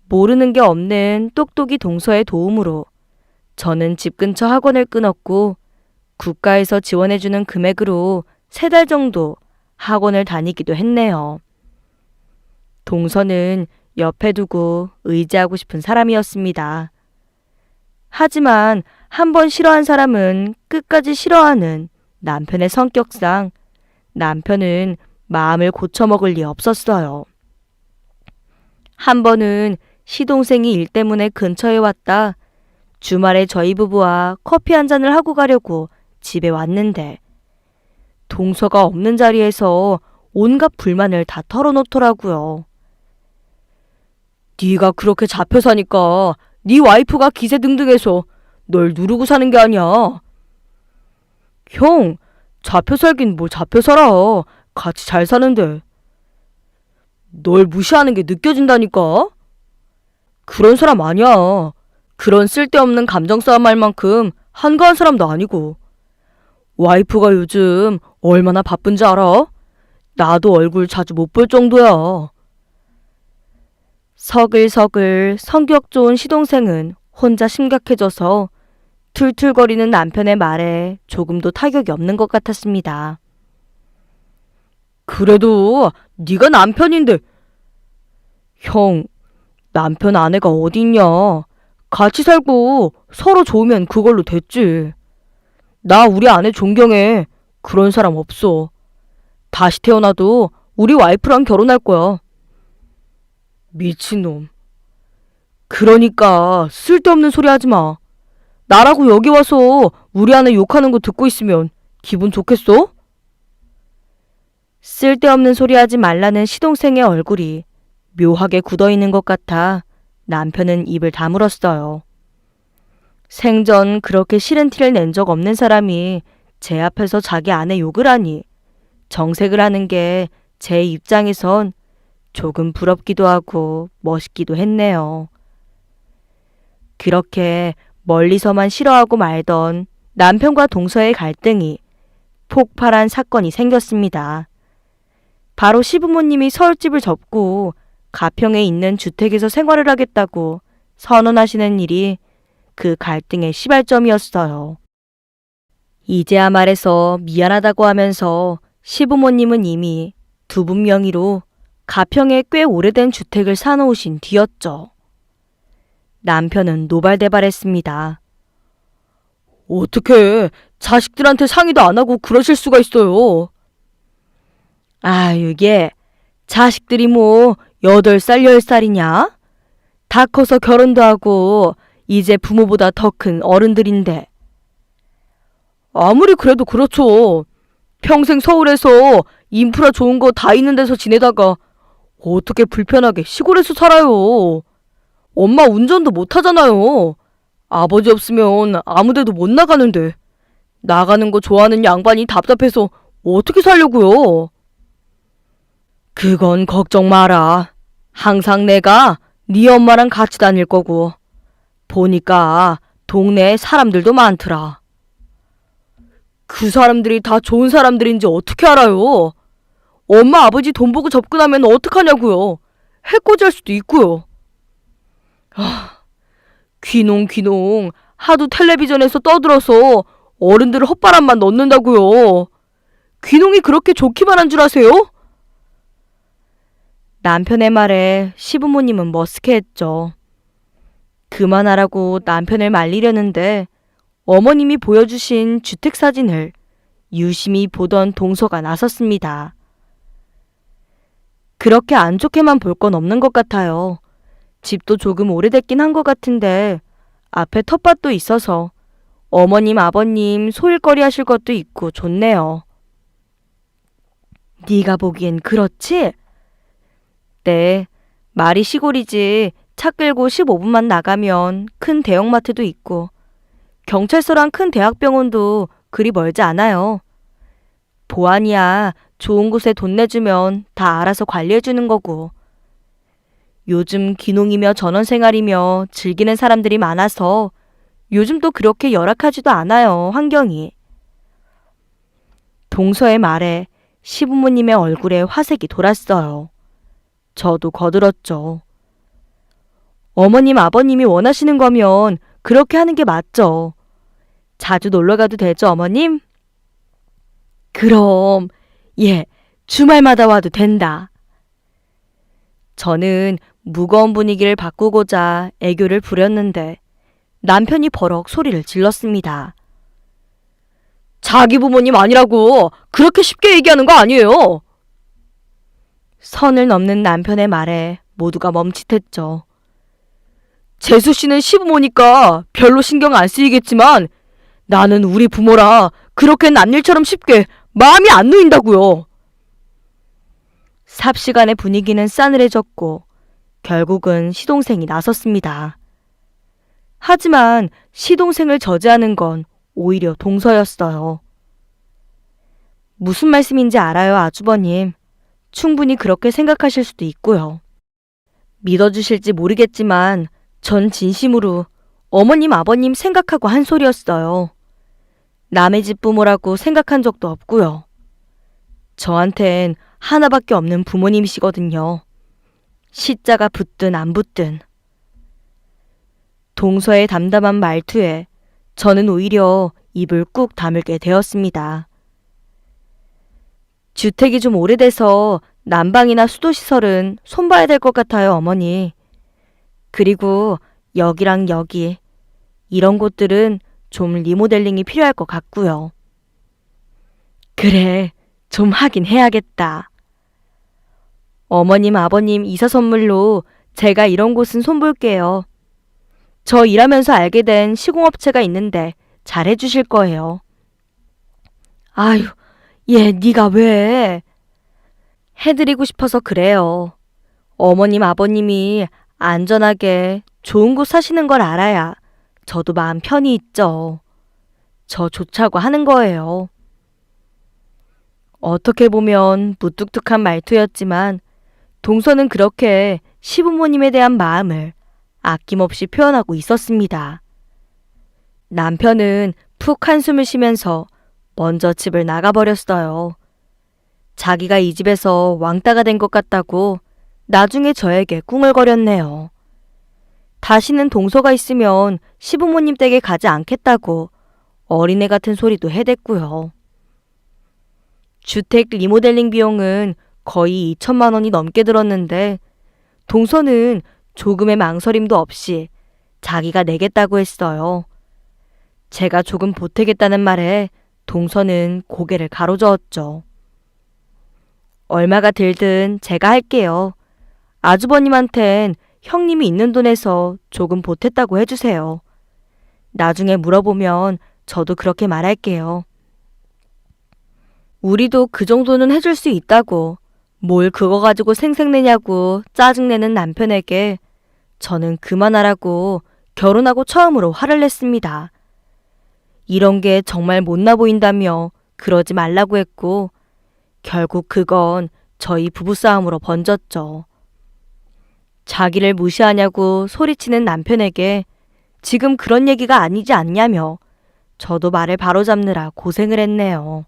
모르는 게 없는 똑똑이 동서의 도움으로 저는 집 근처 학원을 끊었고 국가에서 지원해주는 금액으로 3달 정도 학원을 다니기도 했네요. 동서는 옆에 두고 의지하고 싶은 사람이었습니다. 하지만 한 번 싫어한 사람은 끝까지 싫어하는 남편의 성격상 남편은 마음을 고쳐먹을 리 없었어요. 한 번은 시동생이 일 때문에 근처에 왔다 주말에 저희 부부와 커피 한 잔을 하고 가려고 집에 왔는데 동서가 없는 자리에서 온갖 불만을 다 털어놓더라고요. 네가 그렇게 잡혀 사니까 네 와이프가 기세등등해서 널 누르고 사는 게 아니야. 형, 잡혀 살긴 뭘 잡혀 살아. 같이 잘 사는데. 널 무시하는 게 느껴진다니까? 그런 사람 아니야. 그런 쓸데없는 감정 싸움 할 만큼 한가한 사람도 아니고. 와이프가 요즘 얼마나 바쁜지 알아? 나도 얼굴 자주 못 볼 정도야. 서글서글 성격 좋은 시동생은 혼자 심각해져서 툴툴거리는 남편의 말에 조금도 타격이 없는 것 같았습니다. 그래도 네가 남편인데. 형, 남편 아내가 어딨냐. 같이 살고 서로 좋으면 그걸로 됐지. 나 우리 아내 존경해. 그런 사람 없어. 다시 태어나도 우리 와이프랑 결혼할 거야. 미친놈. 그러니까 쓸데없는 소리 하지 마. 나라고 여기 와서 우리 아내 욕하는 거 듣고 있으면 기분 좋겠어? 쓸데없는 소리 하지 말라는 시동생의 얼굴이 묘하게 굳어있는 것 같아 남편은 입을 다물었어요. 생전 그렇게 싫은 티를 낸 적 없는 사람이 제 앞에서 자기 아내 욕을 하니 정색을 하는 게 제 입장에선 조금 부럽기도 하고 멋있기도 했네요. 그렇게 멀리서만 싫어하고 말던 남편과 동서의 갈등이 폭발한 사건이 생겼습니다. 바로 시부모님이 서울집을 접고 가평에 있는 주택에서 생활을 하겠다고 선언하시는 일이 그 갈등의 시발점이었어요. 이제야 말해서 미안하다고 하면서 시부모님은 이미 2분 명의로 가평에 꽤 오래된 주택을 사놓으신 뒤였죠. 남편은 노발대발했습니다. 어떻게 자식들한테 상의도 안 하고 그러실 수가 있어요. 이게 자식들이 뭐 8살, 10살이냐? 다 커서 결혼도 하고 이제 부모보다 더 큰 어른들인데. 아무리 그래도 그렇죠. 평생 서울에서 인프라 좋은 거 다 있는 데서 지내다가 어떻게 불편하게 시골에서 살아요. 엄마 운전도 못 하잖아요. 아버지 없으면 아무 데도 못 나가는데. 나가는 거 좋아하는 양반이 답답해서 어떻게 살려고요? 그건 걱정 마라. 항상 내가 네 엄마랑 같이 다닐 거고. 보니까 동네에 사람들도 많더라. 그 사람들이 다 좋은 사람들인지 어떻게 알아요? 엄마 아버지 돈 보고 접근하면 어떡하냐고요. 해코지할 수도 있고요. 귀농 하도 텔레비전에서 떠들어서 어른들 헛바람만 넣는다고요. 귀농이 그렇게 좋기만 한 줄 아세요? 남편의 말에 시부모님은 머쓱해했죠. 그만하라고 남편을 말리려는데 어머님이 보여주신 주택사진을 유심히 보던 동서가 나섰습니다. 그렇게 안 좋게만 볼 건 없는 것 같아요. 집도 조금 오래됐긴 한 것 같은데 앞에 텃밭도 있어서 어머님, 아버님 소일거리 하실 것도 있고 좋네요. 네가 보기엔 그렇지? 네, 말이 시골이지 차 끌고 15분만 나가면 큰 대형마트도 있고 경찰서랑 큰 대학병원도 그리 멀지 않아요. 보안이야 좋은 곳에 돈 내주면 다 알아서 관리해주는 거고. 요즘 귀농이며 전원생활이며 즐기는 사람들이 많아서 요즘도 그렇게 열악하지도 않아요, 환경이. 동서의 말에 시부모님의 얼굴에 화색이 돌았어요. 저도 거들었죠. 어머님, 아버님이 원하시는 거면 그렇게 하는 게 맞죠. 자주 놀러 가도 되죠, 어머님? 그럼, 예, 주말마다 와도 된다. 저는 무거운 분위기를 바꾸고자 애교를 부렸는데 남편이 버럭 소리를 질렀습니다. 자기 부모님 아니라고 그렇게 쉽게 얘기하는 거 아니에요. 선을 넘는 남편의 말에 모두가 멈칫했죠. 재수 씨는 시부모니까 별로 신경 안 쓰이겠지만 나는 우리 부모라 그렇게 남일처럼 쉽게 마음이 안 놓인다고요. 삽시간의 분위기는 싸늘해졌고 결국은 시동생이 나섰습니다. 하지만 시동생을 저지하는 건 오히려 동서였어요. 무슨 말씀인지 알아요, 아주버님. 충분히 그렇게 생각하실 수도 있고요. 믿어주실지 모르겠지만 전 진심으로 어머님, 아버님 생각하고 한 소리였어요. 남의 집 부모라고 생각한 적도 없고요. 저한텐 하나밖에 없는 부모님이시거든요. 시자가 붙든 안 붙든. 동서의 담담한 말투에 저는 오히려 입을 꾹 다물게 되었습니다. 주택이 좀 오래돼서 난방이나 수도시설은 손봐야 될 것 같아요, 어머니. 그리고 여기랑 여기, 이런 곳들은 좀 리모델링이 필요할 것 같고요. 그래, 좀 하긴 해야겠다. 어머님, 아버님 이사 선물로 제가 이런 곳은 손볼게요. 저 일하면서 알게 된 시공업체가 있는데 잘해주실 거예요. 아유, 얘 네가 왜? 해드리고 싶어서 그래요. 어머님, 아버님이 안전하게 좋은 곳 사시는 걸 알아야 저도 마음 편히 있죠. 저 좋자고 하는 거예요. 어떻게 보면 무뚝뚝한 말투였지만 동서는 그렇게 시부모님에 대한 마음을 아낌없이 표현하고 있었습니다. 남편은 푹 한숨을 쉬면서 먼저 집을 나가버렸어요. 자기가 이 집에서 왕따가 된 것 같다고 나중에 저에게 꿍얼거렸네요. 다시는 동서가 있으면 시부모님 댁에 가지 않겠다고 어린애 같은 소리도 해댔고요. 주택 리모델링 비용은 거의 2천만 원이 넘게 들었는데 동서는 조금의 망설임도 없이 자기가 내겠다고 했어요. 제가 조금 보태겠다는 말에 동서는 고개를 가로저었죠. 얼마가 들든 제가 할게요. 아주버님한텐 형님이 있는 돈에서 조금 보탰다고 해주세요. 나중에 물어보면 저도 그렇게 말할게요. 우리도 그 정도는 해줄 수 있다고 뭘 그거 가지고 생색내냐고 짜증내는 남편에게 저는 그만하라고 결혼하고 처음으로 화를 냈습니다. 이런 게 정말 못나 보인다며 그러지 말라고 했고 결국 그건 저희 부부싸움으로 번졌죠. 자기를 무시하냐고 소리치는 남편에게 지금 그런 얘기가 아니지 않냐며 저도 말을 바로잡느라 고생을 했네요.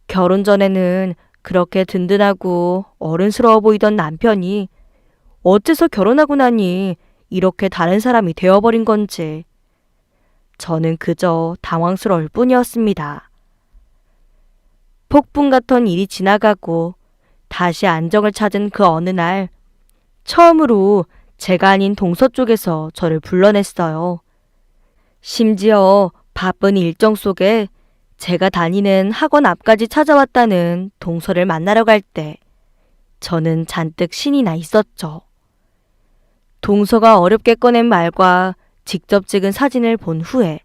결혼 전에는 그렇게 든든하고 어른스러워 보이던 남편이 어째서 결혼하고 나니 이렇게 다른 사람이 되어버린 건지 저는 그저 당황스러울 뿐이었습니다. 폭풍 같던 일이 지나가고 다시 안정을 찾은 그 어느 날 처음으로 제가 아닌 동서 쪽에서 저를 불러냈어요. 심지어 바쁜 일정 속에 제가 다니는 학원 앞까지 찾아왔다는 동서를 만나러 갈 때 저는 잔뜩 신이 나 있었죠. 동서가 어렵게 꺼낸 말과 직접 찍은 사진을 본 후에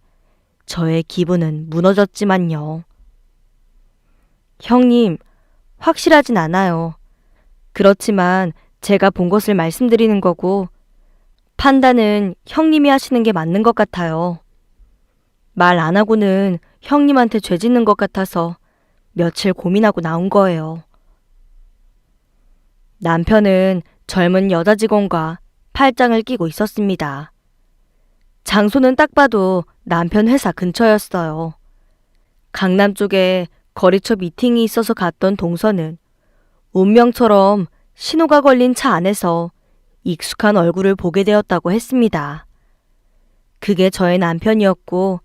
저의 기분은 무너졌지만요. 형님, 확실하진 않아요. 그렇지만 제가 본 것을 말씀드리는 거고 판단은 형님이 하시는 게 맞는 것 같아요. 말 안 하고는 형님한테 죄 짓는 것 같아서 며칠 고민하고 나온 거예요. 남편은 젊은 여자 직원과 팔짱을 끼고 있었습니다. 장소는 딱 봐도 남편 회사 근처였어요. 강남 쪽에 거리처 미팅이 있어서 갔던 동서는 운명처럼 신호가 걸린 차 안에서 익숙한 얼굴을 보게 되었다고 했습니다. 그게 저의 남편이었고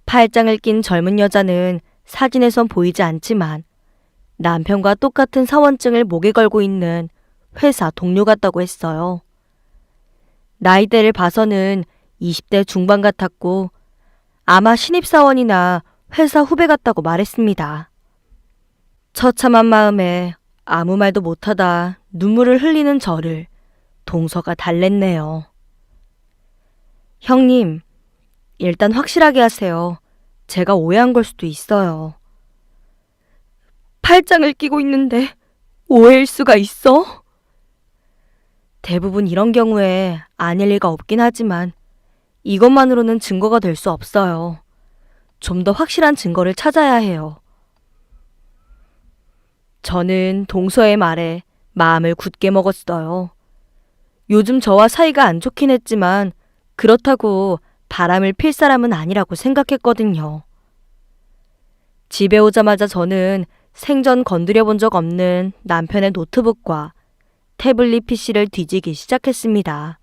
팔짱을 낀 젊은 여자는 사진에선 보이지 않지만 남편과 똑같은 사원증을 목에 걸고 있는 회사 동료 같다고 했어요. 나이대를 봐서는 20대 중반 같았고 아마 신입사원이나 회사 후배 같다고 말했습니다. 처참한 마음에 아무 말도 못하다 눈물을 흘리는 저를 동서가 달랬네요. 형님, 일단 확실하게 하세요. 제가 오해한 걸 수도 있어요. 팔짱을 끼고 있는데 오해일 수가 있어? 대부분 이런 경우에 아닐 리가 없긴 하지만 이것만으로는 증거가 될 수 없어요. 좀 더 확실한 증거를 찾아야 해요. 저는 동서의 말에 마음을 굳게 먹었어요. 요즘 저와 사이가 안 좋긴 했지만 그렇다고 바람을 필 사람은 아니라고 생각했거든요. 집에 오자마자 저는 생전 건드려 본 적 없는 남편의 노트북과 태블릿 PC를 뒤지기 시작했습니다.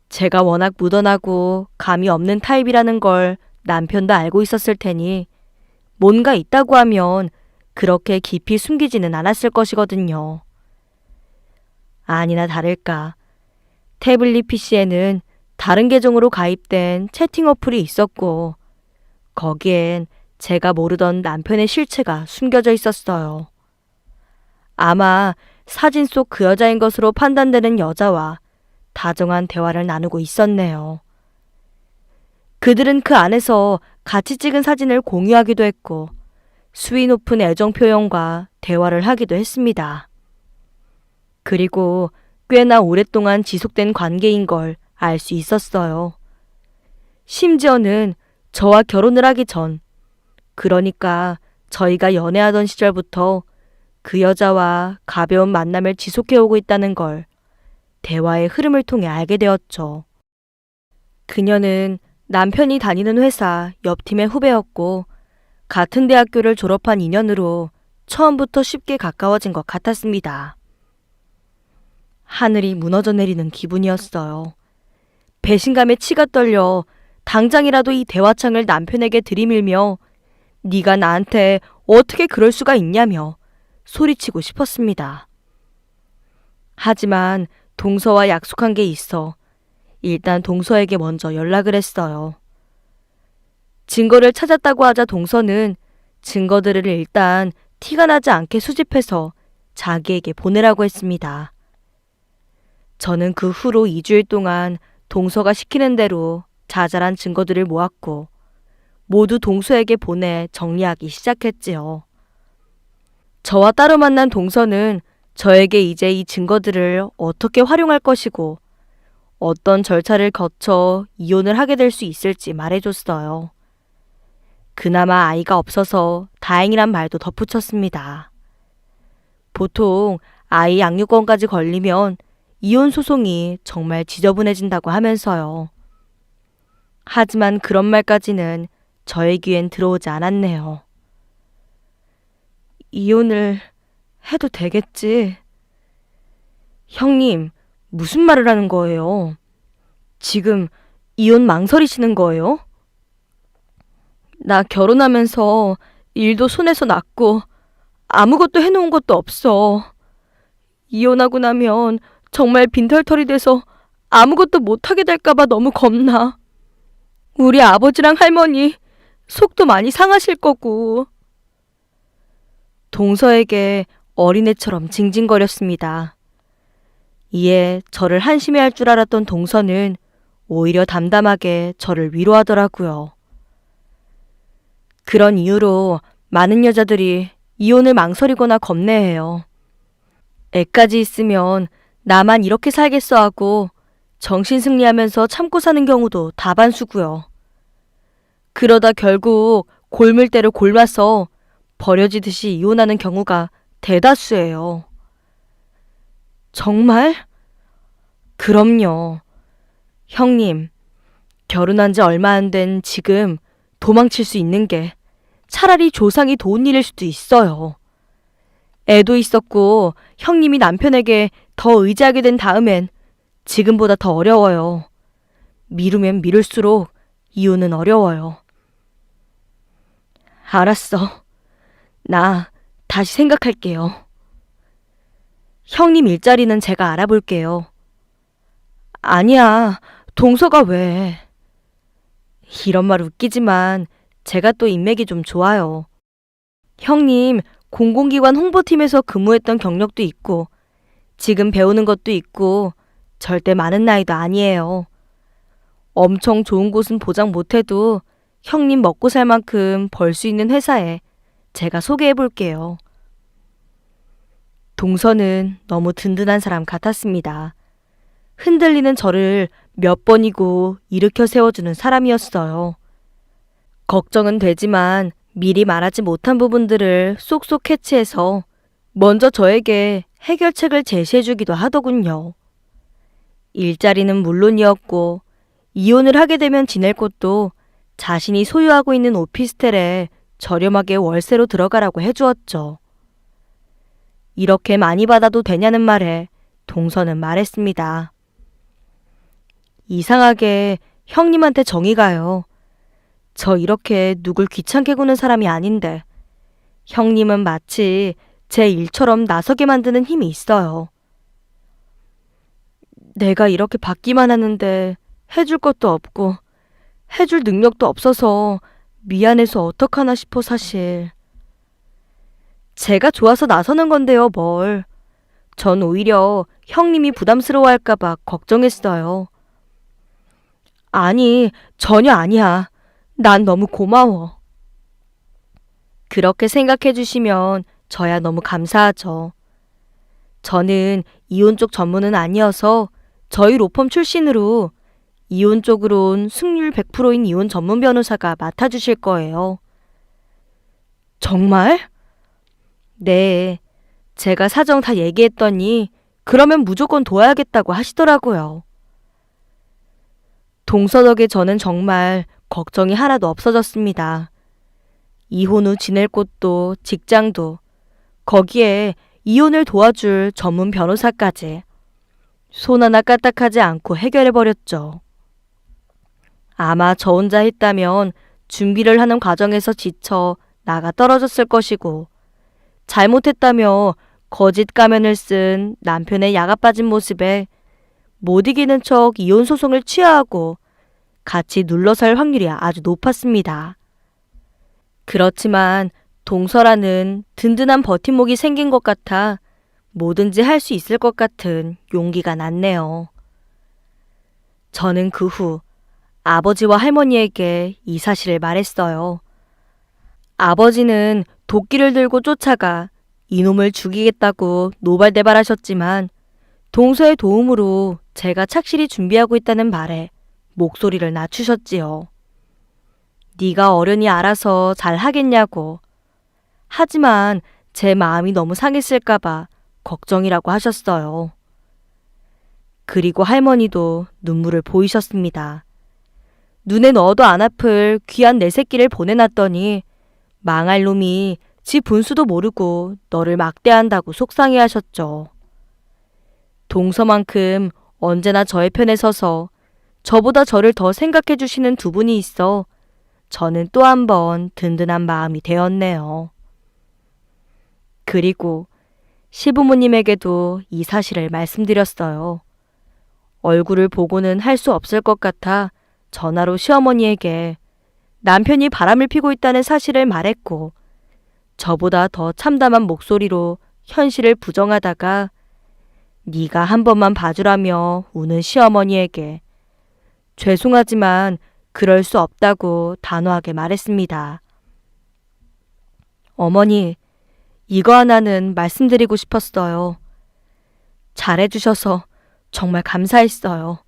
제가 워낙 무던하고 감이 없는 타입이라는 걸 남편도 알고 있었을 테니 뭔가 있다고 하면 그렇게 깊이 숨기지는 않았을 것이거든요. 아니나 다를까 태블릿 PC에는 다른 계정으로 가입된 채팅 어플이 있었고 거기엔 제가 모르던 남편의 실체가 숨겨져 있었어요. 아마 사진 속 그 여자인 것으로 판단되는 여자와 다정한 대화를 나누고 있었네요. 그들은 그 안에서 같이 찍은 사진을 공유하기도 했고 수위 높은 애정 표현과 대화를 하기도 했습니다. 그리고 꽤나 오랫동안 지속된 관계인 걸 알 수 있었어요. 심지어는 저와 결혼을 하기 전, 그러니까 저희가 연애하던 시절부터 그 여자와 가벼운 만남을 지속해오고 있다는 걸 대화의 흐름을 통해 알게 되었죠. 그녀는 남편이 다니는 회사 옆팀의 후배였고 같은 대학교를 졸업한 인연으로 처음부터 쉽게 가까워진 것 같았습니다. 하늘이 무너져 내리는 기분이었어요. 배신감에 치가 떨려 당장이라도 이 대화창을 남편에게 들이밀며 네가 나한테 어떻게 그럴 수가 있냐며 소리치고 싶었습니다. 하지만 동서와 약속한 게 있어 일단 동서에게 먼저 연락을 했어요. 증거를 찾았다고 하자 동서는 증거들을 일단 티가 나지 않게 수집해서 자기에게 보내라고 했습니다. 저는 그 후로 2주일 동안 동서가 시키는 대로 자잘한 증거들을 모았고 모두 동서에게 보내 정리하기 시작했지요. 저와 따로 만난 동서는 저에게 이제 이 증거들을 어떻게 활용할 것이고 어떤 절차를 거쳐 이혼을 하게 될 수 있을지 말해줬어요. 그나마 아이가 없어서 다행이란 말도 덧붙였습니다. 보통 아이 양육권까지 걸리면 이혼 소송이 정말 지저분해진다고 하면서요. 하지만 그런 말까지는 저의 귀엔 들어오지 않았네요. 이혼을 해도 되겠지? 형님, 무슨 말을 하는 거예요? 지금 이혼 망설이시는 거예요? 나 결혼하면서 일도 손에서 났고 아무것도 해놓은 것도 없어. 이혼하고 나면 정말 빈털털이 돼서 아무것도 못하게 될까봐 너무 겁나. 우리 아버지랑 할머니 속도 많이 상하실 거고. 동서에게 어린애처럼 징징거렸습니다. 이에 저를 한심해할 줄 알았던 동서는 오히려 담담하게 저를 위로하더라고요. 그런 이유로 많은 여자들이 이혼을 망설이거나 겁내해요. 애까지 있으면 나만 이렇게 살겠어 하고 정신승리하면서 참고 사는 경우도 다반수고요. 그러다 결국 골물대로 골마서 버려지듯이 이혼하는 경우가 대다수예요. 정말? 그럼요. 형님, 결혼한 지 얼마 안 된 지금 도망칠 수 있는 게 차라리 조상이 도운 일일 수도 있어요. 애도 있었고 형님이 남편에게 더 의지하게 된 다음엔 지금보다 더 어려워요. 미루면 미룰수록 이혼은 어려워요. 알았어. 나 다시 생각할게요. 형님 일자리는 제가 알아볼게요. 아니야, 동서가 왜? 이런 말 웃기지만 제가 또 인맥이 좀 좋아요. 형님 공공기관 홍보팀에서 근무했던 경력도 있고 지금 배우는 것도 있고 절대 많은 나이도 아니에요. 엄청 좋은 곳은 보장 못해도 형님 먹고 살 만큼 벌 수 있는 회사에 제가 소개해 볼게요. 동서는 너무 든든한 사람 같았습니다. 흔들리는 저를 몇 번이고 일으켜 세워주는 사람이었어요. 걱정은 되지만 미리 말하지 못한 부분들을 쏙쏙 캐치해서 먼저 저에게 해결책을 제시해주기도 하더군요. 일자리는 물론이었고 이혼을 하게 되면 지낼 곳도 자신이 소유하고 있는 오피스텔에 저렴하게 월세로 들어가라고 해주었죠. 이렇게 많이 받아도 되냐는 말에 동서는 말했습니다. 이상하게 형님한테 정이 가요. 저 이렇게 누굴 귀찮게 구는 사람이 아닌데 형님은 마치 제 일처럼 나서게 만드는 힘이 있어요. 내가 이렇게 받기만 하는데 해줄 것도 없고 해줄 능력도 없어서 미안해서 어떡하나 싶어 사실. 제가 좋아서 나서는 건데요, 뭘. 전 오히려 형님이 부담스러워할까봐 걱정했어요. 아니, 전혀 아니야. 난 너무 고마워. 그렇게 생각해 주시면 저야 너무 감사하죠. 저는 이혼 쪽 전문은 아니어서 저희 로펌 출신으로 이혼 쪽으론 승률 100%인 이혼 전문 변호사가 맡아주실 거예요. 정말? 네. 제가 사정 다 얘기했더니 그러면 무조건 도와야겠다고 하시더라고요. 동서 덕에 저는 정말 걱정이 하나도 없어졌습니다. 이혼 후 지낼 곳도 직장도 거기에 이혼을 도와줄 전문 변호사까지 손 하나 까딱하지 않고 해결해버렸죠. 아마 저 혼자 했다면 준비를 하는 과정에서 지쳐 나가 떨어졌을 것이고 잘못했다며 거짓 가면을 쓴 남편의 야가 빠진 모습에 못 이기는 척 이혼 소송을 취하하고 같이 눌러설 확률이 아주 높았습니다. 그렇지만 동서라는 든든한 버팀목이 생긴 것 같아 뭐든지 할 수 있을 것 같은 용기가 났네요. 저는 그 후 아버지와 할머니에게 이 사실을 말했어요. 아버지는 도끼를 들고 쫓아가 이놈을 죽이겠다고 노발대발하셨지만 동서의 도움으로 제가 착실히 준비하고 있다는 말에 목소리를 낮추셨지요. 네가 어련히 알아서 잘 하겠냐고. 하지만 제 마음이 너무 상했을까봐 걱정이라고 하셨어요. 그리고 할머니도 눈물을 보이셨습니다. 눈에 넣어도 안 아플 귀한 내 새끼를 보내놨더니 망할 놈이 지 분수도 모르고 너를 막대한다고 속상해하셨죠. 동서만큼 언제나 저의 편에 서서 저보다 저를 더 생각해 주시는 두 분이 있어 저는 또 한 번 든든한 마음이 되었네요. 그리고 시부모님에게도 이 사실을 말씀드렸어요. 얼굴을 보고는 할 수 없을 것 같아 전화로 시어머니에게 남편이 바람을 피고 있다는 사실을 말했고 저보다 더 참담한 목소리로 현실을 부정하다가 네가 한 번만 봐주라며 우는 시어머니에게 죄송하지만 그럴 수 없다고 단호하게 말했습니다. 어머니, 이거 하나는 말씀드리고 싶었어요. 잘해주셔서 정말 감사했어요.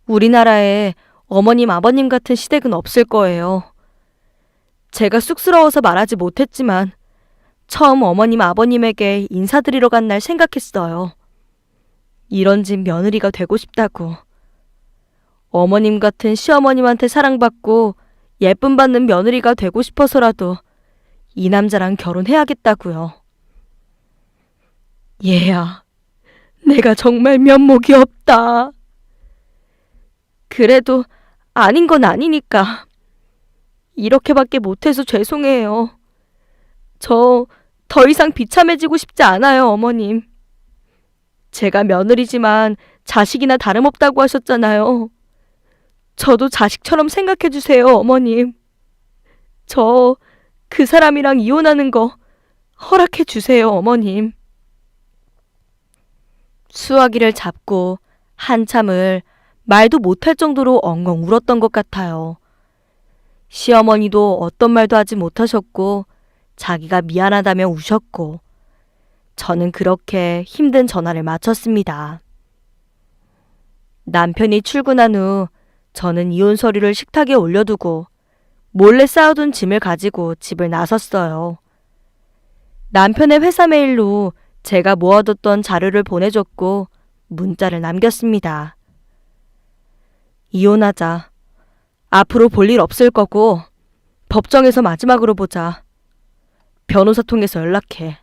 우리나라에 어머님, 아버님 같은 시댁은 없을 거예요. 제가 쑥스러워서 말하지 못했지만 처음 어머님, 아버님에게 인사드리러 간 날 생각했어요. 이런 집 며느리가 되고 싶다고. 어머님 같은 시어머님한테 사랑받고 예쁨 받는 며느리가 되고 싶어서라도 이 남자랑 결혼해야겠다고요. 얘야, 내가 정말 면목이 없다. 그래도 아닌 건 아니니까. 이렇게밖에 못해서 죄송해요. 저 더 이상 비참해지고 싶지 않아요, 어머님. 제가 며느리지만 자식이나 다름없다고 하셨잖아요. 저도 자식처럼 생각해 주세요, 어머님. 저 그 사람이랑 이혼하는 거 허락해 주세요, 어머님. 수화기를 잡고 한참을 말도 못할 정도로 엉엉 울었던 것 같아요. 시어머니도 어떤 말도 하지 못하셨고 자기가 미안하다며 우셨고 저는 그렇게 힘든 전화를 마쳤습니다. 남편이 출근한 후 저는 이혼 서류를 식탁에 올려두고 몰래 쌓아둔 짐을 가지고 집을 나섰어요. 남편의 회사 메일로 제가 모아뒀던 자료를 보내줬고 문자를 남겼습니다. 이혼하자. 앞으로 볼 일 없을 거고 법정에서 마지막으로 보자. 변호사 통해서 연락해.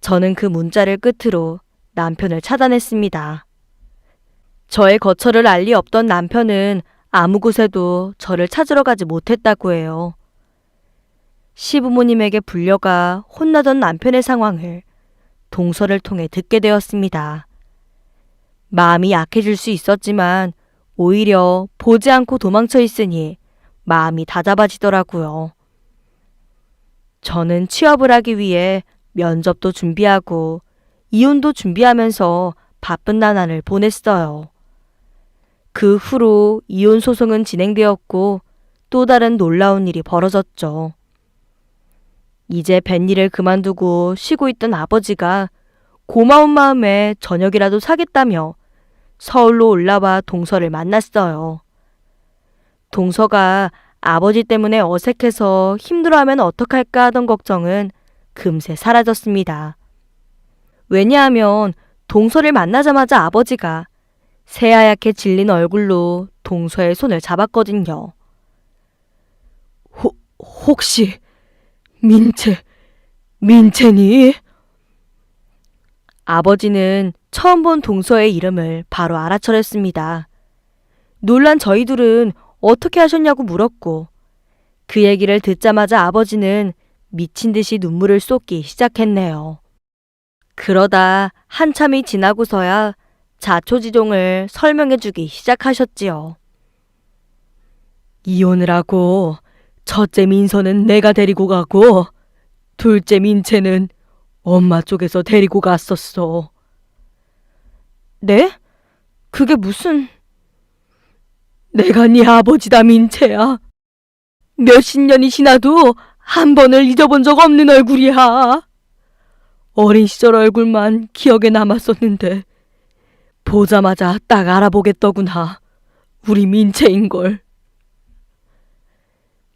저는 그 문자를 끝으로 남편을 차단했습니다. 저의 거처를 알 리 없던 남편은 아무 곳에도 저를 찾으러 가지 못했다고 해요. 시부모님에게 불려가 혼나던 남편의 상황을 동서를 통해 듣게 되었습니다. 마음이 약해질 수 있었지만 오히려 보지 않고 도망쳐 있으니 마음이 다잡아지더라고요. 저는 취업을 하기 위해 면접도 준비하고 이혼도 준비하면서 바쁜 나날을 보냈어요. 그 후로 이혼 소송은 진행되었고 또 다른 놀라운 일이 벌어졌죠. 이제 뱃일을 그만두고 쉬고 있던 아버지가 고마운 마음에 저녁이라도 사겠다며 서울로 올라와 동서를 만났어요. 동서가 아버지 때문에 어색해서 힘들어하면 어떡할까 하던 걱정은 금세 사라졌습니다. 왜냐하면 동서를 만나자마자 아버지가 새하얗게 질린 얼굴로 동서의 손을 잡았거든요. 혹시 민채니? 아버지는 처음 본 동서의 이름을 바로 알아차렸습니다. 놀란 저희들은 어떻게 하셨냐고 물었고 그 얘기를 듣자마자 아버지는 미친 듯이 눈물을 쏟기 시작했네요. 그러다 한참이 지나고서야 자초지종을 설명해주기 시작하셨지요. 이혼을 하고 첫째 민서는 내가 데리고 가고 둘째 민채는 엄마 쪽에서 데리고 갔었어. 네? 그게 무슨... 내가 네 아버지다, 민채야. 몇십 년이 지나도 한 번을 잊어본 적 없는 얼굴이야. 어린 시절 얼굴만 기억에 남았었는데 보자마자 딱 알아보겠더구나. 우리 민채인걸.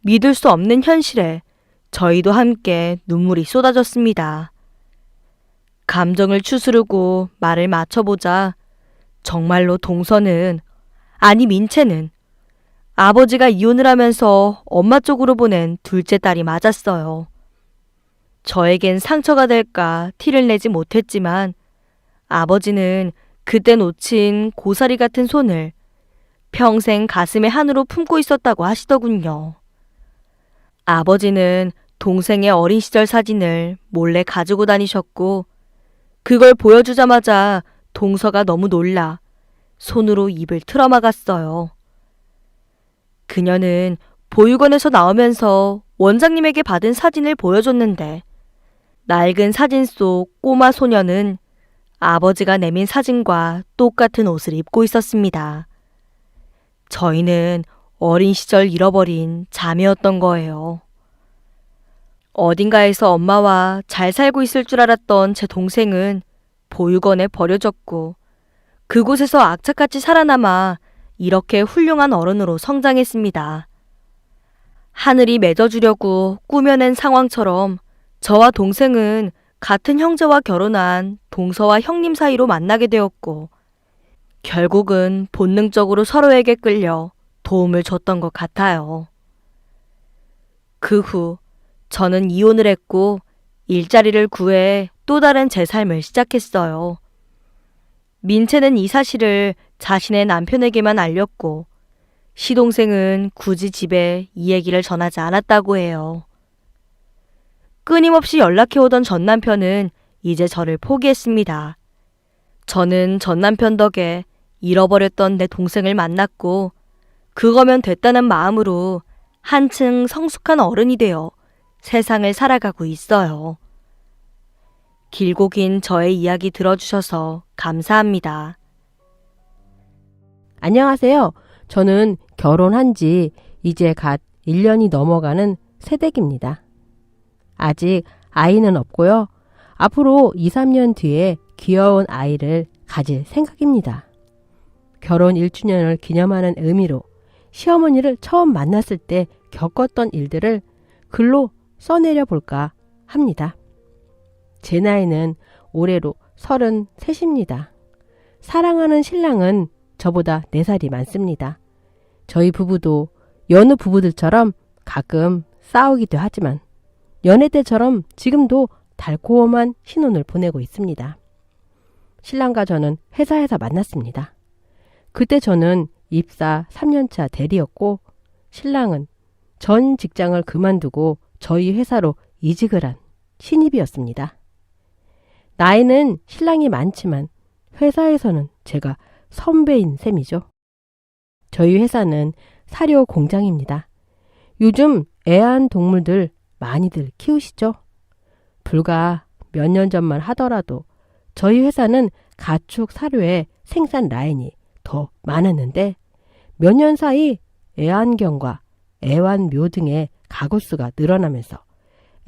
믿을 수 없는 현실에 저희도 함께 눈물이 쏟아졌습니다. 감정을 추스르고 말을 맞춰보자 정말로 동서는, 아니 민채는 아버지가 이혼을 하면서 엄마 쪽으로 보낸 둘째 딸이 맞았어요. 저에겐 상처가 될까 티를 내지 못했지만 아버지는 그때 놓친 고사리 같은 손을 평생 가슴에 한으로 품고 있었다고 하시더군요. 아버지는 동생의 어린 시절 사진을 몰래 가지고 다니셨고 그걸 보여주자마자 동서가 너무 놀라 손으로 입을 틀어막았어요. 그녀는 보육원에서 나오면서 원장님에게 받은 사진을 보여줬는데 낡은 사진 속 꼬마 소녀는 아버지가 내민 사진과 똑같은 옷을 입고 있었습니다. 저희는 어린 시절 잃어버린 자매였던 거예요. 어딘가에서 엄마와 잘 살고 있을 줄 알았던 제 동생은 보육원에 버려졌고 그곳에서 악착같이 살아남아 이렇게 훌륭한 어른으로 성장했습니다. 하늘이 맺어주려고 꾸며낸 상황처럼 저와 동생은 같은 형제와 결혼한 동서와 형님 사이로 만나게 되었고 결국은 본능적으로 서로에게 끌려 도움을 줬던 것 같아요. 그 후 저는 이혼을 했고 일자리를 구해 또 다른 제 삶을 시작했어요. 민채는 이 사실을 자신의 남편에게만 알렸고 시동생은 굳이 집에 이 얘기를 전하지 않았다고 해요. 끊임없이 연락해오던 전 남편은 이제 저를 포기했습니다. 저는 전 남편 덕에 잃어버렸던 내 동생을 만났고 그거면 됐다는 마음으로 한층 성숙한 어른이 되어 세상을 살아가고 있어요. 길고 긴 저의 이야기 들어주셔서 감사합니다. 안녕하세요. 저는 결혼한 지 이제 갓 1년이 넘어가는 새댁입니다. 아직 아이는 없고요. 앞으로 2, 3년 뒤에 귀여운 아이를 가질 생각입니다. 결혼 1주년을 기념하는 의미로 시어머니를 처음 만났을 때 겪었던 일들을 글로 써내려 볼까 합니다. 제 나이는 올해로 33입니다. 사랑하는 신랑은 저보다 4살이 많습니다. 저희 부부도 여느 부부들처럼 가끔 싸우기도 하지만 연애 때처럼 지금도 달콤한 신혼을 보내고 있습니다. 신랑과 저는 회사에서 만났습니다. 그때 저는 입사 3년차 대리였고 신랑은 전 직장을 그만두고 저희 회사로 이직을 한 신입이었습니다. 나이는 신랑이 많지만 회사에서는 제가 선배인 셈이죠. 저희 회사는 사료 공장입니다. 요즘 애완동물들 많이들 키우시죠? 불과 몇 년 전만 하더라도 저희 회사는 가축 사료의 생산 라인이 더 많았는데 몇 년 사이 애완견과 애완묘 등의 가구수가 늘어나면서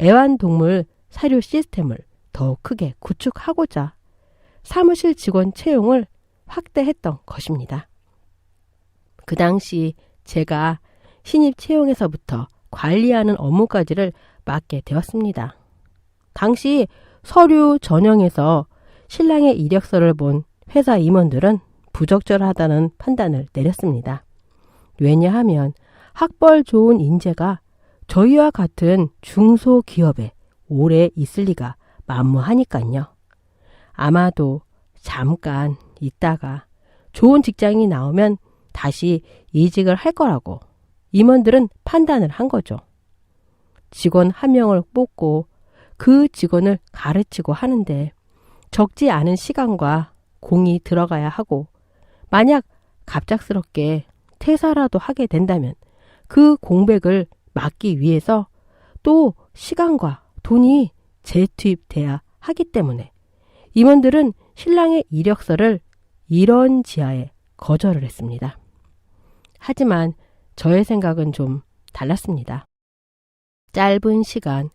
애완동물 사료 시스템을 더 크게 구축하고자 사무실 직원 채용을 확대했던 것입니다. 그 당시 제가 신입 채용에서부터 관리하는 업무까지를 맡게 되었습니다. 당시 서류 전형에서 신랑의 이력서를 본 회사 임원들은 부적절하다는 판단을 내렸습니다. 왜냐하면 학벌 좋은 인재가 저희와 같은 중소기업에 오래 있을 리가 만무하니까요. 아마도 잠깐 있다가 좋은 직장이 나오면 다시 이직을 할 거라고 임원들은 판단을 한 거죠. 직원 한 명을 뽑고 그 직원을 가르치고 하는데 적지 않은 시간과 공이 들어가야 하고 만약 갑작스럽게 퇴사라도 하게 된다면 그 공백을 막기 위해서 또 시간과 돈이 재투입돼야 하기 때문에 임원들은 신랑의 이력서를 이런 지하에 거절을 했습니다. 하지만 저의 생각은 좀 달랐습니다. 짧은 시간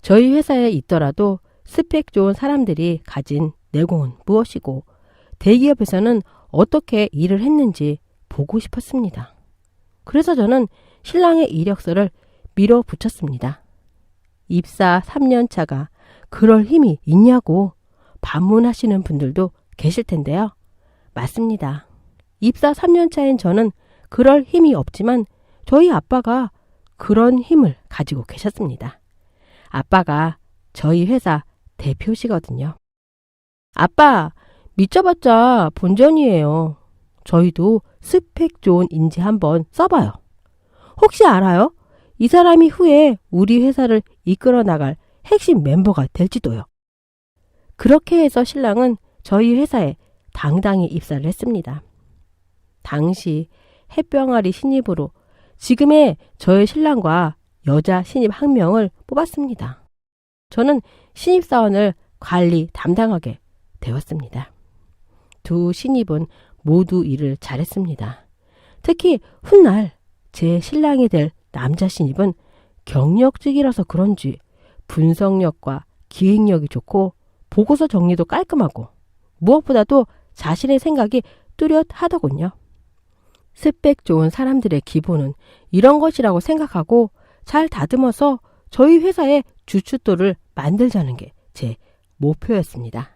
저희 회사에 있더라도 스펙 좋은 사람들이 가진 내공은 무엇이고 대기업에서는 어떻게 일을 했는지 보고 싶었습니다. 그래서 저는 신랑의 이력서를 밀어붙였습니다. 입사 3년 차가 그럴 힘이 있냐고 반문하시는 분들도 계실 텐데요. 맞습니다. 입사 3년 차인 저는 그럴 힘이 없지만 저희 아빠가 그런 힘을 가지고 계셨습니다. 아빠가 저희 회사 대표시거든요. 아빠, 믿져봤자 본전이에요. 저희도 스펙 좋은 인재 한번 써봐요. 혹시 알아요? 이 사람이 후에 우리 회사를 이끌어 나갈 핵심 멤버가 될지도요. 그렇게 해서 신랑은 저희 회사에 당당히 입사를 했습니다. 당시 햇병아리 신입으로 지금의 저의 신랑과 여자 신입 1명을 뽑았습니다. 저는 신입사원을 관리 담당하게 되었습니다. 두 신입은 모두 일을 잘했습니다. 특히 훗날 제 신랑이 될 남자 신입은 경력직이라서 그런지 분석력과 기획력이 좋고 보고서 정리도 깔끔하고 무엇보다도 자신의 생각이 뚜렷하더군요. 스펙 좋은 사람들의 기본은 이런 것이라고 생각하고 잘 다듬어서 저희 회사의 주춧돌을 만들자는 게 제 목표였습니다.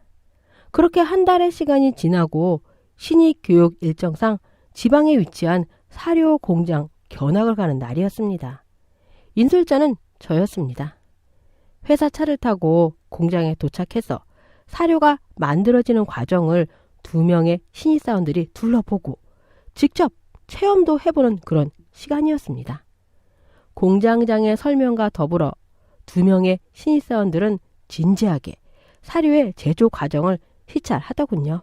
그렇게 한 달의 시간이 지나고 신입 교육 일정상 지방에 위치한 사료 공장 견학을 가는 날이었습니다. 인솔자는 저였습니다. 회사 차를 타고 공장에 도착해서 사료가 만들어지는 과정을 2명의 신입사원들이 둘러보고 직접 체험도 해보는 그런 시간이었습니다. 공장장의 설명과 더불어 2명의 신입사원들은 진지하게 사료의 제조 과정을 시찰하더군요.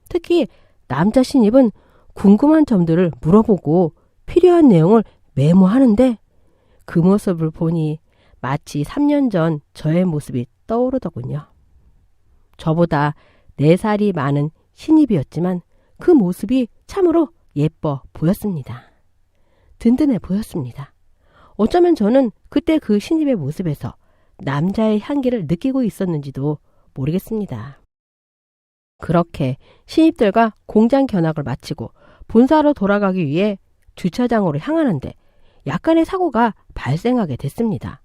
특히 남자 신입은 궁금한 점들을 물어보고 필요한 내용을 메모하는데 그 모습을 보니 마치 3년 전 저의 모습이 떠오르더군요. 저보다 4살이 많은 신입이었지만 그 모습이 참으로 예뻐 보였습니다. 든든해 보였습니다. 어쩌면 저는 그때 그 신입의 모습에서 남자의 향기를 느끼고 있었는지도 모르겠습니다. 그렇게 신입들과 공장 견학을 마치고 본사로 돌아가기 위해 주차장으로 향하는데 약간의 사고가 발생하게 됐습니다.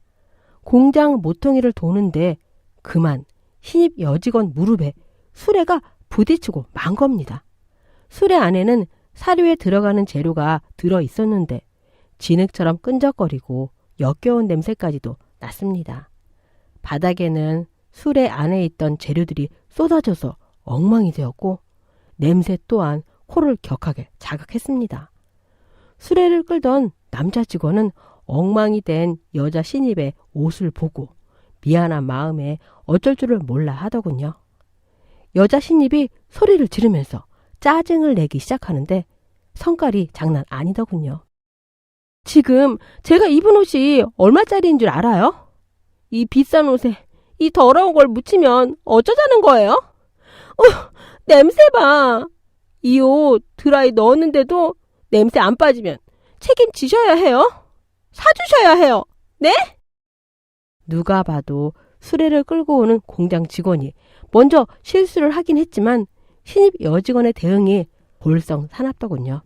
공장 모퉁이를 도는데 그만 신입 여직원 무릎에 수레가 부딪히고 만 겁니다. 수레 안에는 사료에 들어가는 재료가 들어 있었는데 진흙처럼 끈적거리고 역겨운 냄새까지도 났습니다. 바닥에는 수레 안에 있던 재료들이 쏟아져서 엉망이 되었고 냄새 또한 코를 격하게 자극했습니다. 수레를 끌던 남자 직원은 엉망이 된 여자 신입의 옷을 보고 미안한 마음에 어쩔 줄을 몰라 하더군요. 여자 신입이 소리를 지르면서 짜증을 내기 시작하는데 성깔이 장난 아니더군요. 지금 제가 입은 옷이 얼마짜리인 줄 알아요? 이 비싼 옷에 이 더러운 걸 묻히면 어쩌자는 거예요? 냄새 봐. 이 옷 드라이 넣었는데도 냄새 안 빠지면 책임지셔야 해요. 사주셔야 해요. 네? 누가 봐도 수레를 끌고 오는 공장 직원이 먼저 실수를 하긴 했지만 신입 여직원의 대응이 볼썽사납더군요.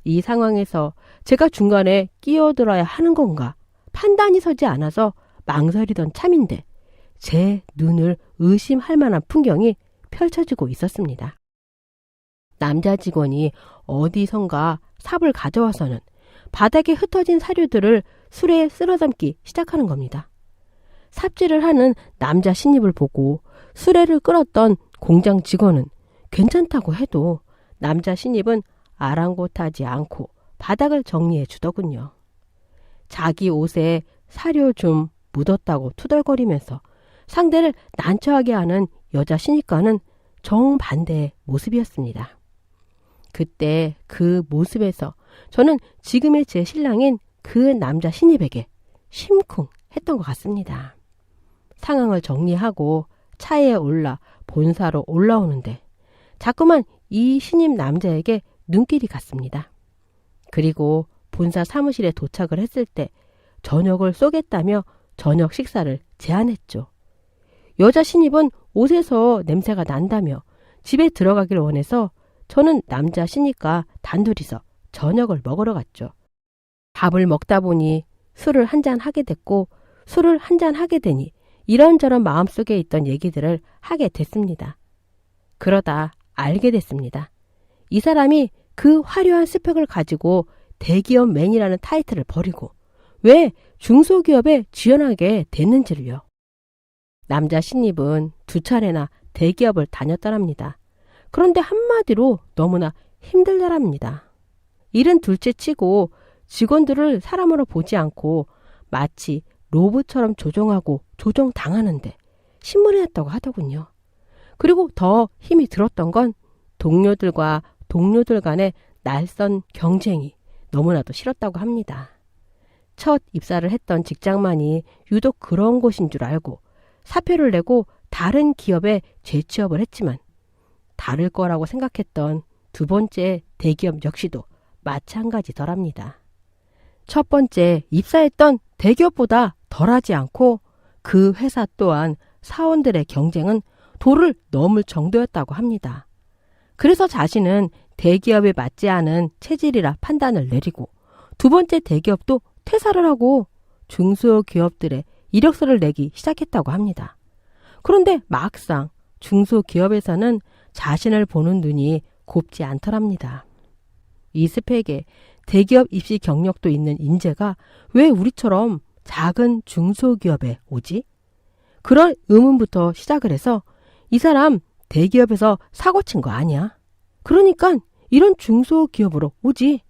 이 상황에서 제가 중간에 끼어들어야 하는 건가 판단이 서지 않아서 망설이던 참인데 제 눈을 의심할 만한 풍경이 펼쳐지고 있었습니다. 남자 직원이 어디선가 삽을 가져와서는 바닥에 흩어진 사료들을 수레에 쓸어담기 시작하는 겁니다. 삽질을 하는 남자 신입을 보고 수레를 끌었던 공장 직원은 괜찮다고 해도 남자 신입은 아랑곳하지 않고 바닥을 정리해 주더군요. 자기 옷에 사료 좀 묻었다고 투덜거리면서 상대를 난처하게 하는 여자 신입과는 정반대의 모습이었습니다. 그때 그 모습에서 저는 지금의 제 신랑인 그 남자 신입에게 심쿵했던 것 같습니다. 상황을 정리하고 차에 올라 본사로 올라오는데 자꾸만 이 신입 남자에게 눈길이 갔습니다. 그리고 본사 사무실에 도착을 했을 때 저녁을 쏘겠다며 저녁 식사를 제안했죠. 여자 신입은 옷에서 냄새가 난다며 집에 들어가길 원해서 저는 남자 신입과 단둘이서 저녁을 먹으러 갔죠. 밥을 먹다 보니 술을 한잔 하게 됐고 술을 한잔 하게 되니 이런저런 마음속에 있던 얘기들을 하게 됐습니다. 그러다 알게 됐습니다. 이 사람이 그 화려한 스펙을 가지고 대기업 맨이라는 타이틀을 버리고 왜 중소기업에 지원하게 됐는지를요. 남자 신입은 2차례나 대기업을 다녔다랍니다. 그런데 한마디로 너무나 힘들다랍니다. 일은 둘째 치고 직원들을 사람으로 보지 않고 마치 로봇처럼 조종하고 조종당하는데 신물이 났다고 하더군요. 그리고 더 힘이 들었던 건 동료들과 동료들 간의 날선 경쟁이 너무나도 싫었다고 합니다. 첫 입사를 했던 직장만이 유독 그런 곳인 줄 알고 사표를 내고 다른 기업에 재취업을 했지만 다를 거라고 생각했던 두 번째 대기업 역시도 마찬가지더랍니다. 첫 번째 입사했던 대기업보다 덜하지 않고 그 회사 또한 사원들의 경쟁은 도를 넘을 정도였다고 합니다. 그래서 자신은 대기업에 맞지 않은 체질이라 판단을 내리고 두 번째 대기업도 퇴사를 하고 중소기업들의 이력서를 내기 시작했다고 합니다. 그런데 막상 중소기업에서는 자신을 보는 눈이 곱지 않더랍니다. 이 스펙에 대기업 입시 경력도 있는 인재가 왜 우리처럼 작은 중소기업에 오지? 그런 의문부터 시작을 해서 이 사람 대기업에서 사고 친 거 아니야? 그러니까 이런 중소기업으로 오지.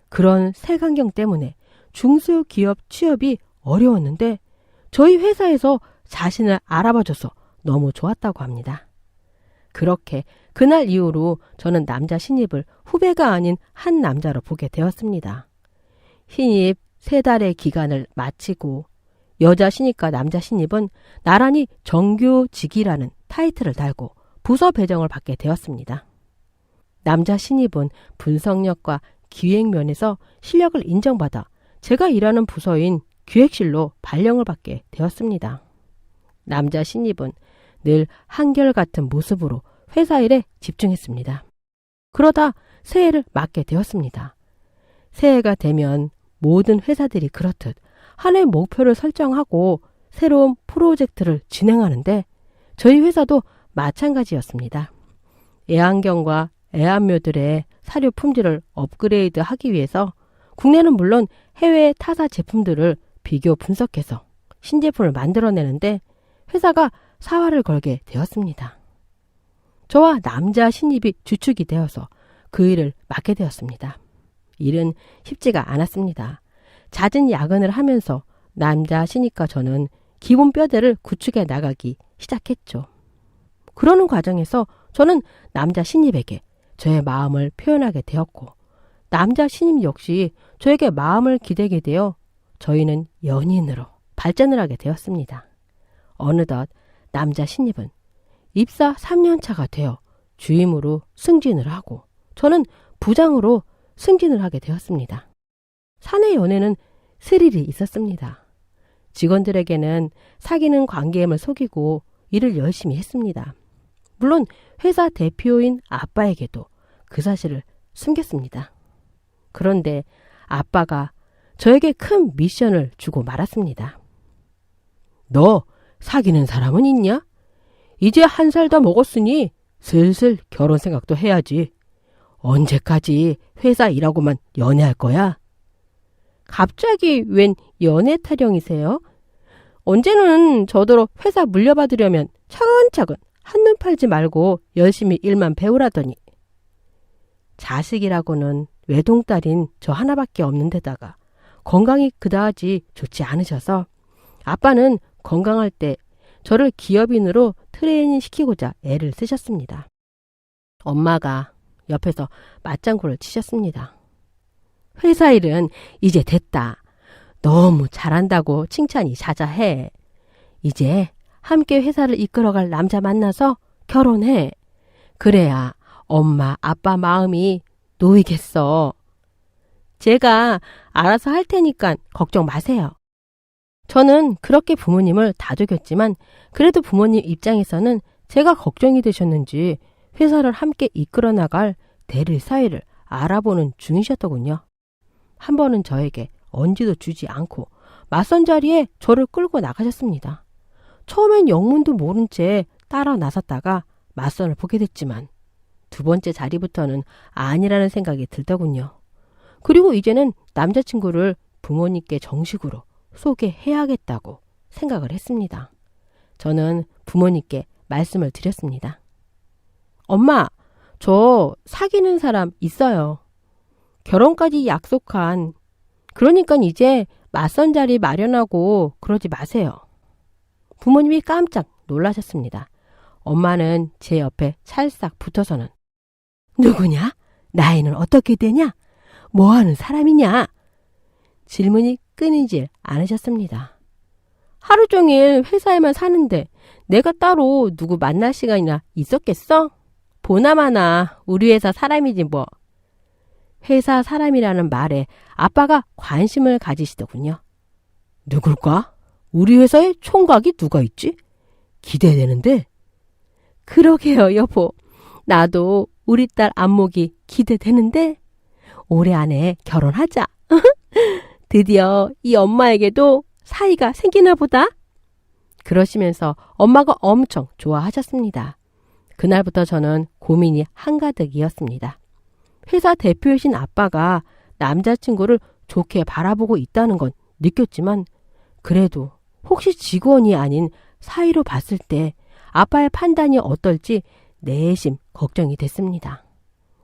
그런 색안경 때문에 중소기업 취업이 어려웠는데 저희 회사에서 자신을 알아봐줘서 너무 좋았다고 합니다. 그렇게 그날 이후로 저는 남자 신입을 후배가 아닌 한 남자로 보게 되었습니다. 신입 3달의 기간을 마치고 여자 신입과 남자 신입은 나란히 정교직이라는 타이틀을 달고 부서 배정을 받게 되었습니다. 남자 신입은 분석력과 기획면에서 실력을 인정받아 제가 일하는 부서인 기획실로 발령을 받게 되었습니다. 남자 신입은 늘 한결같은 모습으로 회사 일에 집중했습니다. 그러다 새해를 맞게 되었습니다. 새해가 되면 모든 회사들이 그렇듯 한 해 목표를 설정하고 새로운 프로젝트를 진행하는데 저희 회사도 마찬가지였습니다. 애완견과 애완묘들의 사료 품질을 업그레이드하기 위해서 국내는 물론 해외 타사 제품들을 비교 분석해서 신제품을 만들어내는데 회사가 사활을 걸게 되었습니다. 저와 남자 신입이 주축이 되어서 그 일을 맡게 되었습니다. 일은 쉽지가 않았습니다. 잦은 야근을 하면서 남자 신입과 저는 기본 뼈대를 구축해 나가기 시작했죠. 그러는 과정에서 저는 남자 신입에게 저의 마음을 표현하게 되었고 남자 신입 역시 저에게 마음을 기대게 되어 저희는 연인으로 발전을 하게 되었습니다. 어느덧 남자 신입은 입사 3년 차가 되어 주임으로 승진을 하고 저는 부장으로 승진을 하게 되었습니다. 사내 연애는 스릴이 있었습니다. 직원들에게는 사귀는 관계임을 속이고 일을 열심히 했습니다. 물론 회사 대표인 아빠에게도 그 사실을 숨겼습니다. 그런데 아빠가 저에게 큰 미션을 주고 말았습니다. 너 사귀는 사람은 있냐? 이제 1살 더 먹었으니 슬슬 결혼 생각도 해야지. 언제까지 회사 일하고만 연애할 거야? 갑자기 웬 연애 타령이세요? 언제는 저더러 회사 물려받으려면 차근차근 한눈 팔지 말고 열심히 일만 배우라더니. 자식이라고는 외동딸인 저 하나밖에 없는 데다가 건강이 그다지 좋지 않으셔서 아빠는 건강할 때 저를 기업인으로 트레이닝 시키고자 애를 쓰셨습니다. 엄마가 옆에서 맞장구를 치셨습니다. 회사 일은 이제 됐다. 너무 잘한다고 칭찬이 자자해. 이제 함께 회사를 이끌어갈 남자 만나서 결혼해. 그래야 엄마, 아빠 마음이 놓이겠어. 제가 알아서 할 테니까 걱정 마세요. 저는 그렇게 부모님을 다독였지만 그래도 부모님 입장에서는 제가 걱정이 되셨는지 회사를 함께 이끌어 나갈 대릴 사위를 알아보는 중이셨더군요. 한 번은 저에게 언지도 주지 않고 맞선 자리에 저를 끌고 나가셨습니다. 처음엔 영문도 모른 채 따라 나섰다가 맞선을 보게 됐지만 두 번째 자리부터는 아니라는 생각이 들더군요. 그리고 이제는 남자친구를 부모님께 정식으로 소개해야겠다고 생각을 했습니다. 저는 부모님께 말씀을 드렸습니다. 엄마, 저 사귀는 사람 있어요. 결혼까지 약속한. 그러니까 이제 맞선 자리 마련하고 그러지 마세요. 부모님이 깜짝 놀라셨습니다. 엄마는 제 옆에 찰싹 붙어서는 누구냐? 나이는 어떻게 되냐? 뭐하는 사람이냐? 질문이 끊이질 않으셨습니다. 하루 종일 회사에만 사는데 내가 따로 누구 만날 시간이나 있었겠어? 보나마나 우리 회사 사람이지 뭐. 회사 사람이라는 말에 아빠가 관심을 가지시더군요. 누굴까? 우리 회사에 총각이 누가 있지? 기대되는데. 그러게요, 여보. 나도 우리 딸 안목이 기대되는데. 올해 안에 결혼하자. 드디어 이 엄마에게도 사이가 생기나 보다. 그러시면서 엄마가 엄청 좋아하셨습니다. 그날부터 저는 고민이 한가득이었습니다. 회사 대표이신 아빠가 남자친구를 좋게 바라보고 있다는 건 느꼈지만 그래도 혹시 직원이 아닌 사이로 봤을 때 아빠의 판단이 어떨지 내심 걱정이 됐습니다.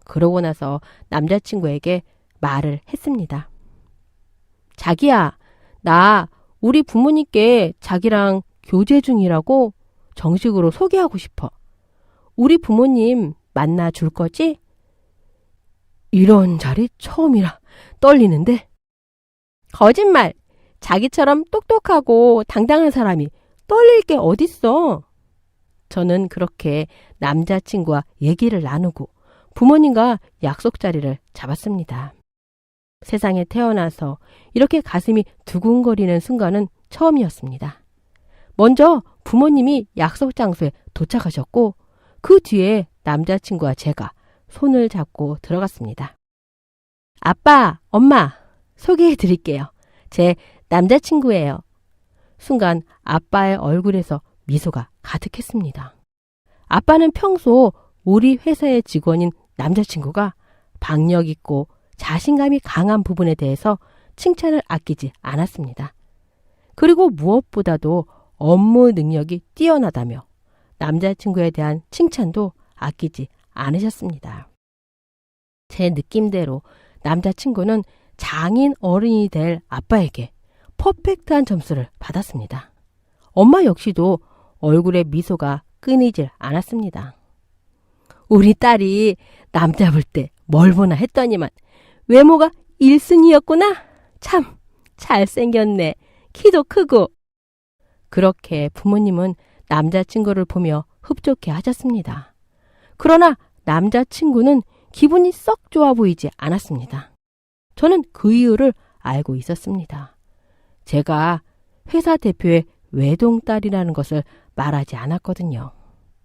그러고 나서 남자친구에게 말을 했습니다. 자기야, 나 우리 부모님께 자기랑 교제 중이라고 정식으로 소개하고 싶어. 우리 부모님 만나줄 거지? 이런 자리 처음이라 떨리는데. 거짓말! 자기처럼 똑똑하고 당당한 사람이 떨릴 게 어딨어. 저는 그렇게 남자친구와 얘기를 나누고 부모님과 약속 자리를 잡았습니다. 세상에 태어나서 이렇게 가슴이 두근거리는 순간은 처음이었습니다. 먼저 부모님이 약속 장소에 도착하셨고 그 뒤에 남자친구와 제가 손을 잡고 들어갔습니다. 아빠, 엄마, 소개해 드릴게요. 제 남자친구예요. 순간 아빠의 얼굴에서 미소가 가득했습니다. 아빠는 평소 우리 회사의 직원인 남자친구가 박력 있고 자신감이 강한 부분에 대해서 칭찬을 아끼지 않았습니다. 그리고 무엇보다도 업무 능력이 뛰어나다며 남자친구에 대한 칭찬도 아끼지 않으셨습니다. 제 느낌대로 남자친구는 장인 어른이 될 아빠에게 퍼펙트한 점수를 받았습니다. 엄마 역시도 얼굴에 미소가 끊이질 않았습니다. 우리 딸이 남자 볼 때 뭘 보나 했더니만 외모가 1순위였구나. 참 잘생겼네. 키도 크고. 그렇게 부모님은 남자친구를 보며 흡족해 하셨습니다. 그러나 남자친구는 기분이 썩 좋아 보이지 않았습니다. 저는 그 이유를 알고 있었습니다. 제가 회사 대표의 외동딸이라는 것을 말하지 않았거든요.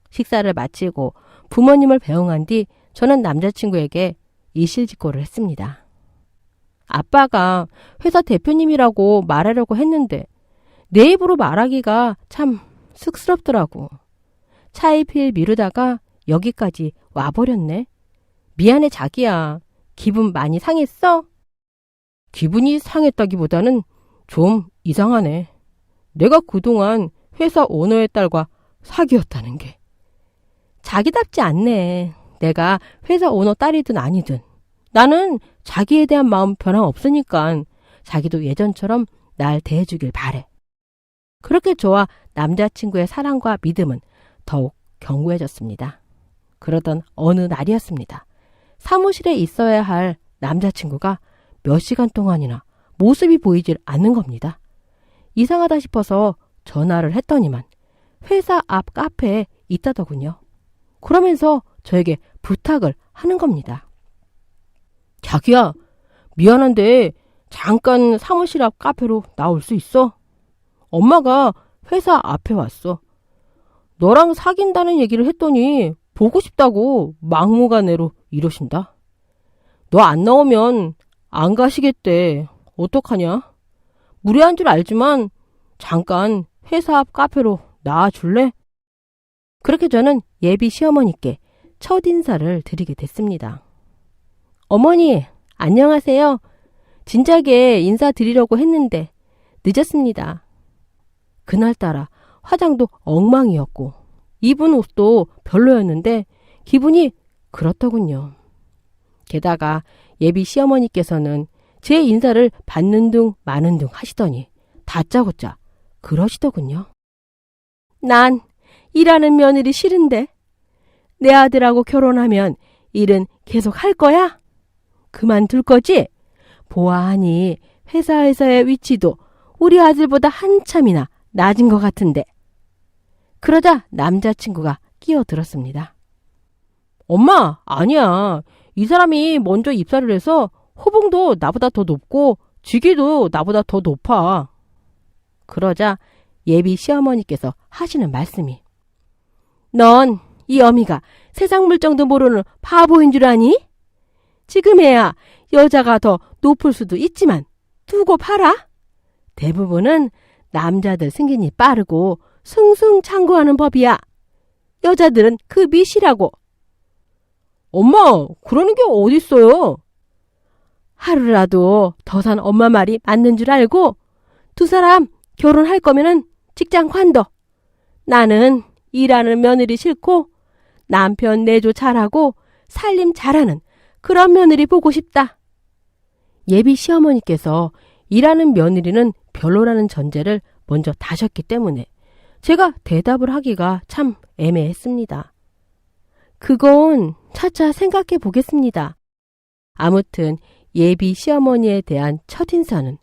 식사를 마치고 부모님을 배웅한 뒤 저는 남자친구에게 이실직고를 했습니다. 아빠가 회사 대표님이라고 말하려고 했는데 내 입으로 말하기가 참 쑥스럽더라고. 차일피일 미루다가 여기까지 와버렸네. 미안해 자기야. 기분 많이 상했어? 기분이 상했다기보다는 좀 이상하네. 내가 그동안 회사 오너의 딸과 사귀었다는 게. 자기답지 않네. 내가 회사 오너 딸이든 아니든. 나는 자기에 대한 마음 변함없으니까 자기도 예전처럼 날 대해주길 바래. 그렇게 저와 남자친구의 사랑과 믿음은 더욱 견고해졌습니다. 그러던 어느 날이었습니다. 사무실에 있어야 할 남자친구가 몇 시간 동안이나 모습이 보이질 않는 겁니다. 이상하다 싶어서 전화를 했더니만 회사 앞 카페에 있다더군요. 그러면서 저에게 부탁을 하는 겁니다. 자기야, 미안한데 잠깐 사무실 앞 카페로 나올 수 있어? 엄마가 회사 앞에 왔어. 너랑 사귄다는 얘기를 했더니 보고 싶다고 막무가내로 이러신다. 너 안 나오면 안 가시겠대. 어떡하냐? 무례한 줄 알지만 잠깐 회사 앞 카페로 나와줄래? 그렇게 저는 예비 시어머니께 첫 인사를 드리게 됐습니다. 어머니, 안녕하세요. 진작에 인사드리려고 했는데 늦었습니다. 그날따라 화장도 엉망이었고 입은 옷도 별로였는데 기분이 그렇더군요. 게다가 예비 시어머니께서는 제 인사를 받는 둥 마는 둥 하시더니 다짜고짜 그러시더군요. 난 일하는 며느리 싫은데 내 아들하고 결혼하면 일은 계속 할 거야? 그만둘 거지? 보아하니 회사에서의 위치도 우리 아들보다 한참이나 낮은 것 같은데. 그러자 남자친구가 끼어들었습니다. 엄마, 아니야. 이 사람이 먼저 입사를 해서 호봉도 나보다 더 높고 직위도 나보다 더 높아. 그러자 예비 시어머니께서 하시는 말씀이, 넌 이 어미가 세상 물정도 모르는 바보인 줄 아니? 지금에야 여자가 더 높을 수도 있지만 두고 봐라. 대부분은 남자들 승진이 빠르고 승승장구하는 법이야. 여자들은 그 밑이라고. 엄마, 그러는 게 어딨어요? 하루라도 더 산 엄마 말이 맞는 줄 알고 두 사람 결혼할 거면은 직장 관둬. 나는 일하는 며느리 싫고 남편 내조 잘하고 살림 잘하는 그런 며느리 보고 싶다. 예비 시어머니께서 일하는 며느리는 별로라는 전제를 먼저 다셨기 때문에 제가 대답을 하기가 참 애매했습니다. 그건 차차 생각해 보겠습니다. 아무튼 예비 시어머니에 대한 첫인사는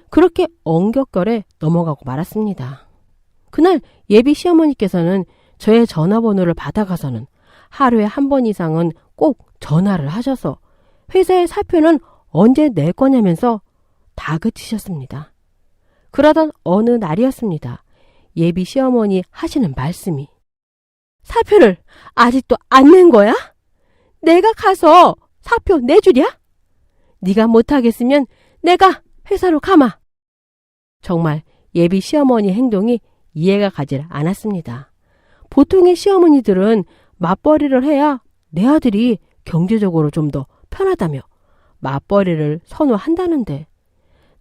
그렇게 엉겹결에 넘어가고 말았습니다. 그날 예비 시어머니께서는 저의 전화번호를 받아가서는 하루에 한 번 이상은 꼭 전화를 하셔서 회사의 사표는 언제 낼 거냐면서 다그치셨습니다. 그러던 어느 날이었습니다. 예비 시어머니 하시는 말씀이, 사표를 아직도 안 낸 거야? 내가 가서 사표 내주랴? 네가 못하겠으면 내가 회사로 가마. 정말 예비 시어머니 행동이 이해가 가질 않았습니다. 보통의 시어머니들은 맞벌이를 해야 내 아들이 경제적으로 좀 더 편하다며 맞벌이를 선호한다는데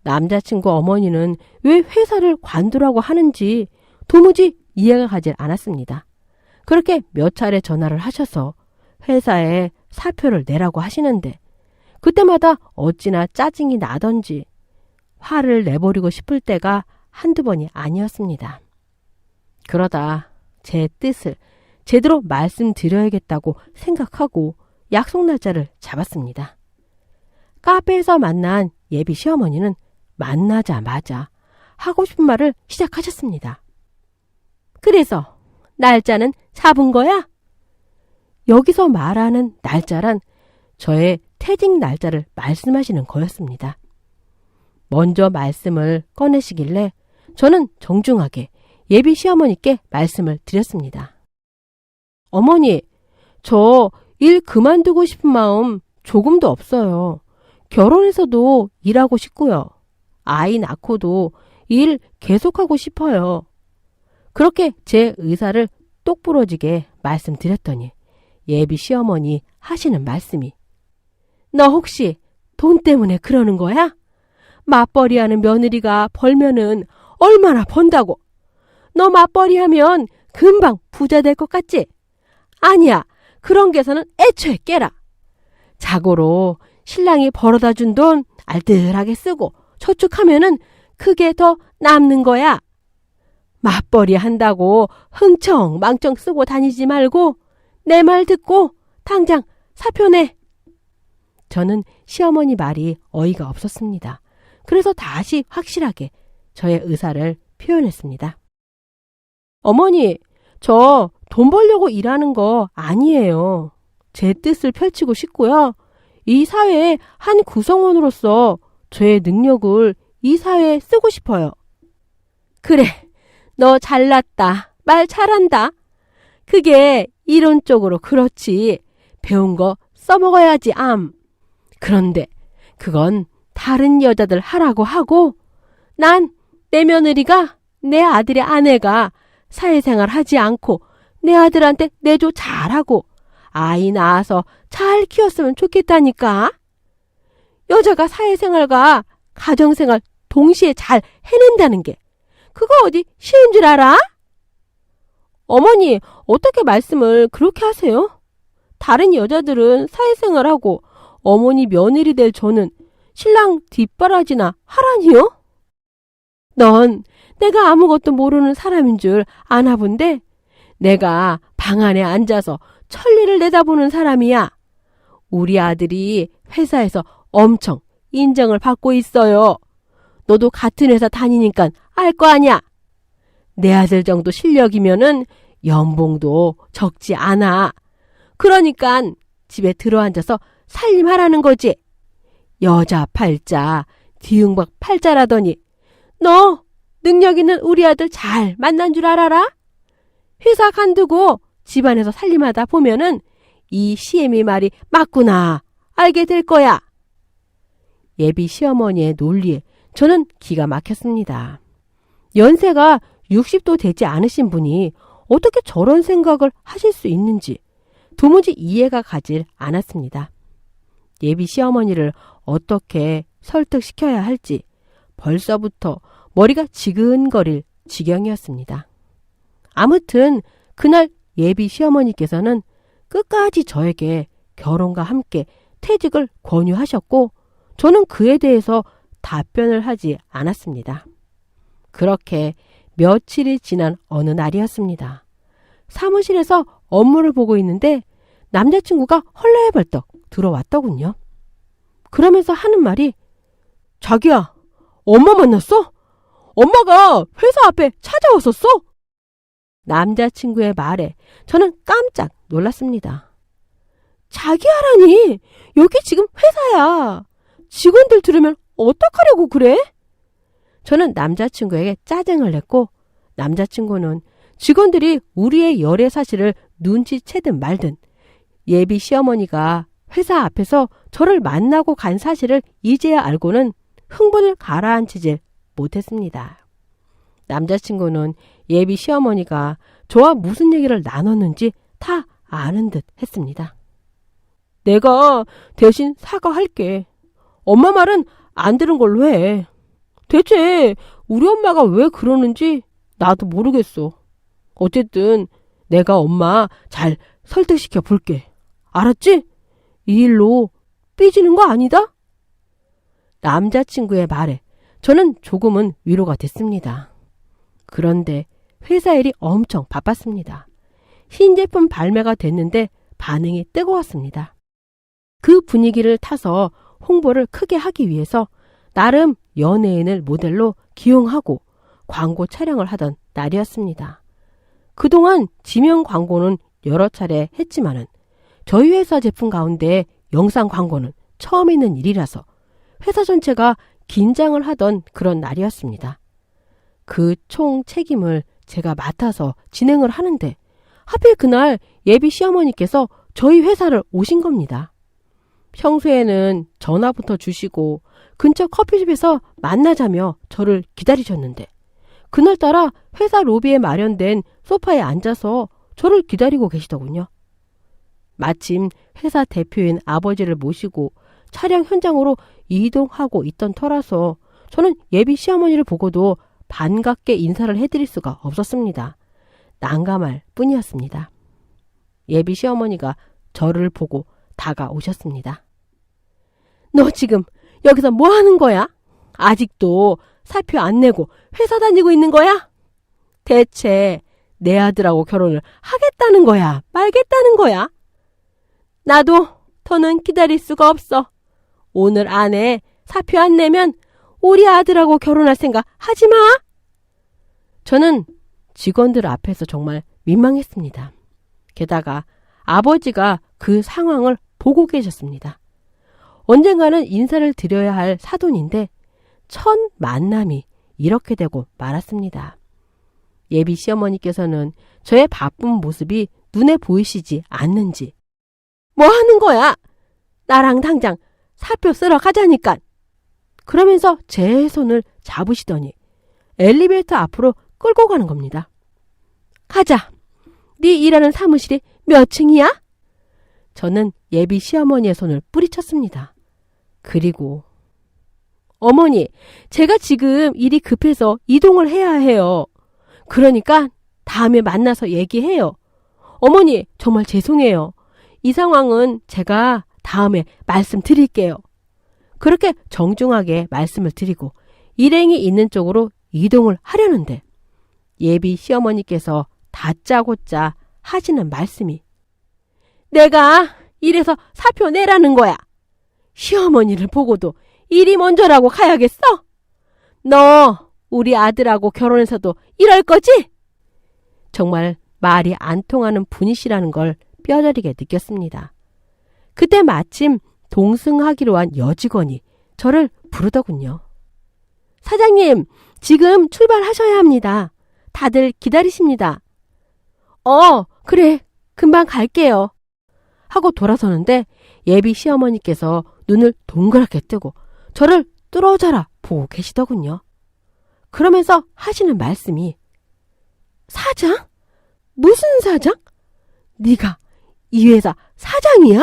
남자친구 어머니는 왜 회사를 관두라고 하는지 도무지 이해가 가질 않았습니다. 그렇게 몇 차례 전화를 하셔서 회사에 사표를 내라고 하시는데 그때마다 어찌나 짜증이 나던지 화를 내버리고 싶을 때가 한두 번이 아니었습니다. 그러다 제 뜻을 제대로 말씀드려야겠다고 생각하고 약속 날짜를 잡았습니다. 카페에서 만난 예비 시어머니는 만나자마자 하고 싶은 말을 시작하셨습니다. 그래서 날짜는 잡은 거야? 여기서 말하는 날짜란 저의 퇴직 날짜를 말씀하시는 거였습니다. 먼저 말씀을 꺼내시길래 저는 정중하게 예비 시어머니께 말씀을 드렸습니다. 어머니, 저 일 그만두고 싶은 마음 조금도 없어요. 결혼해서도 일하고 싶고요. 아이 낳고도 일 계속하고 싶어요. 그렇게 제 의사를 똑부러지게 말씀드렸더니 예비 시어머니 하시는 말씀이, 너 혹시 돈 때문에 그러는 거야? 맞벌이하는 며느리가 벌면은 얼마나 번다고? 너 맞벌이하면 금방 부자 될 것 같지? 아니야, 그런 계산은 애초에 깨라. 자고로 신랑이 벌어다 준 돈 알뜰하게 쓰고 저축하면은 그게 더 남는 거야. 맞벌이 한다고 흥청망청 쓰고 다니지 말고 내 말 듣고 당장 사표 내. 저는 시어머니 말이 어이가 없었습니다. 그래서 다시 확실하게 저의 의사를 표현했습니다. 어머니, 저 돈 벌려고 일하는 거 아니에요. 제 뜻을 펼치고 싶고요. 이 사회의 한 구성원으로서 저의 능력을 이 사회에 쓰고 싶어요. 그래, 너 잘났다. 말 잘한다. 그게 이론적으로 그렇지. 배운 거 써먹어야지, 암. 그런데 그건 다른 여자들 하라고 하고 난 내 며느리가, 내 아들의 아내가 사회생활 하지 않고 내 아들한테 내조 잘하고 아이 낳아서 잘 키웠으면 좋겠다니까. 여자가 사회생활과 가정생활 동시에 잘 해낸다는 게 그거 어디 쉬운 줄 알아? 어머니, 어떻게 말씀을 그렇게 하세요? 다른 여자들은 사회생활하고 어머니 며느리 될 저는 신랑 뒷바라지나 하라니요? 넌 내가 아무것도 모르는 사람인 줄 아나 본데 내가 방 안에 앉아서 천리를 내다보는 사람이야. 우리 아들이 회사에서 엄청 인정을 받고 있어요. 너도 같은 회사 다니니까 알 거 아냐? 내 아들 정도 실력이면은 연봉도 적지 않아. 그러니까 집에 들어앉아서 살림하라는 거지. 여자 팔자, 뒤응박 팔자라더니 너 능력 있는 우리 아들 잘 만난 줄 알아라? 회사 간두고 집안에서 살림하다 보면은 이 시애미 말이 맞구나 알게 될 거야. 예비 시어머니의 논리에 저는 기가 막혔습니다. 연세가 60도 되지 않으신 분이 어떻게 저런 생각을 하실 수 있는지 도무지 이해가 가질 않았습니다. 예비 시어머니를 어떻게 설득시켜야 할지 벌써부터 머리가 지근거릴 지경이었습니다. 아무튼 그날 예비 시어머니께서는 끝까지 저에게 결혼과 함께 퇴직을 권유하셨고 저는 그에 대해서 답변을 하지 않았습니다. 그렇게 며칠이 지난 어느 날이었습니다. 사무실에서 업무를 보고 있는데 남자친구가 헐레벌떡 들어왔더군요. 그러면서 하는 말이 자기야, 엄마 만났어? 엄마가 회사 앞에 찾아왔었어? 남자친구의 말에 저는 깜짝 놀랐습니다. 자기야라니, 여기 지금 회사야. 직원들 들으면 어떡하려고 그래? 저는 남자친구에게 짜증을 냈고 남자친구는 직원들이 우리의 열애 사실을 눈치채든 말든 예비 시어머니가 회사 앞에서 저를 만나고 간 사실을 이제야 알고는 흥분을 가라앉히질 못했습니다. 남자친구는 예비 시어머니가 저와 무슨 얘기를 나눴는지 다 아는 듯 했습니다. 내가 대신 사과할게. 엄마 말은 안 들은 걸로 해. 대체 우리 엄마가 왜 그러는지 나도 모르겠어. 어쨌든 내가 엄마 잘 설득시켜 볼게. 알았지? 이 일로 삐지는 거 아니다? 남자친구의 말에 저는 조금은 위로가 됐습니다. 그런데 회사 일이 엄청 바빴습니다. 신제품 발매가 됐는데 반응이 뜨거웠습니다. 그 분위기를 타서 홍보를 크게 하기 위해서 나름 연예인을 모델로 기용하고 광고 촬영을 하던 날이었습니다. 그동안 지명 광고는 여러 차례 했지만은 저희 회사 제품 가운데 영상 광고는 처음 있는 일이라서 회사 전체가 긴장을 하던 그런 날이었습니다. 그 총 책임을 제가 맡아서 진행을 하는데 하필 그날 예비 시어머니께서 저희 회사를 오신 겁니다. 평소에는 전화부터 주시고 근처 커피숍에서 만나자며 저를 기다리셨는데 그날따라 회사 로비에 마련된 소파에 앉아서 저를 기다리고 계시더군요. 마침 회사 대표인 아버지를 모시고 촬영 현장으로 이동하고 있던 터라서 저는 예비 시어머니를 보고도 반갑게 인사를 해드릴 수가 없었습니다. 난감할 뿐이었습니다. 예비 시어머니가 저를 보고 다가오셨습니다. 너 지금 여기서 뭐 하는 거야? 아직도 사표 안 내고 회사 다니고 있는 거야? 대체 내 아들하고 결혼을 하겠다는 거야? 말겠다는 거야? 나도 더는 기다릴 수가 없어. 오늘 안에 사표 안 내면 우리 아들하고 결혼할 생각 하지 마. 저는 직원들 앞에서 정말 민망했습니다. 게다가 아버지가 그 상황을 보고 계셨습니다. 언젠가는 인사를 드려야 할 사돈인데 첫 만남이 이렇게 되고 말았습니다. 예비 시어머니께서는 저의 바쁜 모습이 눈에 보이시지 않는지 뭐 하는 거야? 나랑 당장 사표 쓰러 가자니까. 그러면서 제 손을 잡으시더니 엘리베이터 앞으로 끌고 가는 겁니다. 가자. 네 일하는 사무실이 몇 층이야? 저는 예비 시어머니의 손을 뿌리쳤습니다. 그리고 어머니, 제가 지금 일이 급해서 이동을 해야 해요. 그러니까 다음에 만나서 얘기해요. 어머니, 정말 죄송해요. 이 상황은 제가 다음에 말씀드릴게요. 그렇게 정중하게 말씀을 드리고 일행이 있는 쪽으로 이동을 하려는데 예비 시어머니께서 다짜고짜 하시는 말씀이 내가 이래서 사표 내라는 거야. 시어머니를 보고도 일이 먼저라고 가야겠어? 너 우리 아들하고 결혼해서도 이럴 거지? 정말 말이 안 통하는 분이시라는 걸 뼈저리게 느꼈습니다. 그때 마침 동승하기로 한 여직원이 저를 부르더군요. 사장님, 지금 출발하셔야 합니다. 다들 기다리십니다. 그래, 금방 갈게요. 하고 돌아서는데 예비 시어머니께서 눈을 동그랗게 뜨고 저를 뚫어져라 보고 계시더군요. 그러면서 하시는 말씀이 사장? 무슨 사장? 네가 이 회사 사장이야?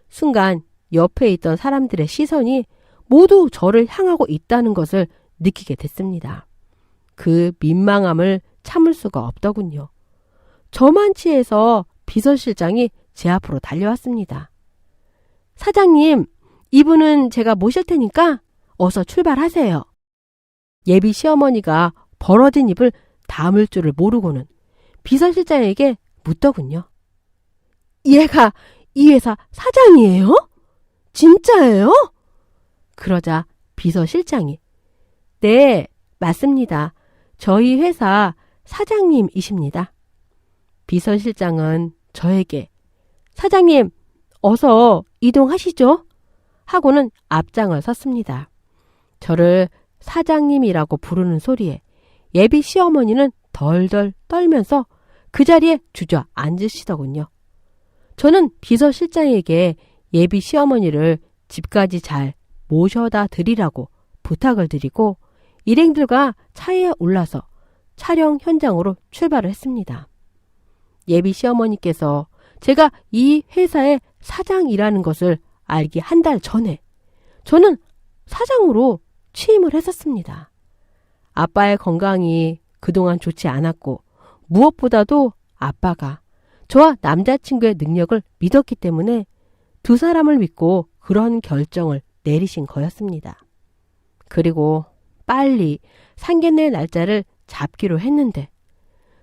순간 옆에 있던 사람들의 시선이 모두 저를 향하고 있다는 것을 느끼게 됐습니다. 그 민망함을 참을 수가 없더군요. 저만치에서 비서실장이 제 앞으로 달려왔습니다. 사장님, 이분은 제가 모실 테니까 어서 출발하세요. 예비 시어머니가 벌어진 입을 다물 줄을 모르고는 비서실장에게 묻더군요. 얘가 이 회사 사장이에요? 진짜예요? 그러자 비서실장이 네, 맞습니다. 저희 회사 사장님이십니다. 비서실장은 저에게 사장님, 어서 이동하시죠? 하고는 앞장을 섰습니다. 저를 사장님이라고 부르는 소리에 예비 시어머니는 덜덜 떨면서 그 자리에 주저앉으시더군요. 저는 비서실장에게 예비 시어머니를 집까지 잘 모셔다 드리라고 부탁을 드리고 일행들과 차에 올라서 촬영 현장으로 출발을 했습니다. 예비 시어머니께서 제가 이 회사의 사장이라는 것을 알기 한 달 전에 저는 사장으로 취임을 했었습니다. 아빠의 건강이 그동안 좋지 않았고 무엇보다도 아빠가 저와 남자친구의 능력을 믿었기 때문에 두 사람을 믿고 그런 결정을 내리신 거였습니다. 그리고 빨리 상견례 날짜를 잡기로 했는데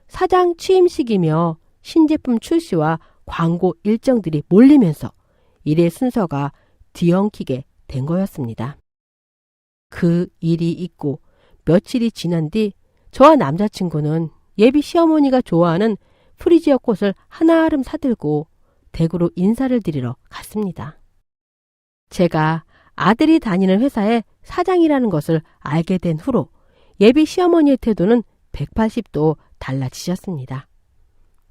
사장 취임식이며 신제품 출시와 광고 일정들이 몰리면서 일의 순서가 뒤엉키게 된 거였습니다. 그 일이 있고 며칠이 지난 뒤 저와 남자친구는 예비 시어머니가 좋아하는 프리지어 꽃을 하나름 사들고 댁으로 인사를 드리러 갔습니다. 제가 아들이 다니는 회사의 사장이라는 것을 알게 된 후로 예비 시어머니의 태도는 180도 달라지셨습니다.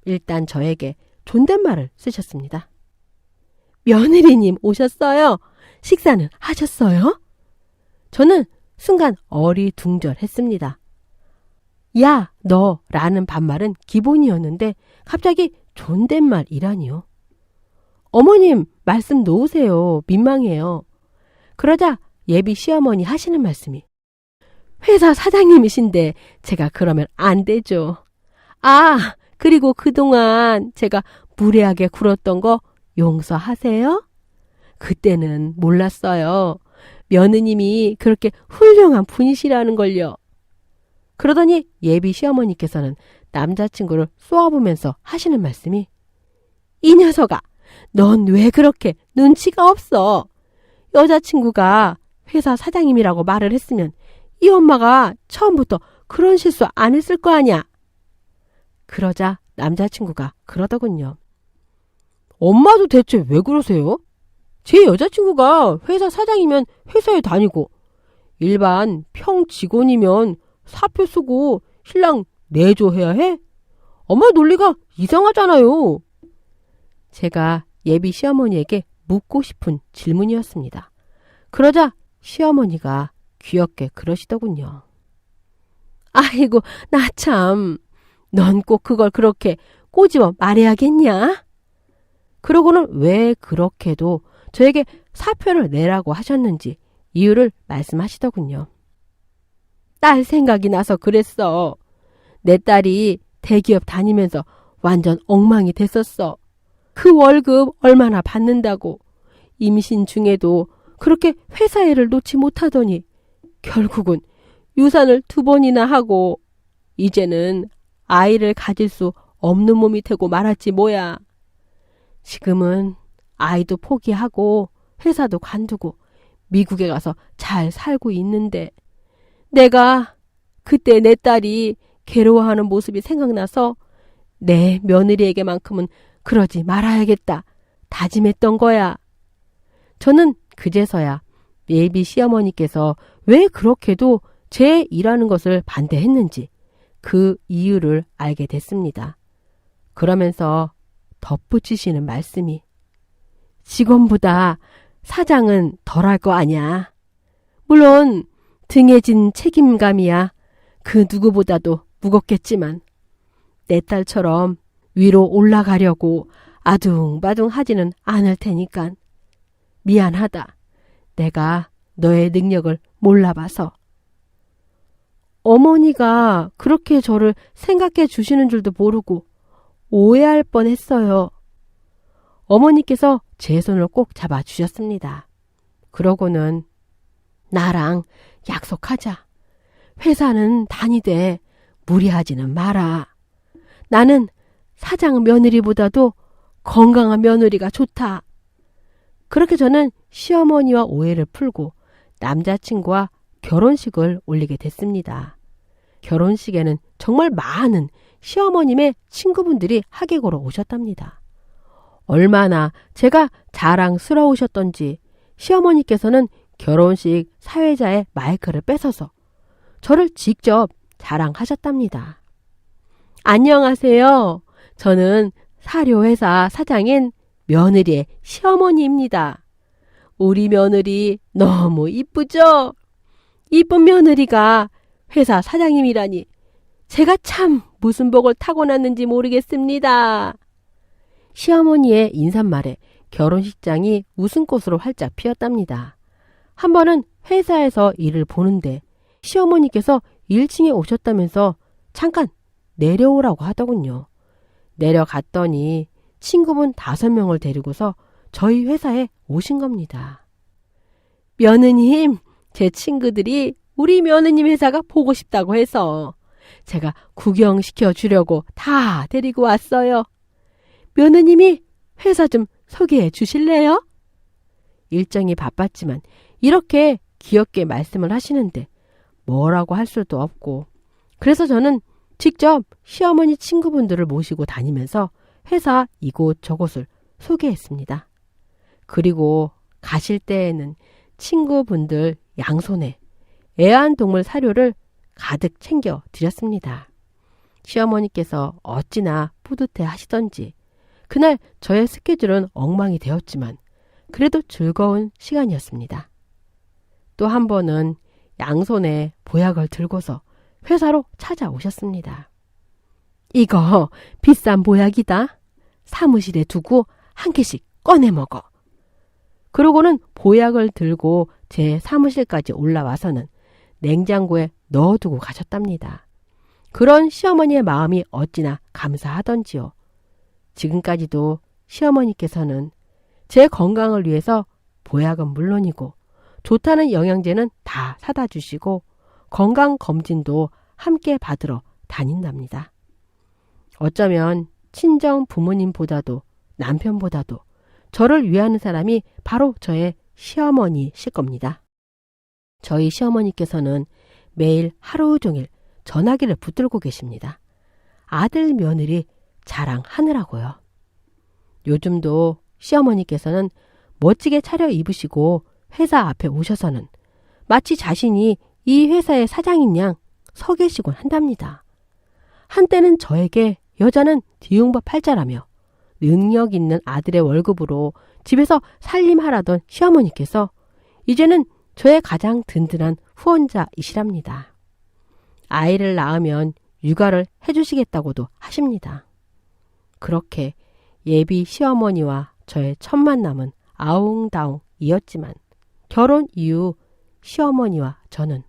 일단 저에게 존댓말을 쓰셨습니다. 며느리님 오셨어요? 식사는 하셨어요? 저는 순간 어리둥절했습니다. 야, 너 라는 반말은 기본이었는데 갑자기 존댓말이라니요. 어머님 말씀 놓으세요. 민망해요. 그러자 예비 시어머니 하시는 말씀이 회사 사장님이신데 제가 그러면 안 되죠. 아, 그리고 그동안 제가 무례하게 굴었던 거 용서하세요? 그때는 몰랐어요. 며느님이 그렇게 훌륭한 분이시라는 걸요. 그러더니 예비 시어머니께서는 남자친구를 쏘아보면서 하시는 말씀이 이 녀석아, 넌 왜 그렇게 눈치가 없어? 여자친구가 회사 사장님이라고 말을 했으면 이 엄마가 처음부터 그런 실수 안 했을 거 아냐? 그러자 남자친구가 그러더군요. 엄마도 대체 왜 그러세요? 제 여자친구가 회사 사장이면 회사에 다니고 일반 평 직원이면 사표 쓰고 신랑 내조해야 해? 엄마 논리가 이상하잖아요. 제가 예비 시어머니에게 묻고 싶은 질문이었습니다. 그러자 시어머니가 귀엽게 그러시더군요. 아이고, 나 참. 넌 꼭 그걸 그렇게 꼬집어 말해야겠냐? 그러고는 왜 그렇게도 저에게 사표를 내라고 하셨는지 이유를 말씀하시더군요. 딸 생각이 나서 그랬어. 내 딸이 대기업 다니면서 완전 엉망이 됐었어. 그 월급 얼마나 받는다고. 임신 중에도 그렇게 회사 일을 놓지 못하더니 결국은 유산을 2번이나 하고 이제는 아이를 가질 수 없는 몸이 되고 말았지 뭐야. 지금은 아이도 포기하고 회사도 관두고 미국에 가서 잘 살고 있는데 내가 그때 내 딸이 괴로워하는 모습이 생각나서 내 며느리에게만큼은 그러지 말아야겠다 다짐했던 거야. 저는 그제서야 예비 시어머니께서 왜 그렇게도 제 일하는 것을 반대했는지 그 이유를 알게 됐습니다. 그러면서 덧붙이시는 말씀이 직원보다 사장은 덜할 거 아냐. 물론 등에 진 책임감이야 그 누구보다도 무겁겠지만 내 딸처럼 위로 올라가려고 아둥바둥 하지는 않을 테니까 미안하다. 내가 너의 능력을 몰라봐서. 어머니가 그렇게 저를 생각해 주시는 줄도 모르고 오해할 뻔했어요. 어머니께서 제 손을 꼭 잡아주셨습니다. 그러고는 나랑 약속하자. 회사는 다니되 무리하지는 마라. 나는 사장 며느리보다도 건강한 며느리가 좋다. 그렇게 저는 시어머니와 오해를 풀고 남자친구와 결혼식을 올리게 됐습니다. 결혼식에는 정말 많은 시어머님의 친구분들이 하객으로 오셨답니다. 얼마나 제가 자랑스러우셨던지 시어머니께서는 결혼식 사회자의 마이크를 뺏어서 저를 직접 자랑하셨답니다. 안녕하세요. 저는 사료회사 사장인 며느리의 시어머니입니다. 우리 며느리 너무 이쁘죠? 이쁜 며느리가 회사 사장님이라니 제가 참 무슨 복을 타고났는지 모르겠습니다. 시어머니의 인사말에 결혼식장이 웃음꽃으로 활짝 피었답니다. 한 번은 회사에서 일을 보는데 시어머니께서 1층에 오셨다면서 잠깐 내려오라고 하더군요. 내려갔더니 친구분 5명을 데리고서 저희 회사에 오신 겁니다. 며느님, 제 친구들이 우리 며느님 회사가 보고 싶다고 해서 제가 구경시켜 주려고 다 데리고 왔어요. 며느님이 회사 좀 소개해 주실래요? 일정이 바빴지만 이렇게 귀엽게 말씀을 하시는데 뭐라고 할 수도 없고 그래서 저는 직접 시어머니 친구분들을 모시고 다니면서 회사 이곳 저곳을 소개했습니다. 그리고 가실 때에는 친구분들 양손에 애완동물 사료를 가득 챙겨 드렸습니다. 시어머니께서 어찌나 뿌듯해 하시던지 그날 저의 스케줄은 엉망이 되었지만 그래도 즐거운 시간이었습니다. 또 한 번은 양손에 보약을 들고서 회사로 찾아오셨습니다. 이거 비싼 보약이다. 사무실에 두고 한 개씩 꺼내 먹어. 그러고는 보약을 들고 제 사무실까지 올라와서는 냉장고에 넣어두고 가셨답니다. 그런 시어머니의 마음이 어찌나 감사하던지요. 지금까지도 시어머니께서는 제 건강을 위해서 보약은 물론이고 좋다는 영양제는 다 사다 주시고 건강검진도 함께 받으러 다닌답니다. 어쩌면 친정 부모님보다도 남편보다도 저를 위하는 사람이 바로 저의 시어머니실 겁니다. 저희 시어머니께서는 매일 하루 종일 전화기를 붙들고 계십니다. 아들 며느리 자랑하느라고요. 요즘도 시어머니께서는 멋지게 차려 입으시고 회사 앞에 오셔서는 마치 자신이 이 회사의 사장인 양 서 계시곤 한답니다. 한때는 저에게 여자는 뒤웅밥 팔자라며 능력 있는 아들의 월급으로 집에서 살림하라던 시어머니께서 이제는 저의 가장 든든한 후원자이시랍니다. 아이를 낳으면 육아를 해주시겠다고도 하십니다. 그렇게 예비 시어머니와 저의 첫 만남은 아웅다웅이었지만 결혼 이후 시어머니와 저는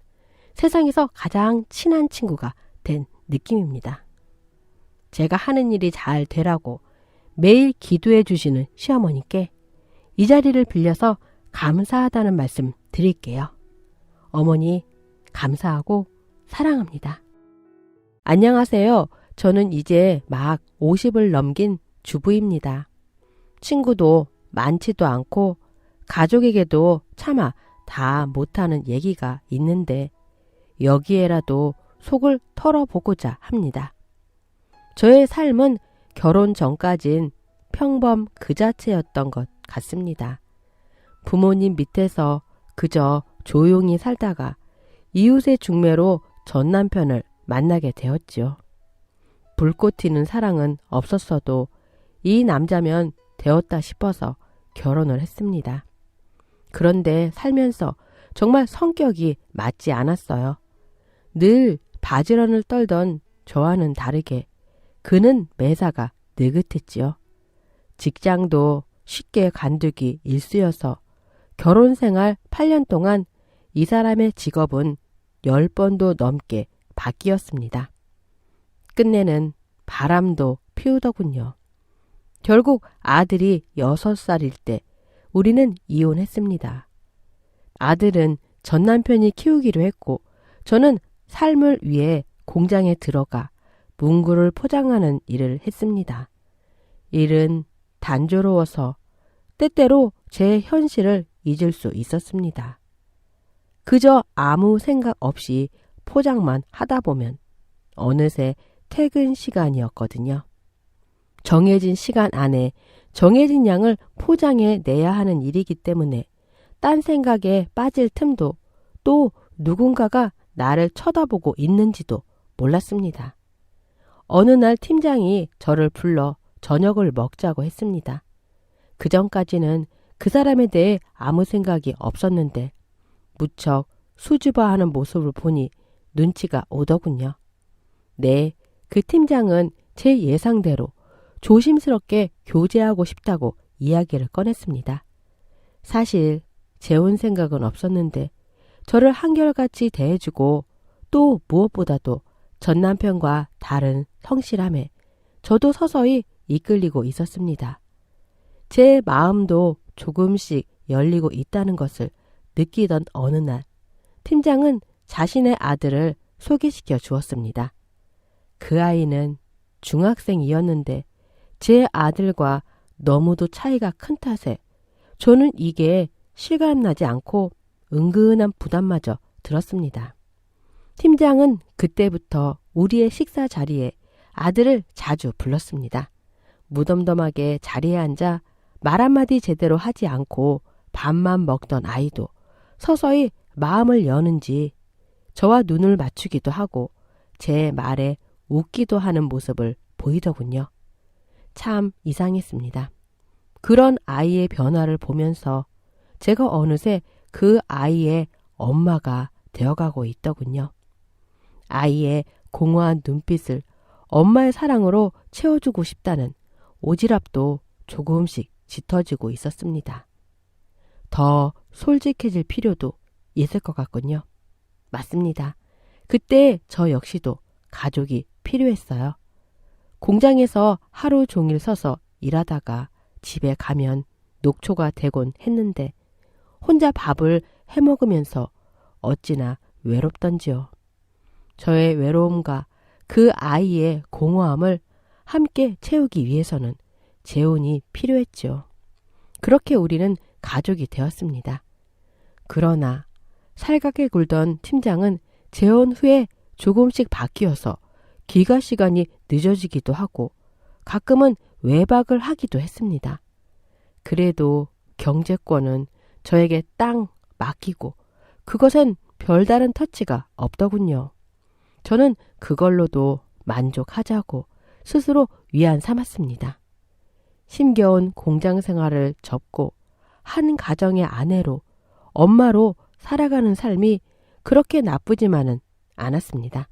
세상에서 가장 친한 친구가 된 느낌입니다. 제가 하는 일이 잘 되라고 매일 기도해 주시는 시어머니께 이 자리를 빌려서 감사하다는 말씀 드릴게요. 어머니 감사하고 사랑합니다. 안녕하세요. 저는 이제 막 50을 넘긴 주부입니다. 친구도 많지도 않고 가족에게도 차마 다 못하는 얘기가 있는데 여기에라도 속을 털어보고자 합니다. 저의 삶은 결혼 전까진 평범 그 자체였던 것 같습니다. 부모님 밑에서 그저 조용히 살다가 이웃의 중매로 전 남편을 만나게 되었지요. 불꽃 튀는 사랑은 없었어도 이 남자면 되었다 싶어서 결혼을 했습니다. 그런데 살면서 정말 성격이 맞지 않았어요. 늘 바지런을 떨던 저와는 다르게 그는 매사가 느긋했지요. 직장도 쉽게 관두기 일쑤여서 결혼 생활 8년 동안 이 사람의 직업은 10번도 넘게 바뀌었습니다. 끝내는 바람도 피우더군요. 결국 아들이 6살일 때 우리는 이혼했습니다. 아들은 전 남편이 키우기로 했고 저는 삶을 위해 공장에 들어가 문구를 포장하는 일을 했습니다. 일은 단조로워서 때때로 제 현실을 잊을 수 있었습니다. 그저 아무 생각 없이 포장만 하다 보면 어느새 퇴근 시간이었거든요. 정해진 시간 안에 정해진 양을 포장해 내야 하는 일이기 때문에 딴 생각에 빠질 틈도 또 누군가가 나를 쳐다보고 있는지도 몰랐습니다. 어느 날 팀장이 저를 불러 저녁을 먹자고 했습니다. 그 전까지는 그 사람에 대해 아무 생각이 없었는데 무척 수줍어하는 모습을 보니 눈치가 오더군요. 네, 그 팀장은 제 예상대로 조심스럽게 교제하고 싶다고 이야기를 꺼냈습니다. 사실 재혼 생각은 없었는데 저를 한결같이 대해주고 또 무엇보다도 전 남편과 다른 성실함에 저도 서서히 이끌리고 있었습니다. 제 마음도 조금씩 열리고 있다는 것을 느끼던 어느 날 팀장은 자신의 아들을 소개시켜 주었습니다. 그 아이는 중학생이었는데 제 아들과 너무도 차이가 큰 탓에 저는 이게 실감나지 않고 은근한 부담마저 들었습니다. 팀장은 그때부터 우리의 식사 자리에 아들을 자주 불렀습니다. 무덤덤하게 자리에 앉아 말 한마디 제대로 하지 않고 밥만 먹던 아이도 서서히 마음을 여는지 저와 눈을 맞추기도 하고 제 말에 웃기도 하는 모습을 보이더군요. 참 이상했습니다. 그런 아이의 변화를 보면서 제가 어느새 그 아이의 엄마가 되어가고 있더군요. 아이의 공허한 눈빛을 엄마의 사랑으로 채워주고 싶다는 오지랖도 조금씩 짙어지고 있었습니다. 더 솔직해질 필요도 있을 것 같군요. 맞습니다. 그때 저 역시도 가족이 필요했어요. 공장에서 하루 종일 서서 일하다가 집에 가면 녹초가 되곤 했는데 혼자 밥을 해먹으면서 어찌나 외롭던지요. 저의 외로움과 그 아이의 공허함을 함께 채우기 위해서는 재혼이 필요했죠. 그렇게 우리는 가족이 되었습니다. 그러나 살갑게 굴던 팀장은 재혼 후에 조금씩 바뀌어서 귀가 시간이 늦어지기도 하고 가끔은 외박을 하기도 했습니다. 그래도 경제권은 저에게 딱 맡기고 그것엔 별다른 터치가 없더군요. 저는 그걸로도 만족하자고 스스로 위안 삼았습니다. 힘겨운 공장 생활을 접고 한 가정의 아내로 엄마로 살아가는 삶이 그렇게 나쁘지만은 않았습니다.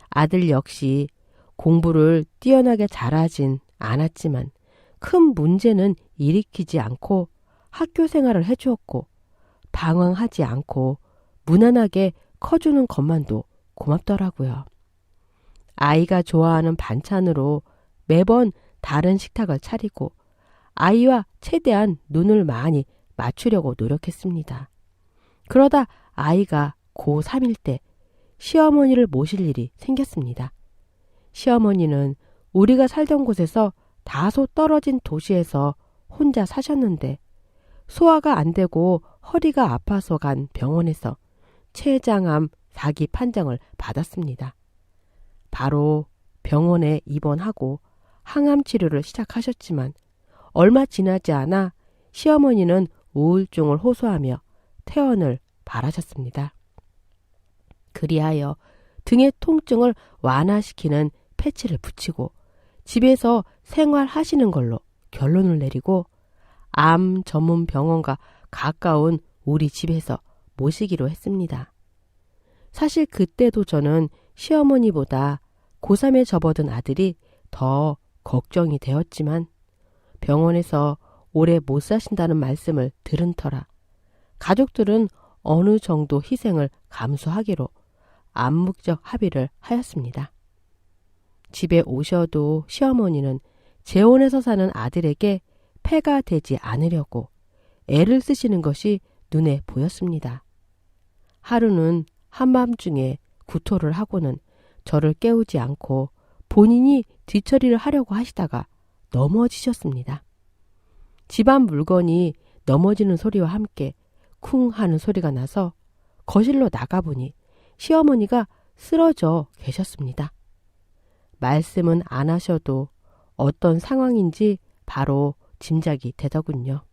아들 역시 공부를 뛰어나게 잘하진 않았지만 큰 문제는 일으키지 않고 학교 생활을 해주었고 방황하지 않고 무난하게 커주는 것만도 고맙더라고요. 아이가 좋아하는 반찬으로 매번 다른 식탁을 차리고 아이와 최대한 눈을 많이 맞추려고 노력했습니다. 그러다 아이가 고3일 때 시어머니를 모실 일이 생겼습니다. 시어머니는 우리가 살던 곳에서 다소 떨어진 도시에서 혼자 사셨는데 소화가 안 되고 허리가 아파서 간 병원에서 췌장암 4기 판정을 받았습니다. 바로 병원에 입원하고 항암 치료를 시작하셨지만 얼마 지나지 않아 시어머니는 우울증을 호소하며 퇴원을 바라셨습니다. 그리하여 등의 통증을 완화시키는 패치를 붙이고 집에서 생활하시는 걸로 결론을 내리고 암 전문 병원과 가까운 우리 집에서 모시기로 했습니다. 사실 그때도 저는 시어머니보다 고3에 접어든 아들이 더 걱정이 되었지만 병원에서 오래 못 사신다는 말씀을 들은 터라 가족들은 어느 정도 희생을 감수하기로 암묵적 합의를 하였습니다. 집에 오셔도 시어머니는 재혼해서 사는 아들에게 폐가 되지 않으려고 애를 쓰시는 것이 눈에 보였습니다. 하루는 한밤중에 구토를 하고는 저를 깨우지 않고 본인이 뒤처리를 하려고 하시다가 넘어지셨습니다. 집안 물건이 넘어지는 소리와 함께 쿵 하는 소리가 나서 거실로 나가보니 시어머니가 쓰러져 계셨습니다. 말씀은 안 하셔도 어떤 상황인지 바로 짐작이 되더군요.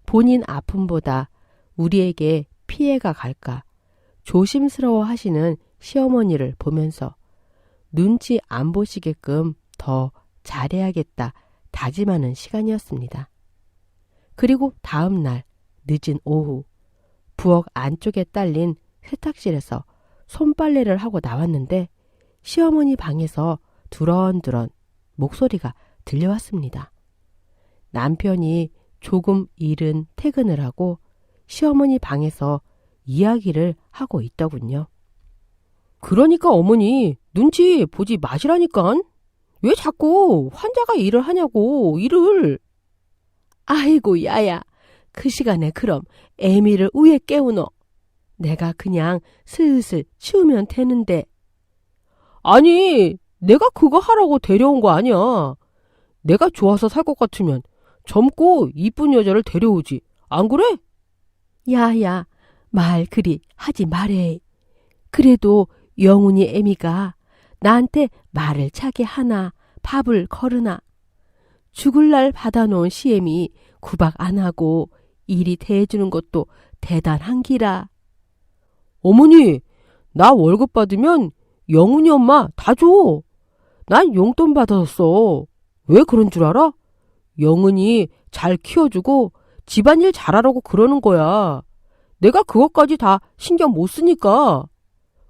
본인 아픔보다 우리에게 피해가 갈까 조심스러워 하시는 시어머니를 보면서 눈치 안 보시게끔 더 잘해야겠다 다짐하는 시간이었습니다. 그리고 다음 날 늦은 오후 부엌 안쪽에 딸린 세탁실에서 손빨래를 하고 나왔는데 시어머니 방에서 두런두런 목소리가 들려왔습니다. 남편이 조금 이른 퇴근을 하고 시어머니 방에서 이야기를 하고 있더군요. 그러니까 어머니 눈치 보지 마시라니깐. 왜 자꾸 환자가 일을 하냐고 일을. 아이고 야야 그 시간에 그럼 애미를 왜 깨우노. 내가 그냥 슬슬 치우면 되는데. 아니 내가 그거 하라고 데려온 거 아니야. 내가 좋아서 살 것 같으면 젊고 이쁜 여자를 데려오지. 안 그래? 야야 말 그리 하지 말해. 그래도 영훈이 애미가 나한테 말을 차게 하나 밥을 거르나. 죽을 날 받아놓은 시엠이 구박 안 하고 일이 대해주는 것도 대단한 기라. 어머니 나 월급 받으면 영훈이 엄마 다 줘. 난 용돈 받았어. 왜 그런 줄 알아? 영훈이 잘 키워주고 집안일 잘하라고 그러는 거야. 내가 그것까지 다 신경 못 쓰니까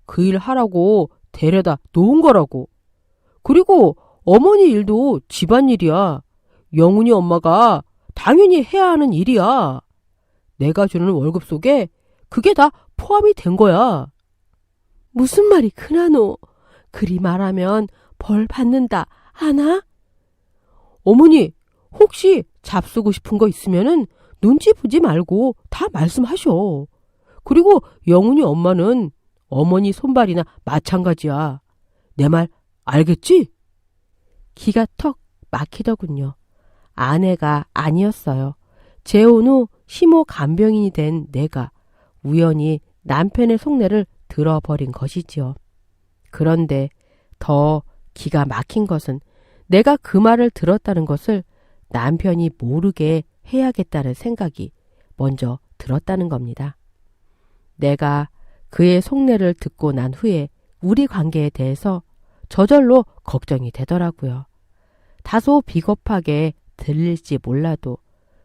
그 일 하라고 데려다 놓은 거라고. 그리고 어머니 일도 집안일이야. 영훈이 엄마가 당연히 해야 하는 일이야. 내가 주는 월급 속에 그게 다 포함이 된 거야. 무슨 말이 크나노? 그리 말하면 벌 받는다 하나? 어머니 혹시 잡수고 싶은 거 있으면은 눈치 보지 말고 다 말씀하셔. 그리고 영훈이 엄마는 어머니 손발이나 마찬가지야. 내 말 알겠지? 기가 턱 막히더군요. 아내가 아니었어요. 재혼 후 심호 간병인이 된 내가 우연히 남편의 속내를 들어버린 것이지요. 그런데 더 기가 막힌 것은 내가 그 말을 들었다는 것을 남편이 모르게 해야겠다는 생각이 먼저 들었다는 겁니다. 내가 그의 속내를 듣고 난 후에 우리 관계에 대해서 저절로 걱정이 되더라고요. 다소 비겁하게 들릴지 몰라도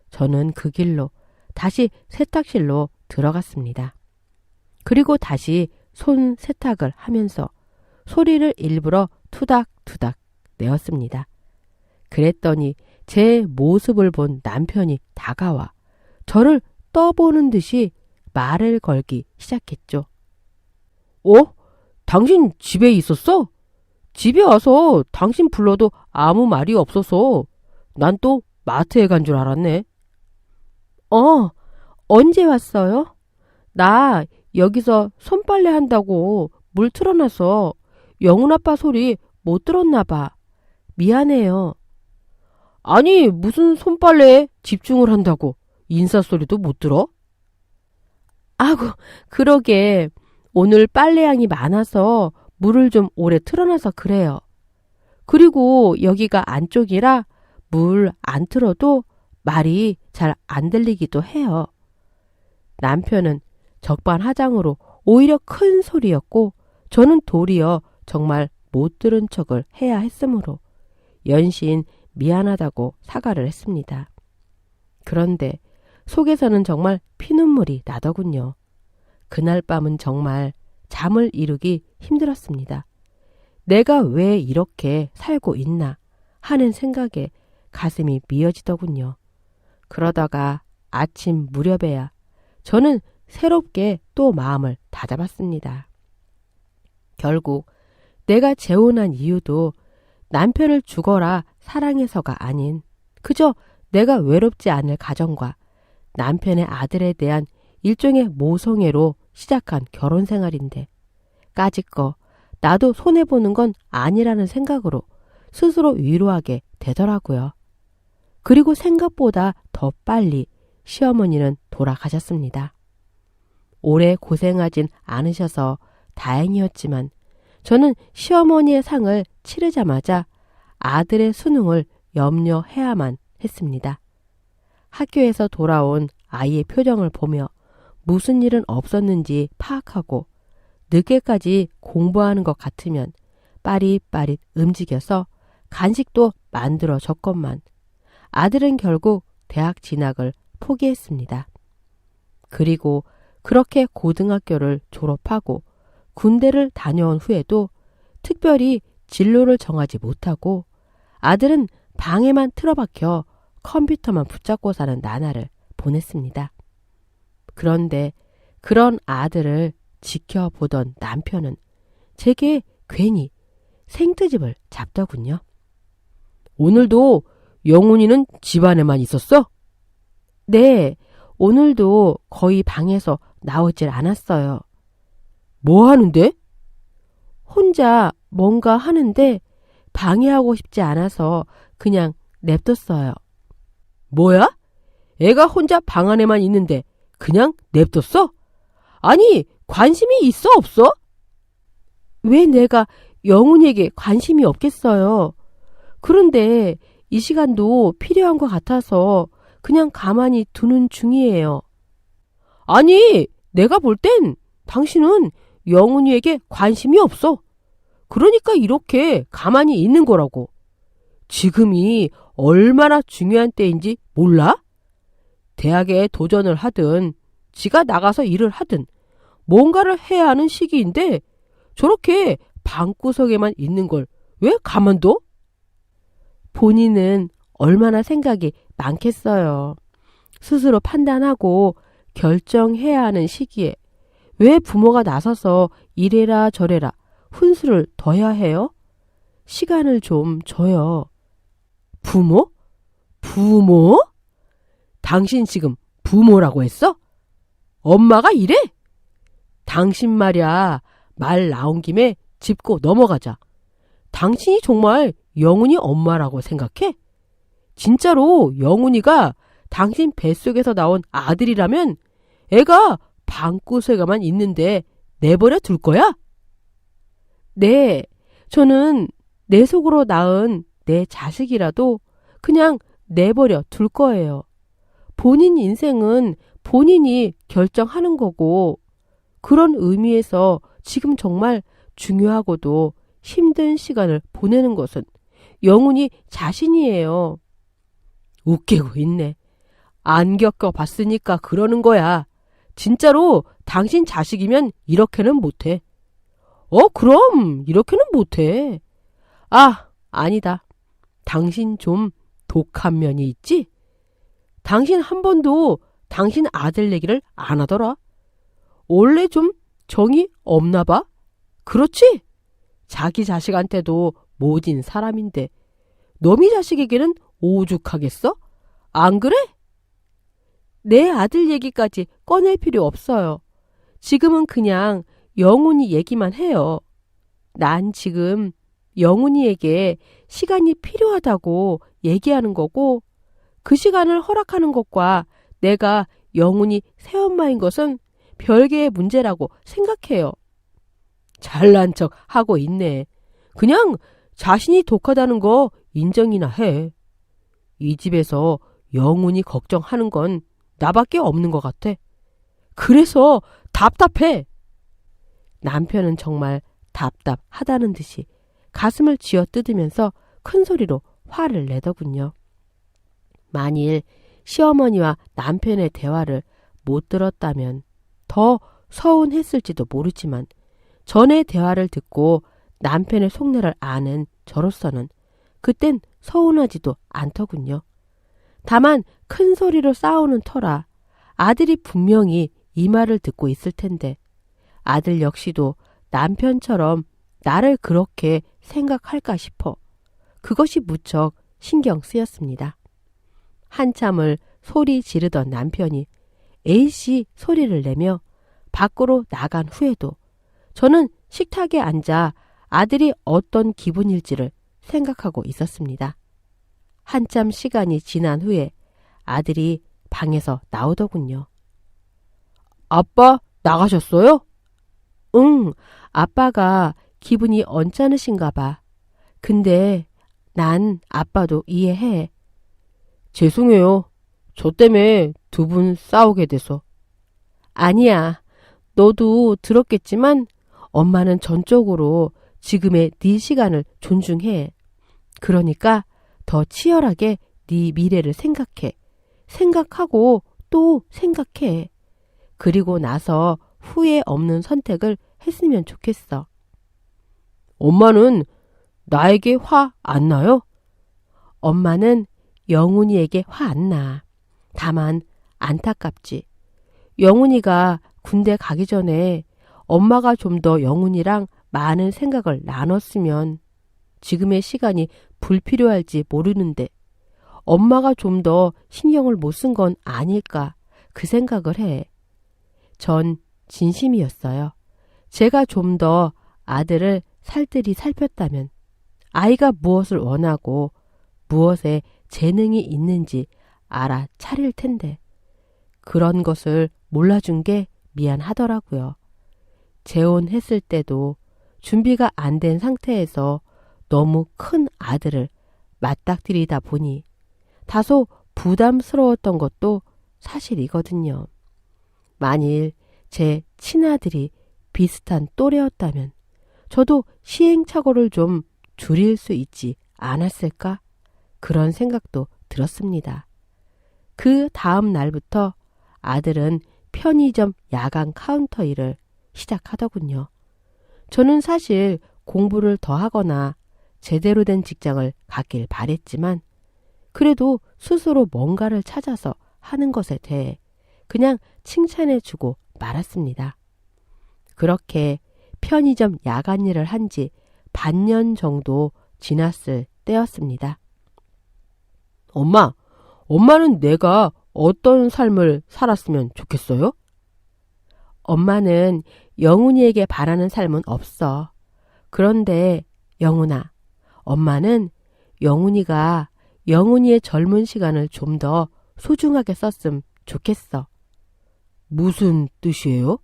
저는 그 길로 다시 세탁실로 들어갔습니다. 그리고 다시 손 세탁을 하면서 소리를 일부러 투닥투닥 내었습니다. 그랬더니 제 모습을 본 남편이 다가와 저를 떠보는 듯이 말을 걸기 시작했죠. 당신 집에 있었어? 집에 와서 당신 불러도 아무 말이 없어서 난 또 마트에 간 줄 알았네. 언제 왔어요? 나 여기서 손빨래 한다고 물 틀어놔서 영훈 아빠 소리 못 들었나 봐. 미안해요. 아니, 무슨 손빨래에 집중을 한다고 인사소리도 못 들어? 아구, 그러게. 오늘 빨래양이 많아서 물을 좀 오래 틀어놔서 그래요. 그리고 여기가 안쪽이라 물 안 틀어도 말이 잘 안 들리기도 해요. 남편은 적반하장으로 오히려 큰 소리였고 저는 도리어 정말 못 들은 척을 해야 했으므로 연신 미안하다고 사과를 했습니다. 그런데 속에서는 정말 피눈물이 나더군요. 그날 밤은 정말 잠을 이루기 힘들었습니다. 내가 왜 이렇게 살고 있나 하는 생각에 가슴이 미어지더군요. 그러다가 아침 무렵에야 저는 새롭게 또 마음을 다잡았습니다. 결국 내가 재혼한 이유도 남편을 죽어라 사랑해서가 아닌 그저 내가 외롭지 않을 가정과 남편의 아들에 대한 일종의 모성애로 시작한 결혼 생활인데 까짓거 나도 손해보는 건 아니라는 생각으로 스스로 위로하게 되더라고요. 그리고 생각보다 더 빨리 시어머니는 돌아가셨습니다. 오래 고생하진 않으셔서 다행이었지만 저는 시어머니의 상을 치르자마자 아들의 수능을 염려해야만 했습니다. 학교에서 돌아온 아이의 표정을 보며 무슨 일은 없었는지 파악하고 늦게까지 공부하는 것 같으면 빠릿빠릿 움직여서 간식도 만들어 줬건만 아들은 결국 대학 진학을 포기했습니다. 그리고 그렇게 고등학교를 졸업하고 군대를 다녀온 후에도 특별히 진로를 정하지 못하고 아들은 방에만 틀어박혀 컴퓨터만 붙잡고 사는 나날을 보냈습니다. 그런데 그런 아들을 지켜보던 남편은 제게 괜히 생트집을 잡더군요. 오늘도 영훈이는 집안에만 있었어? 네, 오늘도 거의 방에서 나오질 않았어요. 뭐 하는데? 혼자 뭔가 하는데 방해하고 싶지 않아서 그냥 냅뒀어요. 뭐야? 애가 혼자 방 안에만 있는데 그냥 냅뒀어? 아니, 관심이 있어 없어? 왜 내가 영훈이에게 관심이 없겠어요? 그런데 이 시간도 필요한 것 같아서 그냥 가만히 두는 중이에요. 아니, 내가 볼 땐 당신은 영훈이에게 관심이 없어. 그러니까 이렇게 가만히 있는 거라고. 지금이 얼마나 중요한 때인지 몰라? 대학에 도전을 하든 지가 나가서 일을 하든 뭔가를 해야 하는 시기인데 저렇게 방구석에만 있는 걸 왜 가만둬? 본인은 얼마나 생각이 많겠어요. 스스로 판단하고 결정해야 하는 시기에 왜 부모가 나서서 이래라 저래라 훈수를 둬야 해요? 시간을 좀 줘요. 부모? 부모? 당신 지금 부모라고 했어? 엄마가 이래? 당신 말이야. 말 나온 김에 짚고 넘어가자. 당신이 정말 영훈이 엄마라고 생각해? 진짜로 영훈이가 당신 뱃속에서 나온 아들이라면 애가 방구석에만 있는데 내버려 둘 거야? 네, 저는 내 속으로 낳은 내 자식이라도 그냥 내버려 둘 거예요. 본인 인생은 본인이 결정하는 거고, 그런 의미에서 지금 정말 중요하고도 힘든 시간을 보내는 것은 영훈이 자신이에요. 웃기고 있네. 안 겪어봤으니까 그러는 거야. 진짜로 당신 자식이면 이렇게는 못해. 그럼 이렇게는 못해. 아니다. 당신 좀 독한 면이 있지? 당신 한 번도 당신 아들 얘기를 안 하더라. 원래 좀 정이 없나 봐? 그렇지? 자기 자식한테도 모진 사람인데 너미 자식에게는 오죽하겠어? 안 그래? 내 아들 얘기까지 꺼낼 필요 없어요. 지금은 그냥 영훈이 얘기만 해요. 난 지금 영훈이에게 시간이 필요하다고 얘기하는 거고, 그 시간을 허락하는 것과 내가 영훈이 새엄마인 것은 별개의 문제라고 생각해요. 잘난 척 하고 있네. 그냥 자신이 독하다는 거 인정이나 해. 이 집에서 영훈이 걱정하는 건 나밖에 없는 것 같아. 그래서 답답해. 남편은 정말 답답하다는 듯이 가슴을 쥐어뜯으면서 큰 소리로 화를 내더군요. 만일 시어머니와 남편의 대화를 못 들었다면 더 서운했을지도 모르지만, 전의 대화를 듣고 남편의 속내를 아는 저로서는 그땐 서운하지도 않더군요. 다만 큰 소리로 싸우는 터라 아들이 분명히 이 말을 듣고 있을 텐데, 아들 역시도 남편처럼 나를 그렇게 생각할까 싶어 그것이 무척 신경 쓰였습니다. 한참을 소리 지르던 남편이 에이씨 소리를 내며 밖으로 나간 후에도 저는 식탁에 앉아 아들이 어떤 기분일지를 생각하고 있었습니다. 한참 시간이 지난 후에 아들이 방에서 나오더군요. 아빠 나가셨어요? 응, 아빠가 기분이 언짢으신가 봐. 근데 난 아빠도 이해해. 죄송해요. 저 때문에 두 분 싸우게 돼서. 아니야. 너도 들었겠지만 엄마는 전적으로 지금의 네 시간을 존중해. 그러니까 더 치열하게 네 미래를 생각해. 생각하고 또 생각해. 그리고 나서 후회 없는 선택을 했으면 좋겠어. 엄마는 나에게 화 안 나요? 엄마는 영훈이에게 화 안 나. 다만 안타깝지. 영훈이가 군대 가기 전에 엄마가 좀 더 영훈이랑 많은 생각을 나눴으면 지금의 시간이 불필요할지 모르는데, 엄마가 좀 더 신경을 못 쓴 건 아닐까 그 생각을 해. 전 진심이었어요. 제가 좀 더 아들을 살뜰히 살폈다면 아이가 무엇을 원하고 무엇에 재능이 있는지 알아차릴 텐데, 그런 것을 몰라준 게 미안하더라고요. 재혼했을 때도 준비가 안 된 상태에서 너무 큰 아들을 맞닥뜨리다 보니 다소 부담스러웠던 것도 사실이거든요. 만일 제 친아들이 비슷한 또래였다면 저도 시행착오를 좀 줄일 수 있지 않았을까? 그런 생각도 들었습니다. 그 다음 날부터 아들은 편의점 야간 카운터 일을 시작하더군요. 저는 사실 공부를 더 하거나 제대로 된 직장을 갖길 바랬지만, 그래도 스스로 뭔가를 찾아서 하는 것에 대해 그냥 칭찬해주고 말았습니다. 그렇게 편의점 야간 일을 한 지 반년 정도 지났을 때였습니다. 엄마는 내가 어떤 삶을 살았으면 좋겠어요? 엄마는 영훈이에게 바라는 삶은 없어. 그런데 영훈아, 엄마는 영훈이가 영훈이의 젊은 시간을 좀 더 소중하게 썼으면 좋겠어. 무슨 뜻이에요?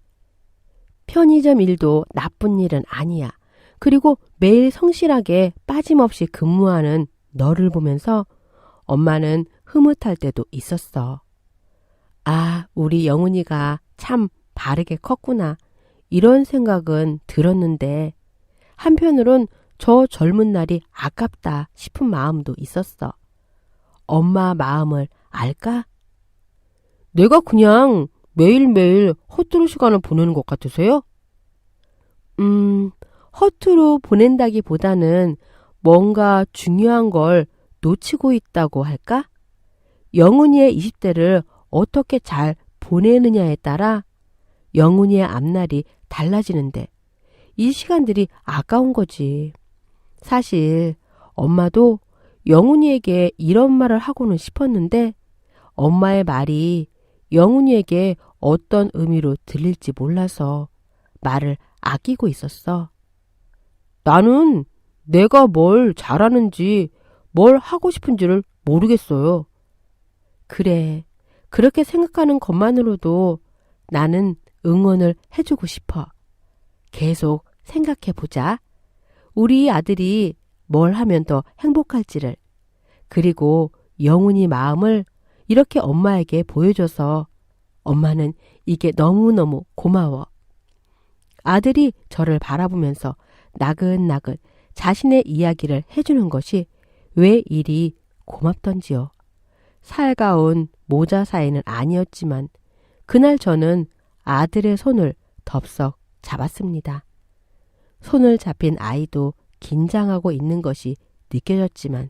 편의점 일도 나쁜 일은 아니야. 그리고 매일 성실하게 빠짐없이 근무하는 너를 보면서 엄마는 흐뭇할 때도 있었어. 아, 우리 영훈이가 참 바르게 컸구나. 이런 생각은 들었는데 한편으론 저 젊은 날이 아깝다 싶은 마음도 있었어. 엄마 마음을 알까? 내가 그냥 매일매일 허투루 시간을 보내는 것 같으세요? 허투루 보낸다기보다는 뭔가 중요한 걸 놓치고 있다고 할까? 영훈이의 20대를 어떻게 잘 보내느냐에 따라 영훈이의 앞날이 달라지는데 이 시간들이 아까운 거지. 사실 엄마도 영훈이에게 이런 말을 하고는 싶었는데 엄마의 말이 영훈이에게 어떤 의미로 들릴지 몰라서 말을 아끼고 있었어. 나는 내가 뭘 잘하는지 뭘 하고 싶은지를 모르겠어요. 그래, 그렇게 생각하는 것만으로도 나는 응원을 해주고 싶어. 계속 생각해보자. 우리 아들이 뭘 하면 더 행복할지를. 그리고 영훈이 마음을 이렇게 엄마에게 보여줘서 엄마는 이게 너무너무 고마워. 아들이 저를 바라보면서 나긋나긋 자신의 이야기를 해주는 것이 왜 이리 고맙던지요. 살가운 모자 사이는 아니었지만 그날 저는 아들의 손을 덥석 잡았습니다. 손을 잡힌 아이도 긴장하고 있는 것이 느껴졌지만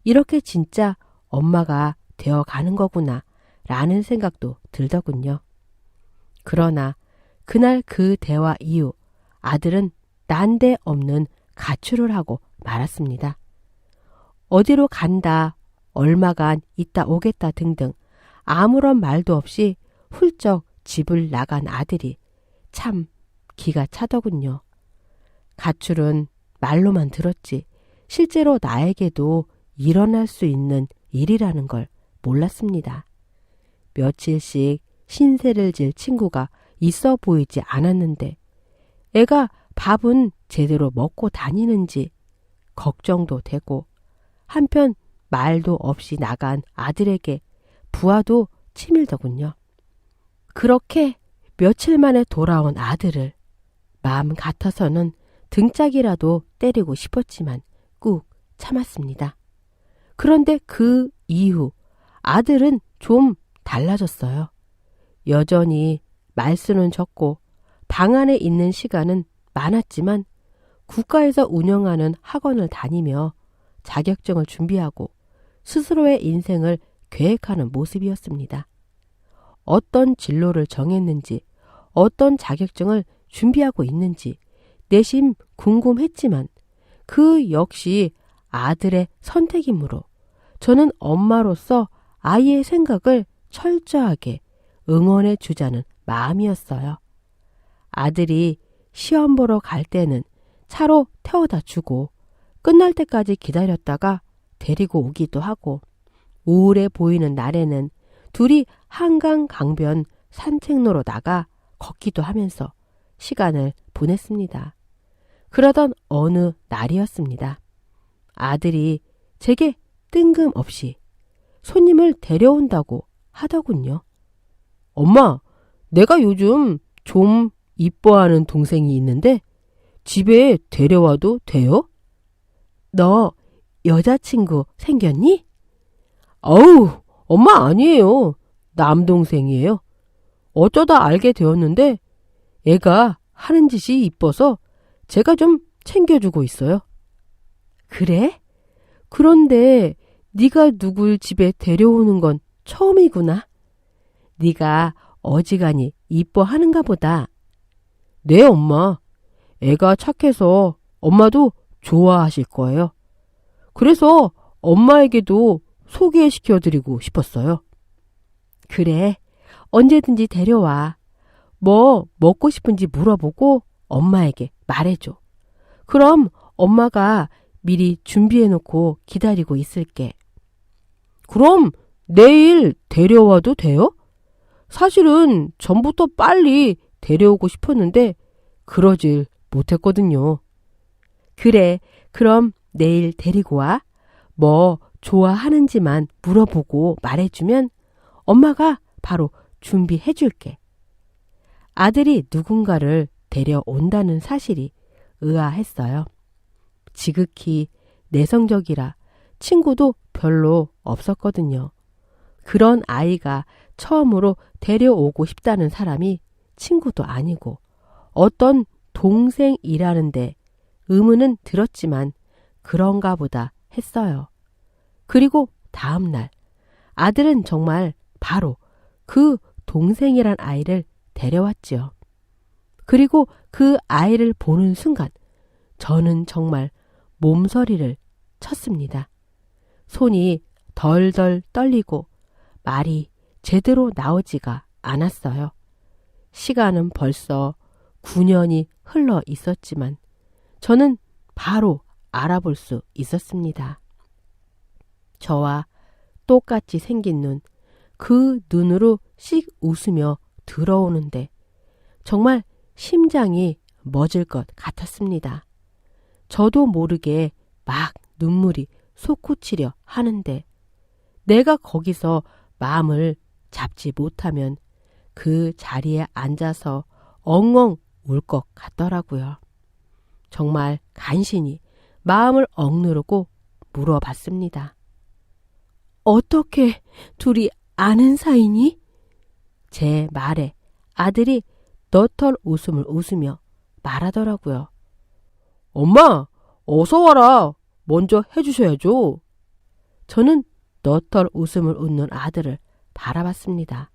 이렇게 진짜 엄마가 되어가는 거구나 라는 생각도 들더군요. 그러나 그날 그 대화 이후 아들은 난데없는 가출을 하고 말았습니다. 어디로 간다, 얼마간 있다 오겠다 등등 아무런 말도 없이 훌쩍 집을 나간 아들이 참 기가 차더군요. 가출은 말로만 들었지 실제로 나에게도 일어날 수 있는 일이라는 걸 몰랐습니다. 며칠씩 신세를 질 친구가 있어 보이지 않았는데 애가 밥은 제대로 먹고 다니는지 걱정도 되고 한편 말도 없이 나간 아들에게 부하도 치밀더군요. 그렇게 며칠 만에 돌아온 아들을 마음 같아서는 등짝이라도 때리고 싶었지만 꾹 참았습니다. 그런데 그 이후 아들은 좀 달라졌어요. 여전히 말수는 적고 방 안에 있는 시간은 많았지만 국가에서 운영하는 학원을 다니며 자격증을 준비하고 스스로의 인생을 계획하는 모습이었습니다. 어떤 진로를 정했는지, 어떤 자격증을 준비하고 있는지 내심 궁금했지만 그 역시 아들의 선택이므로 저는 엄마로서 아이의 생각을 철저하게 응원해 주자는 마음이었어요. 아들이 시험 보러 갈 때는 차로 태워다 주고 끝날 때까지 기다렸다가 데리고 오기도 하고 우울해 보이는 날에는 둘이 한강 강변 산책로로 나가 걷기도 하면서 시간을 보냈습니다. 그러던 어느 날이었습니다. 아들이 제게 뜬금없이 손님을 데려온다고 하더군요. 엄마, 내가 요즘 좀 이뻐하는 동생이 있는데 집에 데려와도 돼요? 너 여자친구 생겼니? 어우, 엄마 아니에요. 남동생이에요. 어쩌다 알게 되었는데 애가 하는 짓이 이뻐서 제가 좀 챙겨주고 있어요. 그래? 그런데 네가 누굴 집에 데려오는 건 처음이구나. 네가 어지간히 이뻐하는가 보다. 네, 엄마. 애가 착해서 엄마도 좋아하실 거예요. 그래서 엄마에게도 소개시켜드리고 싶었어요. 그래, 언제든지 데려와. 뭐 먹고 싶은지 물어보고 엄마에게 말해줘. 그럼 엄마가 미리 준비해놓고 기다리고 있을게. 그럼 내일 데려와도 돼요? 사실은 전부터 빨리 데려오고 싶었는데 그러질 못했거든요. 그래, 그럼 내일 데리고 와. 뭐 좋아하는지만 물어보고 말해주면 엄마가 바로 준비해줄게. 아들이 누군가를 데려온다는 사실이 의아했어요. 지극히 내성적이라 친구도 별로 없었거든요. 그런 아이가 처음으로 데려오고 싶다는 사람이 친구도 아니고 어떤 동생이라는데 의문은 들었지만 그런가 보다 했어요. 그리고 다음 날 아들은 정말 바로 그 동생이란 아이를 데려왔지요. 그리고 그 아이를 보는 순간 저는 정말 몸서리를 쳤습니다. 손이 덜덜 떨리고 말이 제대로 나오지가 않았어요. 시간은 벌써 9년이 흘러 있었지만 저는 바로 알아볼 수 있었습니다. 저와 똑같이 생긴 눈, 그 눈으로 씩 웃으며 들어오는데 정말 심장이 멎을 것 같았습니다. 저도 모르게 막 눈물이 솟구치려 하는데 내가 거기서 마음을 잡지 못하면 그 자리에 앉아서 엉엉 울 것 같더라고요. 정말 간신히 마음을 억누르고 물어봤습니다. 어떻게 둘이 아는 사이니? 제 말에 아들이 너털 웃음을 웃으며 말하더라고요. 엄마, 어서 와라. 먼저 해주셔야죠. 저는 너털 웃음을 웃는 아들을 바라봤습니다.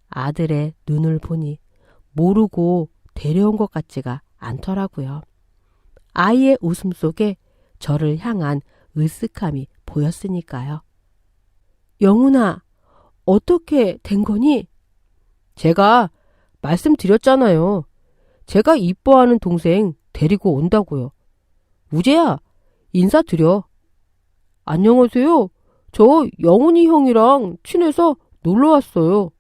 아들의 눈을 보니 모르고 데려온 것 같지가 않더라고요. 아이의 웃음 속에 저를 향한 으쓱함이 보였으니까요. 영훈아, 어떻게 된 거니? 제가 말씀드렸잖아요. 제가 이뻐하는 동생 데리고 온다고요. 우재야, 인사드려. 안녕하세요. 저 영훈이 형이랑 친해서 놀러 왔어요.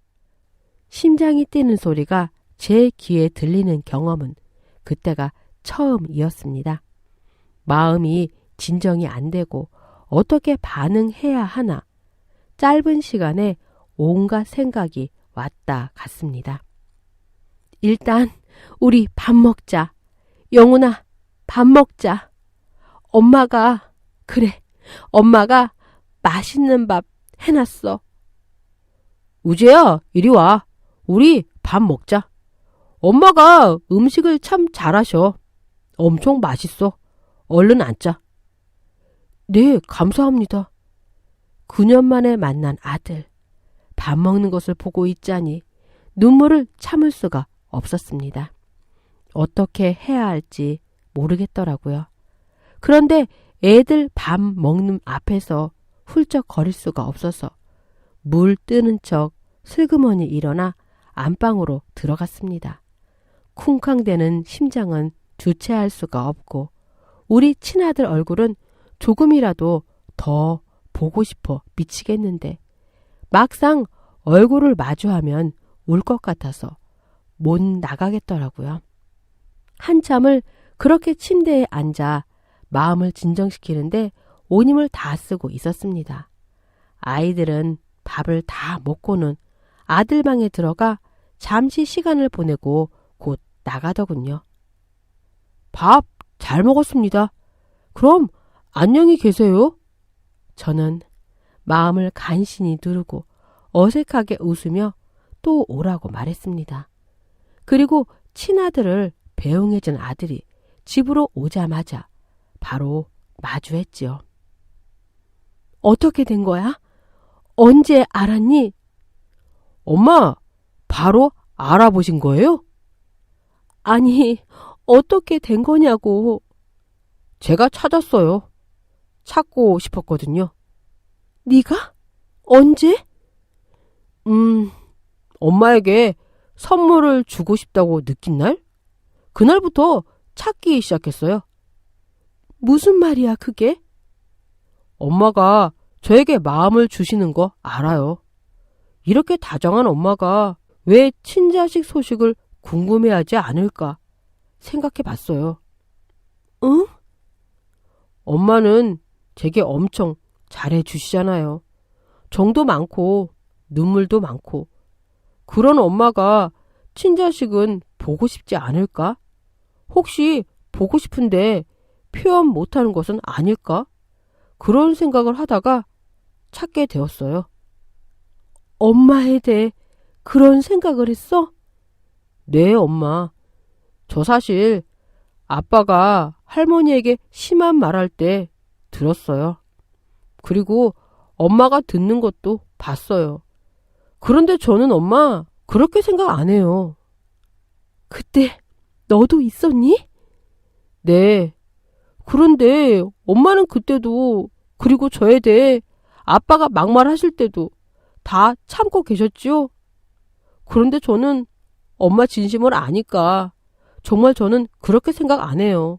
심장이 뛰는 소리가 제 귀에 들리는 경험은 그때가 처음이었습니다. 마음이 진정이 안 되고 어떻게 반응해야 하나 짧은 시간에 온갖 생각이 왔다 갔습니다. 일단 우리 밥 먹자. 영훈아, 밥 먹자. 엄마가 맛있는 밥 해놨어. 우재야, 이리 와. 우리 밥 먹자. 엄마가 음식을 참 잘하셔. 엄청 맛있어. 얼른 앉자. 네, 감사합니다. 9년 만에 만난 아들. 밥 먹는 것을 보고 있자니 눈물을 참을 수가 없었습니다. 어떻게 해야 할지 모르겠더라고요. 그런데 애들 밥 먹는 앞에서 훌쩍거릴 수가 없어서 물 뜨는 척 슬그머니 일어나 안방으로 들어갔습니다. 쿵쾅대는 심장은 주체할 수가 없고 우리 친아들 얼굴은 조금이라도 더 보고 싶어 미치겠는데 막상 얼굴을 마주하면 울 것 같아서 못 나가겠더라고요. 한참을 그렇게 침대에 앉아 마음을 진정시키는데 온 힘을 다 쓰고 있었습니다. 아이들은 밥을 다 먹고는 아들 방에 들어가 잠시 시간을 보내고 곧 나가더군요. 밥 잘 먹었습니다. 그럼 안녕히 계세요. 저는 마음을 간신히 누르고 어색하게 웃으며 또 오라고 말했습니다. 그리고 친아들을 배웅해준 아들이 집으로 오자마자 바로 마주했지요. 어떻게 된 거야? 언제 알았니? 엄마, 바로 알아보신 거예요? 아니, 어떻게 된 거냐고. 제가 찾았어요. 찾고 싶었거든요. 네가? 언제? 엄마에게 선물을 주고 싶다고 느낀 날? 그날부터 찾기 시작했어요. 무슨 말이야, 그게? 엄마가 저에게 마음을 주시는 거 알아요. 이렇게 다정한 엄마가 왜 친자식 소식을 궁금해하지 않을까 생각해 봤어요. 응? 엄마는 제게 엄청 잘해주시잖아요. 정도 많고 눈물도 많고. 그런 엄마가 친자식은 보고 싶지 않을까? 혹시 보고 싶은데 표현 못하는 것은 아닐까? 그런 생각을 하다가 찾게 되었어요. 엄마에 대해 그런 생각을 했어? 네, 엄마. 저 사실 아빠가 할머니에게 심한 말할 때 들었어요. 그리고 엄마가 듣는 것도 봤어요. 그런데 저는 엄마 그렇게 생각 안 해요. 그때 너도 있었니? 네. 그런데 엄마는 그때도 그리고 저에 대해 아빠가 막말하실 때도 다 참고 계셨지요? 그런데 저는 엄마 진심을 아니까 정말 저는 그렇게 생각 안 해요.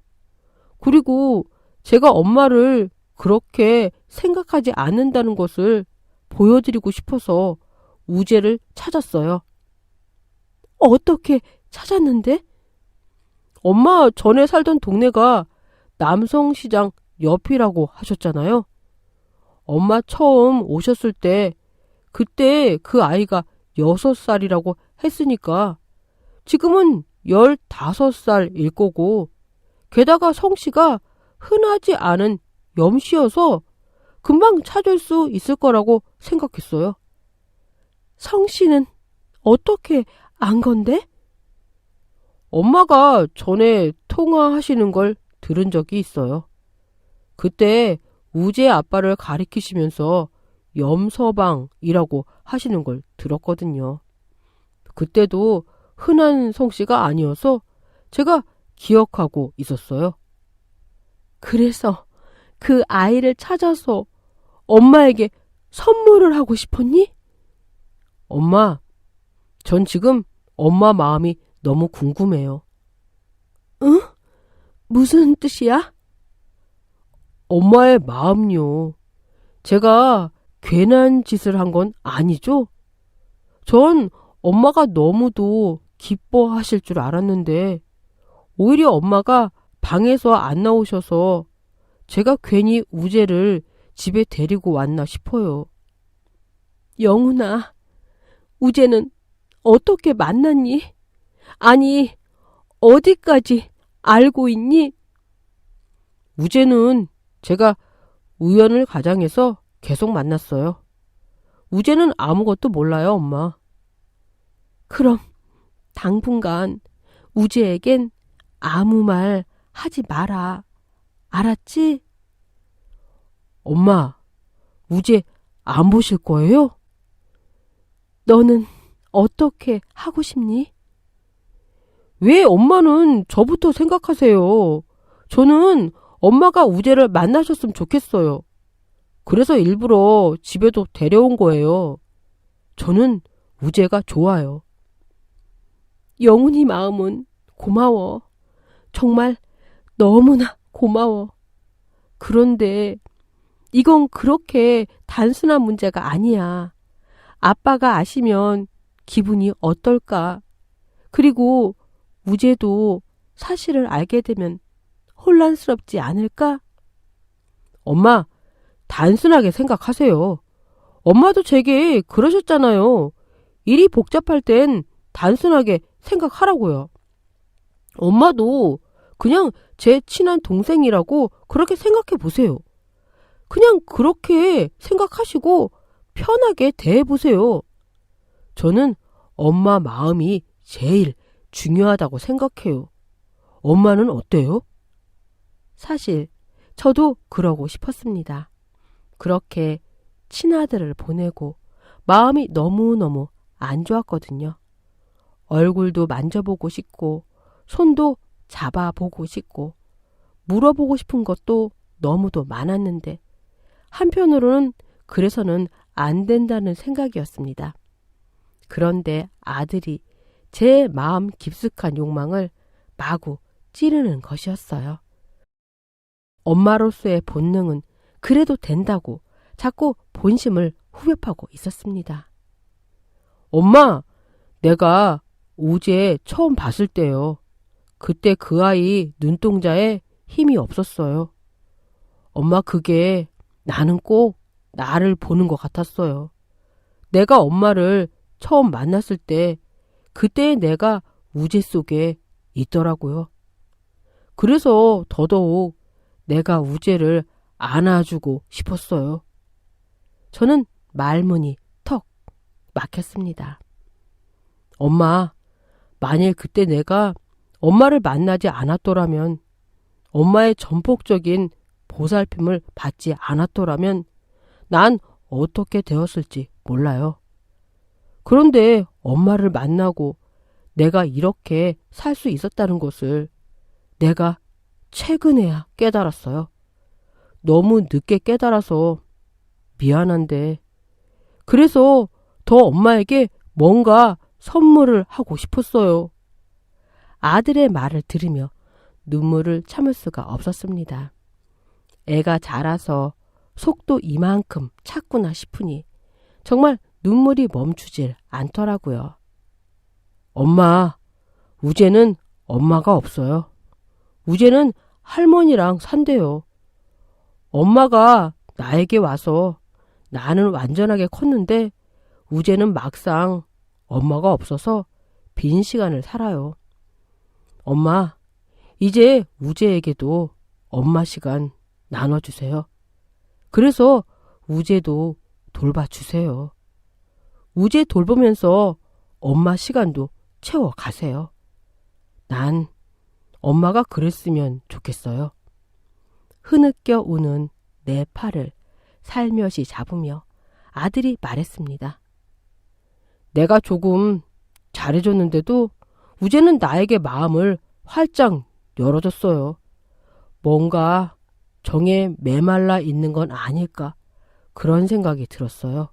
그리고 제가 엄마를 그렇게 생각하지 않는다는 것을 보여드리고 싶어서 우재를 찾았어요. 어떻게 찾았는데? 엄마 전에 살던 동네가 남성시장 옆이라고 하셨잖아요. 엄마 처음 오셨을 때 그때 그 아이가 6살이라고 했으니까 지금은 15살일 거고 게다가 성씨가 흔하지 않은 염씨여서 금방 찾을 수 있을 거라고 생각했어요. 성씨는 어떻게 안 건데? 엄마가 전에 통화하시는 걸 들은 적이 있어요. 그때 우재 아빠를 가리키시면서 염서방이라고 하시는 걸 들었거든요. 그때도 흔한 성씨가 아니어서 제가 기억하고 있었어요. 그래서 그 아이를 찾아서 엄마에게 선물을 하고 싶었니? 엄마, 전 지금 엄마 마음이 너무 궁금해요. 응? 무슨 뜻이야? 엄마의 마음요. 제가 괜한 짓을 한 건 아니죠? 전 엄마가 너무도 기뻐하실 줄 알았는데 오히려 엄마가 방에서 안 나오셔서 제가 괜히 우재를 집에 데리고 왔나 싶어요. 영훈아, 우재는 어떻게 만났니? 아니, 어디까지 알고 있니? 우재는 제가 우연을 가장해서 계속 만났어요. 우재는 아무것도 몰라요, 엄마. 그럼 당분간 우재에겐 아무 말 하지 마라. 알았지? 엄마, 우재 안 보실 거예요? 너는 어떻게 하고 싶니? 왜 엄마는 저부터 생각하세요? 저는 엄마가 우재를 만나셨으면 좋겠어요. 그래서 일부러 집에도 데려온 거예요. 저는 우재가 좋아요. 영훈이 마음은 고마워. 정말 너무나 고마워. 그런데 이건 그렇게 단순한 문제가 아니야. 아빠가 아시면 기분이 어떨까? 그리고 우재도 사실을 알게 되면 혼란스럽지 않을까? 엄마, 단순하게 생각하세요. 엄마도 제게 그러셨잖아요. 일이 복잡할 땐 단순하게 생각하라고요. 엄마도 그냥 제 친한 동생이라고 그렇게 생각해 보세요. 그냥 그렇게 생각하시고 편하게 대해보세요. 저는 엄마 마음이 제일 중요하다고 생각해요. 엄마는 어때요? 사실 저도 그러고 싶었습니다. 그렇게 친아들을 보내고 마음이 너무너무 안 좋았거든요. 얼굴도 만져보고 싶고 손도 잡아보고 싶고 물어보고 싶은 것도 너무도 많았는데 한편으로는 그래서는 안 된다는 생각이었습니다. 그런데 아들이 제 마음 깊숙한 욕망을 마구 찌르는 것이었어요. 엄마로서의 본능은 그래도 된다고 자꾸 본심을 후벼파고 있었습니다. 엄마, 내가 우재 처음 봤을 때요. 그때 그 아이 눈동자에 힘이 없었어요. 엄마 그게 나는 꼭 나를 보는 것 같았어요. 내가 엄마를 처음 만났을 때 그때의 내가 우재 속에 있더라고요. 그래서 더더욱 내가 우재를 안아주고 싶었어요. 저는 말문이 턱 막혔습니다. 엄마, 만일 그때 내가 엄마를 만나지 않았더라면, 엄마의 전폭적인 보살핌을 받지 않았더라면 난 어떻게 되었을지 몰라요. 그런데 엄마를 만나고 내가 이렇게 살 수 있었다는 것을 내가 최근에야 깨달았어요. 너무 늦게 깨달아서 미안한데, 그래서 더 엄마에게 뭔가 선물을 하고 싶었어요. 아들의 말을 들으며 눈물을 참을 수가 없었습니다. 애가 자라서 속도 이만큼 찼구나 싶으니 정말 눈물이 멈추질 않더라고요. 엄마, 우재는 엄마가 없어요. 우재는 할머니랑 산대요. 엄마가 나에게 와서 나는 완전하게 컸는데 우재는 막상 엄마가 없어서 빈 시간을 살아요. 엄마, 이제 우재에게도 엄마 시간 나눠주세요. 그래서 우재도 돌봐주세요. 우재 돌보면서 엄마 시간도 채워가세요. 난 엄마가 그랬으면 좋겠어요. 흐느껴 우는 내 팔을 살며시 잡으며 아들이 말했습니다. 내가 조금 잘해줬는데도 우재는 나에게 마음을 활짝 열어줬어요. 뭔가 정에 메말라 있는 건 아닐까 그런 생각이 들었어요.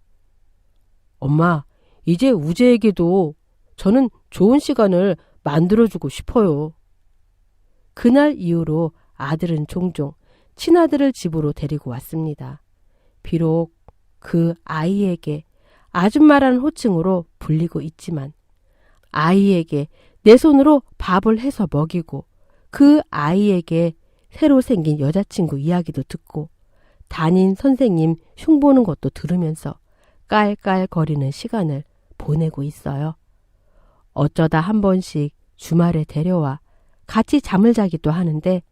엄마, 이제 우재에게도 저는 좋은 시간을 만들어주고 싶어요. 그날 이후로 아들은 종종 친아들을 집으로 데리고 왔습니다. 비록 그 아이에게 아줌마라는 호칭으로 불리고 있지만 아이에게 내 손으로 밥을 해서 먹이고 그 아이에게 새로 생긴 여자친구 이야기도 듣고 담임 선생님 흉보는 것도 들으면서 깔깔거리는 시간을 보내고 있어요. 어쩌다 한 번씩 주말에 데려와 같이 잠을 자기도 하는데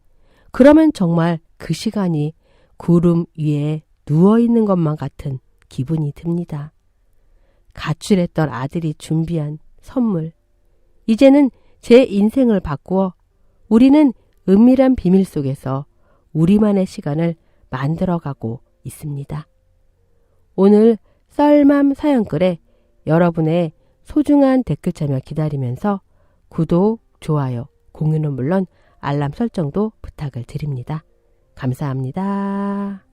그러면 정말 그 시간이 구름 위에 누워있는 것만 같은 기분이 듭니다. 가출했던 아들이 준비한 선물. 이제는 제 인생을 바꾸어 우리는 은밀한 비밀 속에서 우리만의 시간을 만들어가고 있습니다. 오늘 썰맘 사연글에 여러분의 소중한 댓글 참여 기다리면서 구독, 좋아요, 공유는 물론 알람 설정도 부탁을 드립니다. 감사합니다.